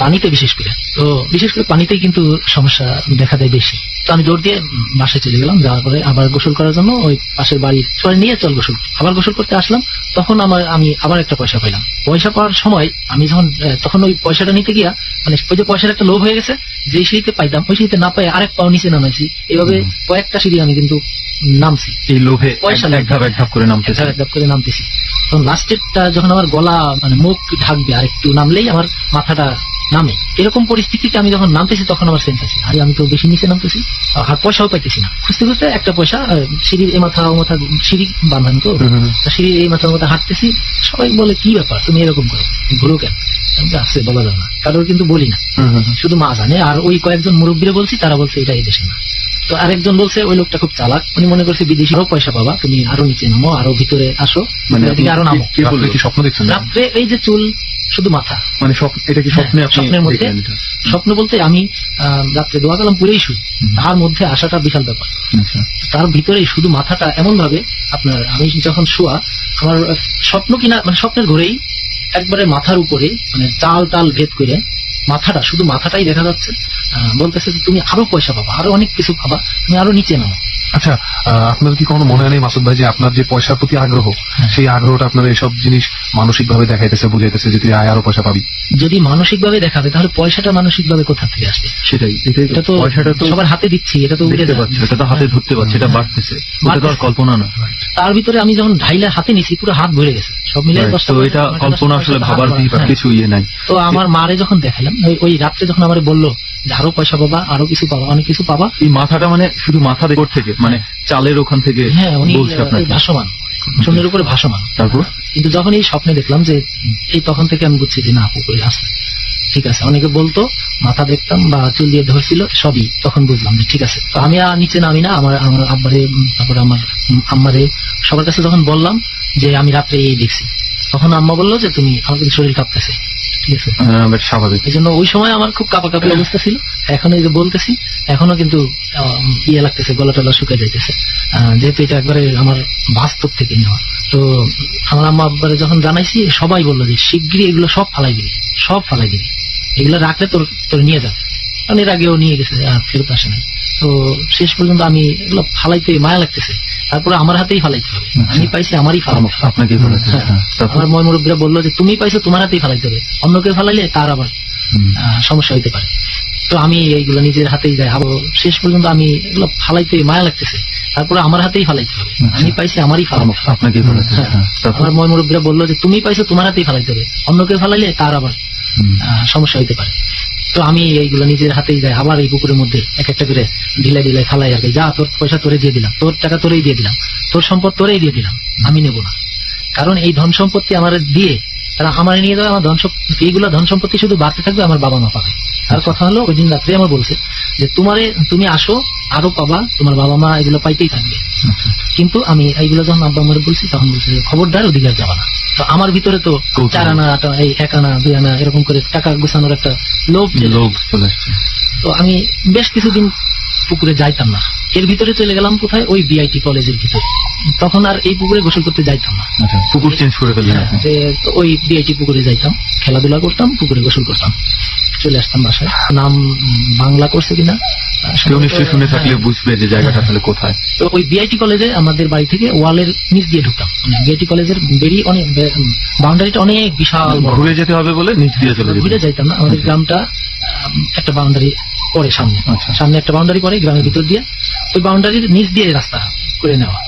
পানিতে বিশেষ করে। তো বিশেষ করে পানিতেই কিন্তু সমস্যা দেখা দেয় বেশি। তো আমি দৌড় দিয়ে বাসায় চলে গেলাম। যাওয়ার পরে আবার গোসল করার জন্য ওই পাশের বাড়ির সবাই নিয়ে চল গোসল, আবার গোসল করতে আসলাম। তখন আমি আবার একটা পয়সা পাইলাম। পয়সা পাওয়ার সময় আমি যখন তখন ওই পয়সাটা নিতে গিয়া, মানে ওই যে পয়সার একটা লোভ হয়ে গেছে, যে সিঁড়িতে পাইতাম ওই সিঁড়িতে না পাই আরেক পাও নিচে নামাইছি। এভাবে কয়েকটা সিঁড়ি আমি কিন্তু নামছি, এই লোভে পয়সা এক ধাপ করে নামতেছি। তখন লাস্টেরটা যখন আমার গলা মানে মুখ ঢাকবে, আর একটু নামলেই আমার মাথাটা নামে, এরকম পরিস্থিতিতে আমি যখন নামতেছি তখন আমার সেন্স আছে, আরে আমি তো বেশি নিচে নামতেছি, আর পয়সাও পাইতেছি না। খুঁজতে খুঁজতে একটা পয়সা, সিঁড়ির এই মাথা ও মাথা, সিঁড়ি বাঁধানো তো, সিঁড়ির এই মাথা ও মাথা হাঁটতেছি। সবাই বলে কি ব্যাপার তুমি এরকম করো, ঘুরো কেন? আছে বলা যাবে না, কারোর কিন্তু বলি না, শুধু মা জানে। আর ওই কয়েকজন মুরব্বীরা বলছি, তারা বলছে এটা এই দেশে না। তো আরেকজন বলছে ওই লোকটা খুব চালাক, উনি মনে করছে বিদেশি আরো পয়সা পাবা, তুমি আরো নিচে নামো, আরো ভিতরে আসো, মানে আরো নামো। কি স্বপ্ন দেখছেন রাত্রে? এই যে চুল শুধু মাথা, মানে এটা কি স্বপ্নে? স্বপ্নের মধ্যে, স্বপ্ন বলতে আমি রাত্রে দোয়া কালাম পুরেই শুই, তার মধ্যে আসাটা বিশাল ব্যাপার। তার ভিতরেই শুধু মাথাটা এমন ভাবে আপনার, আমি যখন শোয়া, আমার স্বপ্ন কিনা মানে স্বপ্নের ঘরেই একবারে মাথার উপরে মানে টাল ভেদ করে মাথাটা, শুধু মাথাটাই দেখা যাচ্ছে। বলতেছে তুমি আরো পয়সা পাবা, আরো অনেক কিছু পাবা, তুমি আরো নিচে নামো। আচ্ছা, আপনার কি কোনো মনে নেই মাসুদ ভাই যে আপনার যে পয়সার প্রতি আগ্রহ, সেই আগ্রহটা আপনার এইসব জিনিস মানসিক ভাবে দেখাইতেছে, বুঝাইতেছে যে তুই আরো পয়সা পাবি? যদি মানসিক ভাবে দেখাবে, তাহলে পয়সাটা মানসিক ভাবে কোথা থেকে আসবে? সেটাই, এটা তো পয়সাটা তো সবার হাতে দিচ্ছি, এটা তো দেখতে পাচ্ছি, এটা তো হাতে ধরতে পারছি, এটা বাড়তেছে, এটা তো আর কল্পনা না। তার ভিতরে আমি যখন ঢাইলে হাতে নিছি, পুরো হাত ভরে গেছে, সব মিলে 10টা। তো এটা কল্পনা আসলে ভাবার কিছু ইয়ে নাই। তো আমার মারে যখন দেখাইলাম, ওই রাত্রে যখন আমার বললো যে আরো পয়সা পাবা, আরো কিছু পাবা, অনেক কিছু পাবা, এই মাথাটা মানে শুধু মাথা থেকে মানে চালের ওখান থেকে, হ্যাঁ উনি ভাসমান, শূন্যের উপরে ভাসমান। তারপর কিন্তু যখন এই স্বপ্নে দেখলাম যে এই, তখন থেকে আমি বুঝছি যে না, পুকুরে আসছে, ঠিক আছে। অনেকে বলতো মাথা দেখতাম বা চুল দিয়ে ধরছিল, সবই তখন বুঝলাম যে ঠিক আছে। তো আমি আর নিচে নামি না, আমার আব্বারে, তারপরে আমার আম্মারে, সবার কাছে যখন বললাম যে আমি রাত্রে এই দেখছি, তখন আম্মা বললো যে তুমি, আমার কিন্তু শরীর কাঁপতেছে, ঠিক আছে, স্বাভাবিক। এই জন্য ওই সময় আমার খুব কাঁপাকাঁপি অবস্থা ছিল। এখন এই যে বলতেছি, এখনো কিন্তু ইয়ে লাগতেছে, গলা টলা শুকিয়ে যাইতেছে, যেহেতু এটা একবারে আমার বাস্তব থেকে নেওয়া। তো আমার আম্মা আব্বারে যখন জানাইছি, সবাই বললো যে শিগগিরই এগুলো সব ফালাই দিবি, এগুলো রাখলে তোর নিয়ে যাবে। কারণ এর আগেও নিয়ে গেছে, আর ফেরত আসে না। তো শেষ পর্যন্ত আমি এগুলো ফালাইতে মায়া লাগতেছে, তারপরে আমার হাতেই ফালাইতে হবে, আমি পাইছি আমারই ফালাইতে হবে। আপনাকে ফেলাতে হবে। তারপর আমার ময়মুরব্বীরা বললো যে তুমি পাইছো তোমার হাতেই ফালাইতে হবে, অন্য কেউ ফালাইলে তার আবার সমস্যা হইতে পারে। তো আমি এইগুলো নিজের হাতেই যাই, আবার শেষ পর্যন্ত আমি এগুলো ফালাইতে মায়া লাগতেছে, তারপরে আমার হাতেই ফালাইতে হবে, আমি পাইছি আমারই ফালাইতে হবে। আপনাকে ফেলাতে হবে। তারপর আমার ময়মুরব্বীরা বললো যে তুমি পাইছো তোমার হাতেই ফালাইতে হবে, অন্য কেউ ফালাইলে তার আবার সমস্যা হইতে পারে। তো আমি এইগুলো নিজের হাতেই যাই, আবার এই পুকুরের মধ্যে এক একটা করে ঢিলাই ঢিলাই ফালাই আর কি, যা তোর পয়সা তোরে দিয়ে দিলাম, তোর টাকা তোরেই দিয়ে দিলাম, তোর সম্পদ তোরেই দিয়ে দিলাম, আমি নেব না। কারণ এই ধন সম্পত্তি আমার দিয়ে তারা আমার নিয়ে যাবে, আমার ধন সম্পত্তি এইগুলো ধন সম্পত্তি শুধু বাড়তে থাকবে, আমার বাবা মা পাবে। আর কথা হলো ওই দিন রাত্রে আমার বলছে যে তুমি আসো আরো পাবা, তোমার বাবা মা এগুলো পাইতেই থাকবে। কিন্তু আমি এইগুলো যখন আব্বা আমার বলছি তখন বলছে যে খবরদার ওদিকে আর যাবা না। তো আমার ভিতরে তো 4 আনা এই 1 আনা 2 আনা এরকম করে টাকা গোছানোর একটা লোভ চলে আসছে। তো আমি বেশ কিছুদিন পুকুরে যাইতাম না। এর ভিতরে চলে গেলাম কোথায়, ওই বিআইটি কলেজের ভিতরে। তখন আর এই পুকুরে গোসল করতে যাইতাম না, পুকুর চেঞ্জ করে ফেললেন। যে ওই বিআইটি পুকুরে যাইতাম, খেলাধুলা করতাম, পুকুরে গোসল করতাম, চলে আসতাম বাসায়। নাম বাংলা করছে কিনা কেউ নিশ্চয়ই শুনে থাকলে বুঝবে যে জায়গাটা আসলে কোথায়। তো ওই বিআইটি কলেজে আমাদের বাড়ি থেকে ওয়ালের নিচ দিয়ে ঢুকতাম, মানে বিআইটি কলেজের বেরিয়ে অনেক বাউন্ডারিটা অনেক বিশাল, ঘুরে যেতে হবে বলে নিচ দিয়ে চলে যেতাম। ঘুরে যাইতাম না, আমাদের গ্রামটা একটা বাউন্ডারি পরে সামনে, সামনে একটা বাউন্ডারি পরে গ্রামের ভিতর দিয়ে, ওই বাউন্ডারির নিচ দিয়ে রাস্তা করে নেওয়া,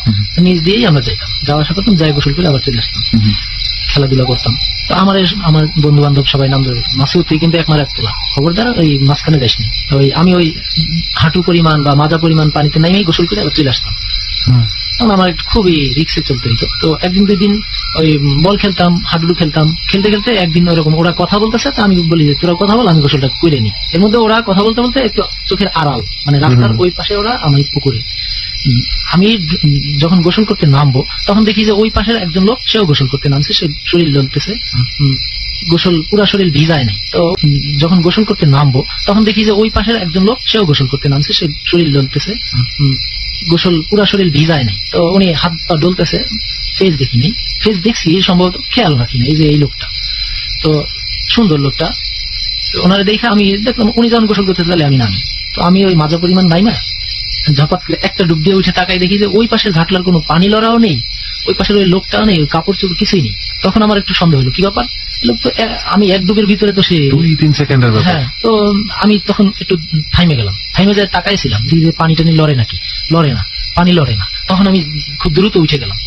নিচ দিয়েই আমরা যাইতাম, যাওয়া আসা করতাম, যাই গোসল করে আবার চলে আসতাম, খেলাধুলা করতাম। তো আমার বন্ধু বান্ধব সবাই নাম ধরে, মাসুদ তুই কিন্তু একমার এক তোলা, খবরদার ওই মাঝখানে যাইস নি। আমি ওই হাঁটু পরিমাণ বা মাজা পরিমাণ পানিতে নামেই গোসল করে আবার চলে আসতাম। তখন আমার খুবই রিক্সে চলতে হইতো। তো একদিন 2 দিন ওই বল খেলতাম, হাডুডু খেলতাম, খেলতে খেলতে একদিন ওরকম ওরা কথা বলতেছে, তো আমি বলি যে তোরা কথা বল, আমি গোসলটা করে নি। এর মধ্যে ওরা কথা বলতে বলতে একটু চোখের আড়াল, মানে রাস্তার ওই পাশে ওরা, আমি পুকুরে। আমি যখন গোসল করতে নামবো তখন দেখি যে ওই পাশের একজন লোক, সেও গোসল করতে নামছে, সে শরীর জ্বলতেছে, গোসল পুরা শরীর ভিজায় নাই। তো যখন গোসল করতে নামবো তখন দেখি যে ওই পাশের একজন লোক, সেও গোসল করতে নামছে, সে শরীর জ্বলতেছে, গোসল পুরা শরীর ভিজায় নাই। তো উনি হাত পা ডলতেছে, ফেস দেখিনি, ফেস দেখছি সম্ভবত, খেয়াল রাখি না এই যে এই লোকটা। তো সুন্দর লোকটা, ওনারা দেখে আমি দেখলাম উনি যখন গোসল করতে তাহলে আমি নামি। তো আমি ওই মাজা পরিমাণ নাইমা ঝপাত করে একটা ডুব দিয়ে উঠে তাকাই, দেখি যে ওই পাশের ঘাটলার কোনো পানি লড়াও নেই, ওই পাশের ওই লোকটাও নেই, ওই কাপড় চোপড় কিছুই নেই। তখন আমার একটু সন্দেহ হলো, কি ব্যাপার, লোক তো আমি এক ডুবের ভিতরে, তো সে 2-3 সেকেন্ডের ব্যাপার। হ্যাঁ। তো আমি তখন একটু থাইমে গেলাম, থাইমে যায় তাকাইছিলাম যে পানি টানি লড়ে নাকি, লড়ে না, পানি লড়ে না। তখন আমি খুব দ্রুত উঠে গেলাম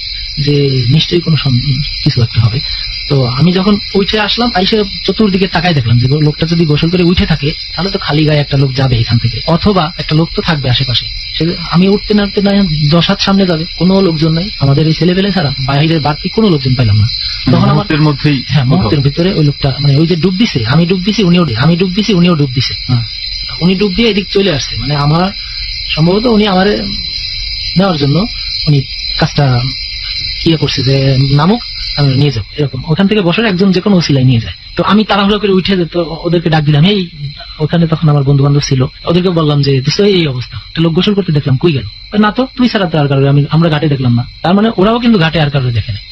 যে নিশ্চয়ই কোনো কিছু একটা হবে। তো আমি যখন উঠে আসলাম, আইসে চতুর্দিকে তাকাই দেখলাম যে লোকটা যদি গোসল করে উঠে থাকে তাহলে তো খালি গায়ে একটা লোক যাবে এখান থেকে, অথবা একটা লোক তো থাকবে আশেপাশে। আমি উঠতে না 10 হাত সামনে যাবে, কোনো লোকজন নাই, আমাদের এই ছেলে পেলে ছাড়া বাইরের বাড়তি কোনো লোকজন পাইলাম না। তখন আমার মধ্যেই, হ্যাঁ, মুহূর্তের ভিতরে ওই লোকটা, মানে ওই যে ডুব দিছে, আমি ডুব দিছি, উনিও আমি ডুব দিছি, উনিও ডুব দিছে। উনি ডুব দিয়ে এদিক চলে আসছে, মানে আমার সম্ভবত উনি আমার নেওয়ার জন্য উনি কাজটা ইয়ে করছে যে নামুক, আমি নিয়ে যাবো এরকম। ওখান থেকে বসার একজন যে কোনো ওসিলায় নিয়ে যায়। তো আমি তাড়াহুড়ো করে উঠে যেত, ওদেরকে ডাক দিলাম, এই ওখানে তখন আমার বন্ধু বান্ধব ছিল, ওদেরকে বললাম যে এই অবস্থা, লোক গোসল করতে দেখলাম, কই গেল? না তো তুই ছাড়া তো আর কারো আমরা ঘাটে দেখলাম না। তার মানে ওরাও কিন্তু ঘাটে আর কারো দেখে নাই,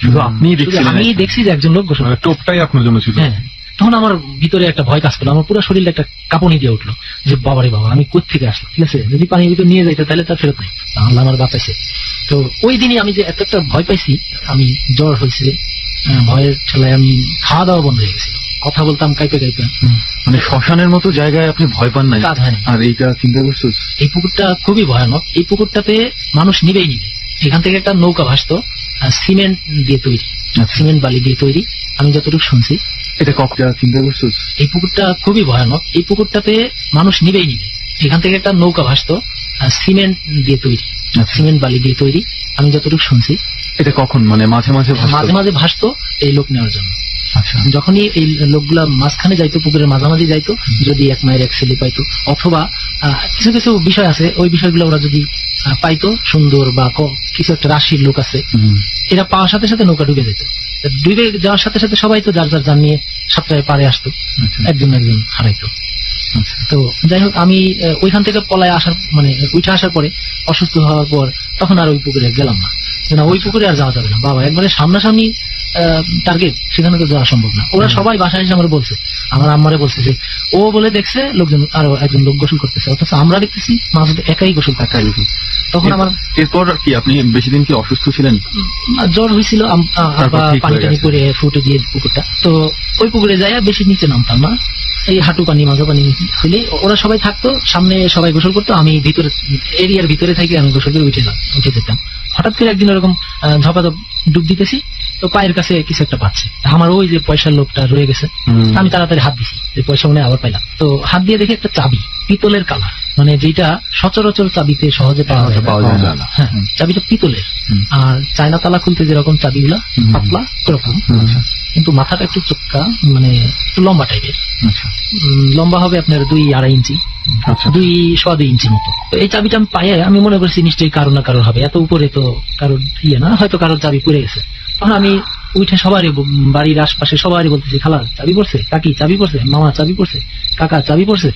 আমি দেখছি যে একজন লোক গোসল, টোপটাই আপনার জন্য ছিল। হ্যাঁ। তখন আমার ভিতরে একটা ভয় কাজ করলো, আমার পুরো শরীরে একটা কাঁপুনি দিয়ে উঠলো যে বাবারে বাবা, আমি কোথা থেকে আসলাম, ঠিক আছে, যদি পানির ভিতরে নিয়ে যাইতো তাহলে তার ফেরত নেই, আল্লাহ আমার বাঁচাইছে। তো ওই দিনই আমি যে এত একটা ভয় পাইছি, আমি জ্বর হয়েছে, ভয়ের ঠেলায় আমি খাওয়া দাওয়া বন্ধ হয়ে গেছিল, কথা বলতাম কাইপে কাইপে। মানে শ্মশানের মতো জায়গায় আপনি ভয় পান নাই? আর এইটা চিন্তা করছো, এই পুকুরটা খুবই ভয়ানক। এই পুকুরটাতে মানুষ নিবেই নিবে। এখান থেকে একটা নৌকা ভাসতো, সিমেন্ট দিয়ে তৈরি, সিমেন্ট বালি দিয়ে তৈরি, আমি যতটুকু শুনছি। এটা কখন চিন্তা করছো? এই পুকুরটা খুবই ভয়ানক। এই পুকুরটাতে মানুষ নিবেই নিবে। এখান থেকে একটা নৌকা ভাসতো, সিমেন্ট দিয়ে তৈরি, সিমেন্ট বালি দিয়ে তৈরি, আমি যতটুকু শুনছি। এটা কখন, মানে মাঝে মাঝে মাঝে ভাসতো এই লোক নেওয়ার জন্য। আচ্ছা, যখনই এই লোকগুলা মাঝখানে যাইতো, পুকুরের মাঝামাঝি যাইতো, যদি 1 মায়ের 1 ছেলে পাইতো, অথবা কিছু কিছু বিষয় আছে, ওই বিষয়গুলো ওরা যদি পাইতো, সুন্দর বা কিছু একটা রাশির লোক আছে, এরা পাওয়ার সাথে সাথে নৌকা ডুবে যেত। ডুবে যাওয়ার সাথে সাথে সবাই তো যার যার যান নিয়ে সাতটায় পারে আসতো, একজন একজন হারাইতো। তো যাই হোক, আমি ওইখান থেকে পলায় আসার, মানে উঠে আসার পরে অসুস্থ হওয়ার পর তখন আর ওই পুকুরে গেলাম না। যে না ওই পুকুরে আর যাওয়া যাবে না বাবা, একবারে সামনাসামনি টার্গেট, সেখানে তো যাওয়া সম্ভব না। ওরা সবাই বাসায় এসে আমার বলছে, আমার আম্মারে বলছে যে ও বলে দেখছে লোকজন, আরো একজন লোক গোসল করতেছে, অথচ আমরা দেখতেছি মাসুদ একাই গোসল করতে। তখন আমার এরপর কি আপনি বেশি দিন কি অসুস্থ ছিলেন? জ্বর হয়েছিল, পানি টানি করে ফুটে দিয়ে পুকুরটা, তো ওই পুকুরে যাই বেশি নিচে নামতাম না, এই হাঁটু পানি মাঝো পানি হইলে ওরা সবাই থাকতো, সামনে সবাই গোসল করতো, আমি ভিতরে এরিয়ার ভিতরে থেকে আমি গোসল করে উঠে যেতাম। হঠাৎ করে একদিন ওরকম ঝপাঝপ ডুব দিতেছি, তো পায়ের কাছে কিছু একটা পাচ্ছে, আমার ওই যে পয়সার লোকটা রয়ে গেছে, আমি তাড়াতাড়ি হাত দিছি, যে পয়সা মনে আবার পাইলাম। তো হাত দিয়ে দেখি একটা চাবি, পিতলের কালার, মানে যেটা সচরাচর চাবিতে সহজে পাওয়া যায় না। হ্যাঁ, চাবিটা পিতলের, আর চায়না তালা খুলতে যেরকম চাবিগুলা পাতলা ওরকম, কিন্তু মাথাটা একটু চোক্কা, মানে একটু লম্বা টাইপের, লম্বা হবে আপনার 2-2.5 ইঞ্চি, 2.25 ইঞ্চির মতো। তো এই চাবিটা আমি পাইয়ে আমি মনে করছি নিশ্চয়ই কারো না কারোর হবে, এত উপরে তো কারোর না, হয়তো কারোর চাবি পড়ে গেছে। তখন আমি উঠে সবারই, বাড়ির আশপাশে সবারই বলতেছি, খালা চাবি পড়ছে, কাকি চাবি পড়ছে, মামা চাবি পড়ছে, কাকা চাবি পড়ছে।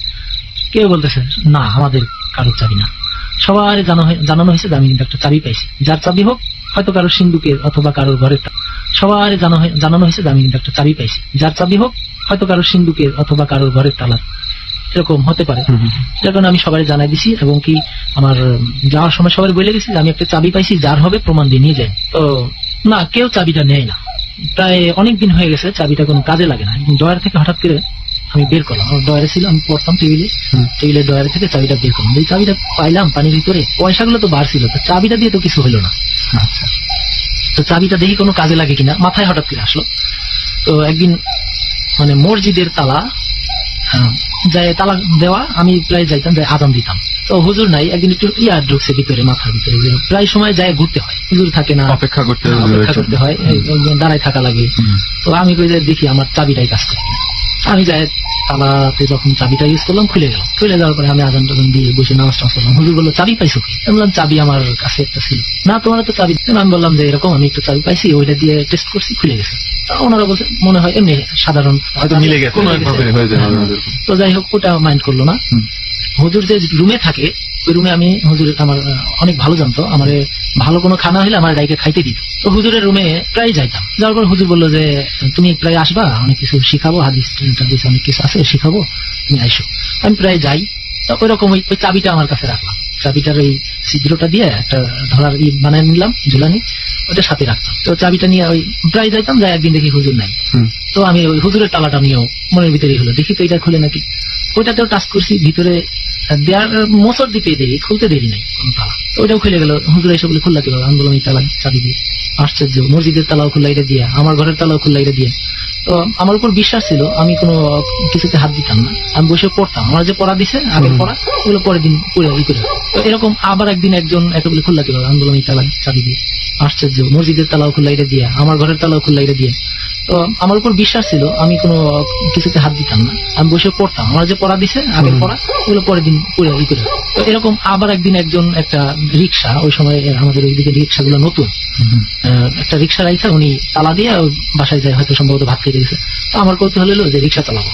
কেউ বলতেছে না আমাদের কারোর চাবি না। সবার জানানো হয়েছে যে আমি কিন্তু একটা চাবি পাইছি, যার চাবি হোক, হয়তো কারোর সিন্ধুকের অথবা কারোর ঘরের। সবার জানানো হয়েছে যে আমি কিন্তু একটা চাবি পাইছি, যার চাবি হোক, হয়তো কারোর সিন্ধুকের অথবা কারোর ঘরের তালার, এরকম হতে পারে। যখন আমি সবাই জানাই দিছি, এবং কি আমার যাওয়ার সময় সবাই বলে গেছি যে আমি একটা চাবি পাইছি, যার হবে প্রমাণ দিয়ে নিয়ে যাই। তো না, কেউ চাবিটা নেয় না, প্রায় অনেক দিন হয়ে গেছে, চাবিটা কোনো কাজে লাগে না। ডয়ার থেকে হঠাৎ করে আমি বের করলাম, আমার ডয়ারে ছিল, আমি পড়তাম টেবিলের ডয়ারে থেকে চাবিটা বের করলাম, এই চাবিটা পাইলাম পানির ভিতরে, পয়সাগুলো তো বার ছিল, চাবিটা দিয়ে তো কিছু হলো না। আচ্ছা, তো চাবিটা দেখি কোনো কাজে লাগে কিনা মাথায় হঠাৎ করে আসলো। তো একদিন মানে মসজিদের তালা যায়, তালা দেওয়া, আমি প্রায় যাইতাম, যাই আজান দিতাম, তো হুজুর নাই। একদিন একটু ঢুকছে ভিতরে, মাথার ভিতরে, যে প্রায় সময় যায় ঘুরতে হয়, হুজুর থাকে না, অপেক্ষা করতে হয়, দাঁড়ায় থাকা লাগে। তো আমি কই যে দেখি আমার চাবিটাই কাজ করে, আমি যাই তালাতে যখন চাবিটা ইউজ করলাম, খুলে গেল। খুলে যাওয়ার পরে আমি আজান টাজান দিয়ে বসে নামাজ টামাজ করলাম। হুজুর বললো চাবি পাইছো কি? আমি বললাম চাবি আমার কাছে একটা ছিল। না তোমার তো চাবি। আমি বললাম যে এরকম আমি একটা চাবি পাইছি, ওইটা দিয়ে টেস্ট করছি, খুলে গেছে। ওনারা বলছে মনে হয় এমনি সাধারণ, হয়তো মিলে গেছে। তো যাই হোক, ওটা মাইন্ড করলো না। হুজুর যে রুমে থাকে, ওই রুমে আমি, হুজুর আমার অনেক ভালো জানতো, আমার ভালো কোনো খানা হলে আমার ডাইকে খাইতে দিত। তো হুজুরের রুমে প্রায় যাইতাম। যাওয়ার পর হুজুর বললো যে তুমি প্রায় আসবা, অনেক কিছু শিখাবো, হাদিস অনেক কিছু আছে শিখাবো, তুমি আইসো। আমি প্রায় যাই। তো ওই রকম ওই চাবিটা আমার কাছে রাখলাম, চাবিটার ওই ছিদ্রটা দিয়ে একটা ধরার বানায় নিলাম, ঝুলানি, ওটা সাথে রাখতাম। তো চাবিটা নিয়ে ওই প্রায় যাইতাম, যাই একদিন দেখি হুজুর নাই। তো আমি ওই হুজুরের তালাটা নিয়েও মনের ভিতরেই হলো, দেখি তো এটা খুলে নাকি। ওইটাতেও টাচ করছি, ভিতরে দেয়ার মোচড় দিতে দেরি, খুলতে দেরি নাই কোন তালা। তো ওইটাও খুলে গেল। হুজুর এসে বলে খুললা কিভাবে? আমি বললাম এই তালা চাবি দিয়ে। আশ্চর্য, মসজিদের তালাও খুললা এটা দিয়ে, আমার ঘরের তালাও খুললা এটা দিয়ে। তো আমার উপর বিশ্বাস ছিল, আমি কোনো কিছুতে হাত দিতাম না, আমি বসে পড়তাম। আমার যে পড়া দিছে আগের পড়া, ওগুলো পরের দিন পড়ে ই করে। তো এরকম আবার একদিন একজন একে বলে খুললা কিভাবে? আমি বললাম এই তালা চাবি দিয়ে। আশ্চর্য, মসজিদের তালাও খুললা এটা দিয়ে, আমার ঘরের তালাও খুললা এটা দিয়ে। তো আমার উপর বিশ্বাস ছিল, আমি কোনো কিছুতে হাত দিতাম না, আমি বসে পড়তাম। আমার যে পড়া দিছে আগের পড়া, ওগুলো পরের দিন পড়ে ই করে। তো এরকম আবার একদিন একজন একটা রিক্সা, ওই সময় আমাদের ওইদিকে রিক্সাগুলো নতুন, একটা রিক্সা রাইখা উনি তালা দিয়ে বাসায় যায়, হয়তো সম্ভবত ভাত খেতে গেছে। তো আমার কৌতূহল হলো যে রিক্সা চালাবো,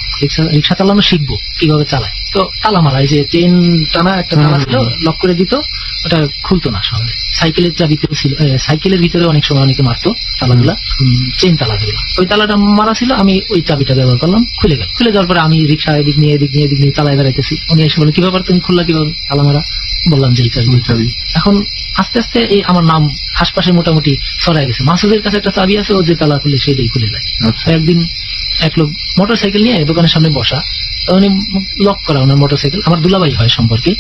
রিক্সা চালানো শিখবো, কিভাবে চালায়। তো তালা মারা, যে চেন টানা একটা তালা ছিল, লক করে দিত, ওটা খুলতো না সহজে। সাইকেলের চাবিতেও ছিল, সাইকেলের ভিতরে অনেক সময় অনেকে মারতো তালাগুলা, চেন তালা যেগুলো, ওই তালাটা মারা ছিল। আমি ওই চাবিটা ব্যবহার করলাম, খুলে গেল। খুলে যাওয়ার পরে আমি রিক্সা এদিক নিয়ে চালাই বেড়াইতেছি। উনি এসে বলে কি ব্যাপার, তুমি খুললা কিভাবে তালা মারা? বললাম যে এই চাবি। এখন আস্তে আস্তে এই আমার নাম আশপাশে মোটামুটি ছড়াই গেছে। মাসুদের কাছে একটা চাবি আছে, ও যে তালা খুলে সেটাই খুলে যায়। একদিন এক লোক মোটর সাইকেল নিয়ে দোকানের সামনে বসা, উনি লক করা, ওনার মোটর সাইকেল, আমার দুলাভাই হয় সম্পর্কে,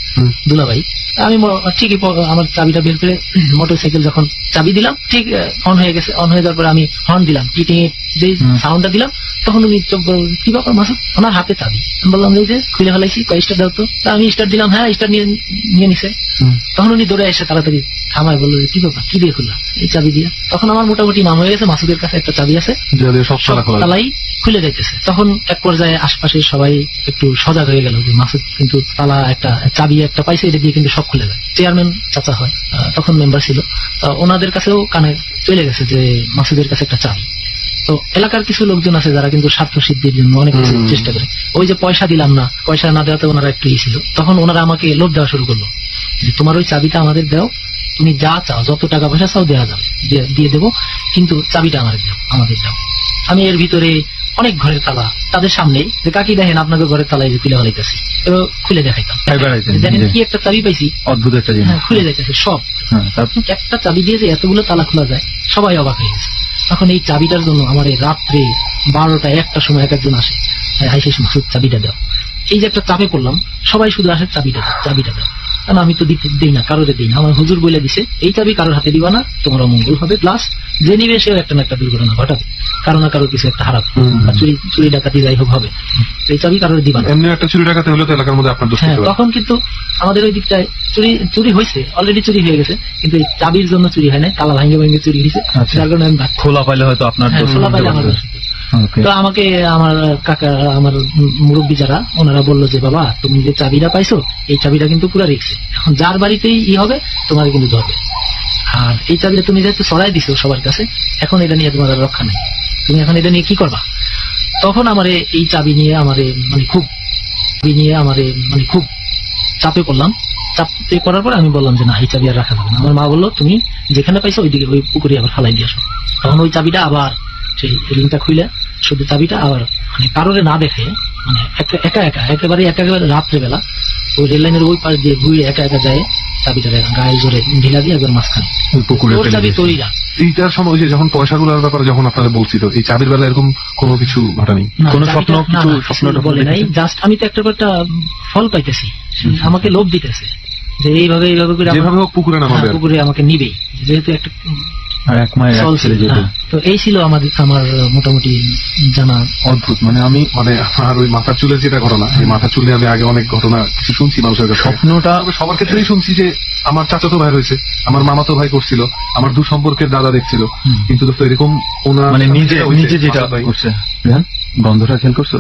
দুলাভাই। আমি ঠিকই আমার চাবিটা বের করে মোটর সাইকেল যখন চাবি দিলাম, ঠিক অন হয়ে গেছে। অন হয়ে যাওয়ার পরে আমি হর্ন দিলাম, টিটিং যে সাউন্ডটা দিলাম, তখন উনি চোখ কি ব্যাপার মাসুদ, ওনার হাতে চাবি। আমি বললাম যে খুলে ফেলাইছি, কয় স্টার্ট দাও তো। আমি স্টার্ট দিলাম, হ্যাঁ স্টার্ট নিয়ে নিছে। তখন উনি দৌড়ে এসে তাড়াতাড়ি থামায় বললো যে কি ব্যাপার, কি দিয়ে খুললা? এই চাবি দিয়ে। তখন আমার মোটামুটি নাম হয়ে গেছে, মাসুদের কাছে একটা চাবি আছে, তালাই খুলে যাইতেছে। তখন এক পর্যায়ে আশপাশে সবাই একটু সজাগ হয়ে গেল যে মাসুদ কিন্তু তালা একটা চাবি একটা পাইছে, এটা দিয়ে কিন্তু সব খুলে যায়। চেয়ারম্যান চাচা হয়, তখন মেম্বার ছিল, ওনাদের কাছেও কানে চলে গেছে যে মাসুদের কাছে একটা চাবি। তো এলাকার কিছু লোকজন আছে যারা কিন্তু স্বার্থ সিদ্ধির জন্য অনেক কিছু চেষ্টা করে। ওই যে পয়সা দিলাম না, পয়সা না দেওয়াতে ওনারা একটু ছিল, তখন ওনারা আমাকে লোভ দেওয়া শুরু করলো যে তোমার ওই চাবিটা আমাদের দাও, তুমি যা চাও, যত টাকা পয়সা চাও দেওয়া যাবে, দিয়ে দেবো, কিন্তু চাবিটা আমাদের দাও। আমি এর ভিতরে অনেক ঘরের তালা তাদের সামনে, যে কাকি দেখেন আপনাদের ঘরের তালা যে খুলে হলাইতেছি, খুলে দেখাইতাম, দেখেন কি একটা চাবি পাইছি, অদ্ভুত একটা জিনিস, খুলে যাইতেছে সব। একটা চাবি দিয়ে যে এতগুলো তালা খোলা যায়, সবাই অবাক হয়ে গেছে। এখন এই চাবিটার জন্য আমার এই রাত্রে 12টা 1টার সময় এক একজন আসে, আইসে মাসুদ চাবিটা দাও। এই যে একটা চাপে পড়লাম, সবাই শুধু আসে চাবিটা দাও। কারণ আমি তো দিই না, কারোরে দিই না। আমার হুজুর বলে দিছে এই চাবি কারোর হাতে দিবা না, তোমার অমঙ্গল হবে, প্লাস যে নিবে সেও একটা না একটা দুর্ঘটনা ঘটাবে, কারো না কারোর কিছু একটা হারাবে, চুরি ডাকাতি যাই হোক হবে, এই চাবি কারোর দিবা না। এমনি একটা চুরি ডাকাতি হলে তো এলাকার মধ্যে আপনার দোষ। তখন কিন্তু আমাদের ওই দিকটায় চুরি হয়েছে, অলরেডি চুরি হয়ে গেছে, কিন্তু এই চাবির জন্য চুরি হয় নাই, তালা ভাঙে চুরি হয়েছে। যার কারণে আমি খোলা পাইলে হয়তো আপনার খোলা পাইলে আমার দোষ। তো আমাকে আমার কাকা, আমার মুরব্বী যারা, ওনারা বললো যে বাবা তুমি যে চাবিটা পাইছো, এই চাবিটা কিন্তু পুরো রিস্কে, এখন যার বাড়িতেই হবে তোমার কিন্তু ধরবে, আর এই চাবিটা তুমি যেহেতু ছড়াই দিছো সবার কাছে, এখন এটা নিয়ে তোমার আর রক্ষা নেই, তুমি এখন এটা নিয়ে কি করবা। তখন আমারে এই চাবি নিয়ে আমারে খুব চাপে পড়লাম। চাপে পড়ার পর আমি বললাম যে না, এই চাবি আর রাখা যাবে না। আমার মা বললো তুমি যেখানে পাইছো ওইদিকে ওই পুকুরে আবার ফালাই দিয়ে আসো। তখন ওই চাবিটা আবার সেই রিংটা খুলে শুধু চাবিটা আবার কারোরে না দেখে, একেবারে রাত্রেবেলা ওই রেল লাইনের ওই পাশ দিয়ে ঘুরে একা যায়, চাবিটা গায়ে জোরে ঢিলা দিয়ে একবার মাঝখানে চাবি তৈরি। এইটার সময় যে যখন পয়সাগুলোর ব্যাপারে যখন আপনারা বলছি, তো এই চাবির বেলা এরকম কোনো কিছু ঘটেনি? কোনো স্বপ্ন বলে নাই, জাস্ট আমি তো একটা ফল পাইতেছি, আমাকে লোভ দিতেছে যে এইভাবে করে পুকুরে আমাকে নিবেই, যেহেতু একটা তো এই ছিল আমার মোটামুটি জানা। অদ্ভুত, আমি আমার ওই মাথার চুলের যেটা ঘটনা, এই মাথার চুলে আমি আগে অনেক ঘটনা কিছু শুনছি মানুষের কাছে, স্বপ্নটা সবার ক্ষেত্রেই শুনছি যে আমার চাচাতো ভাই রয়েছে, আমার মামাতো ভাই করছিল, আমার দূর সম্পর্কের দাদা দেখছিল, কিন্তু এরকম ওনার নিজে যেটা করছে, গন্ধটা খেয়াল করছো?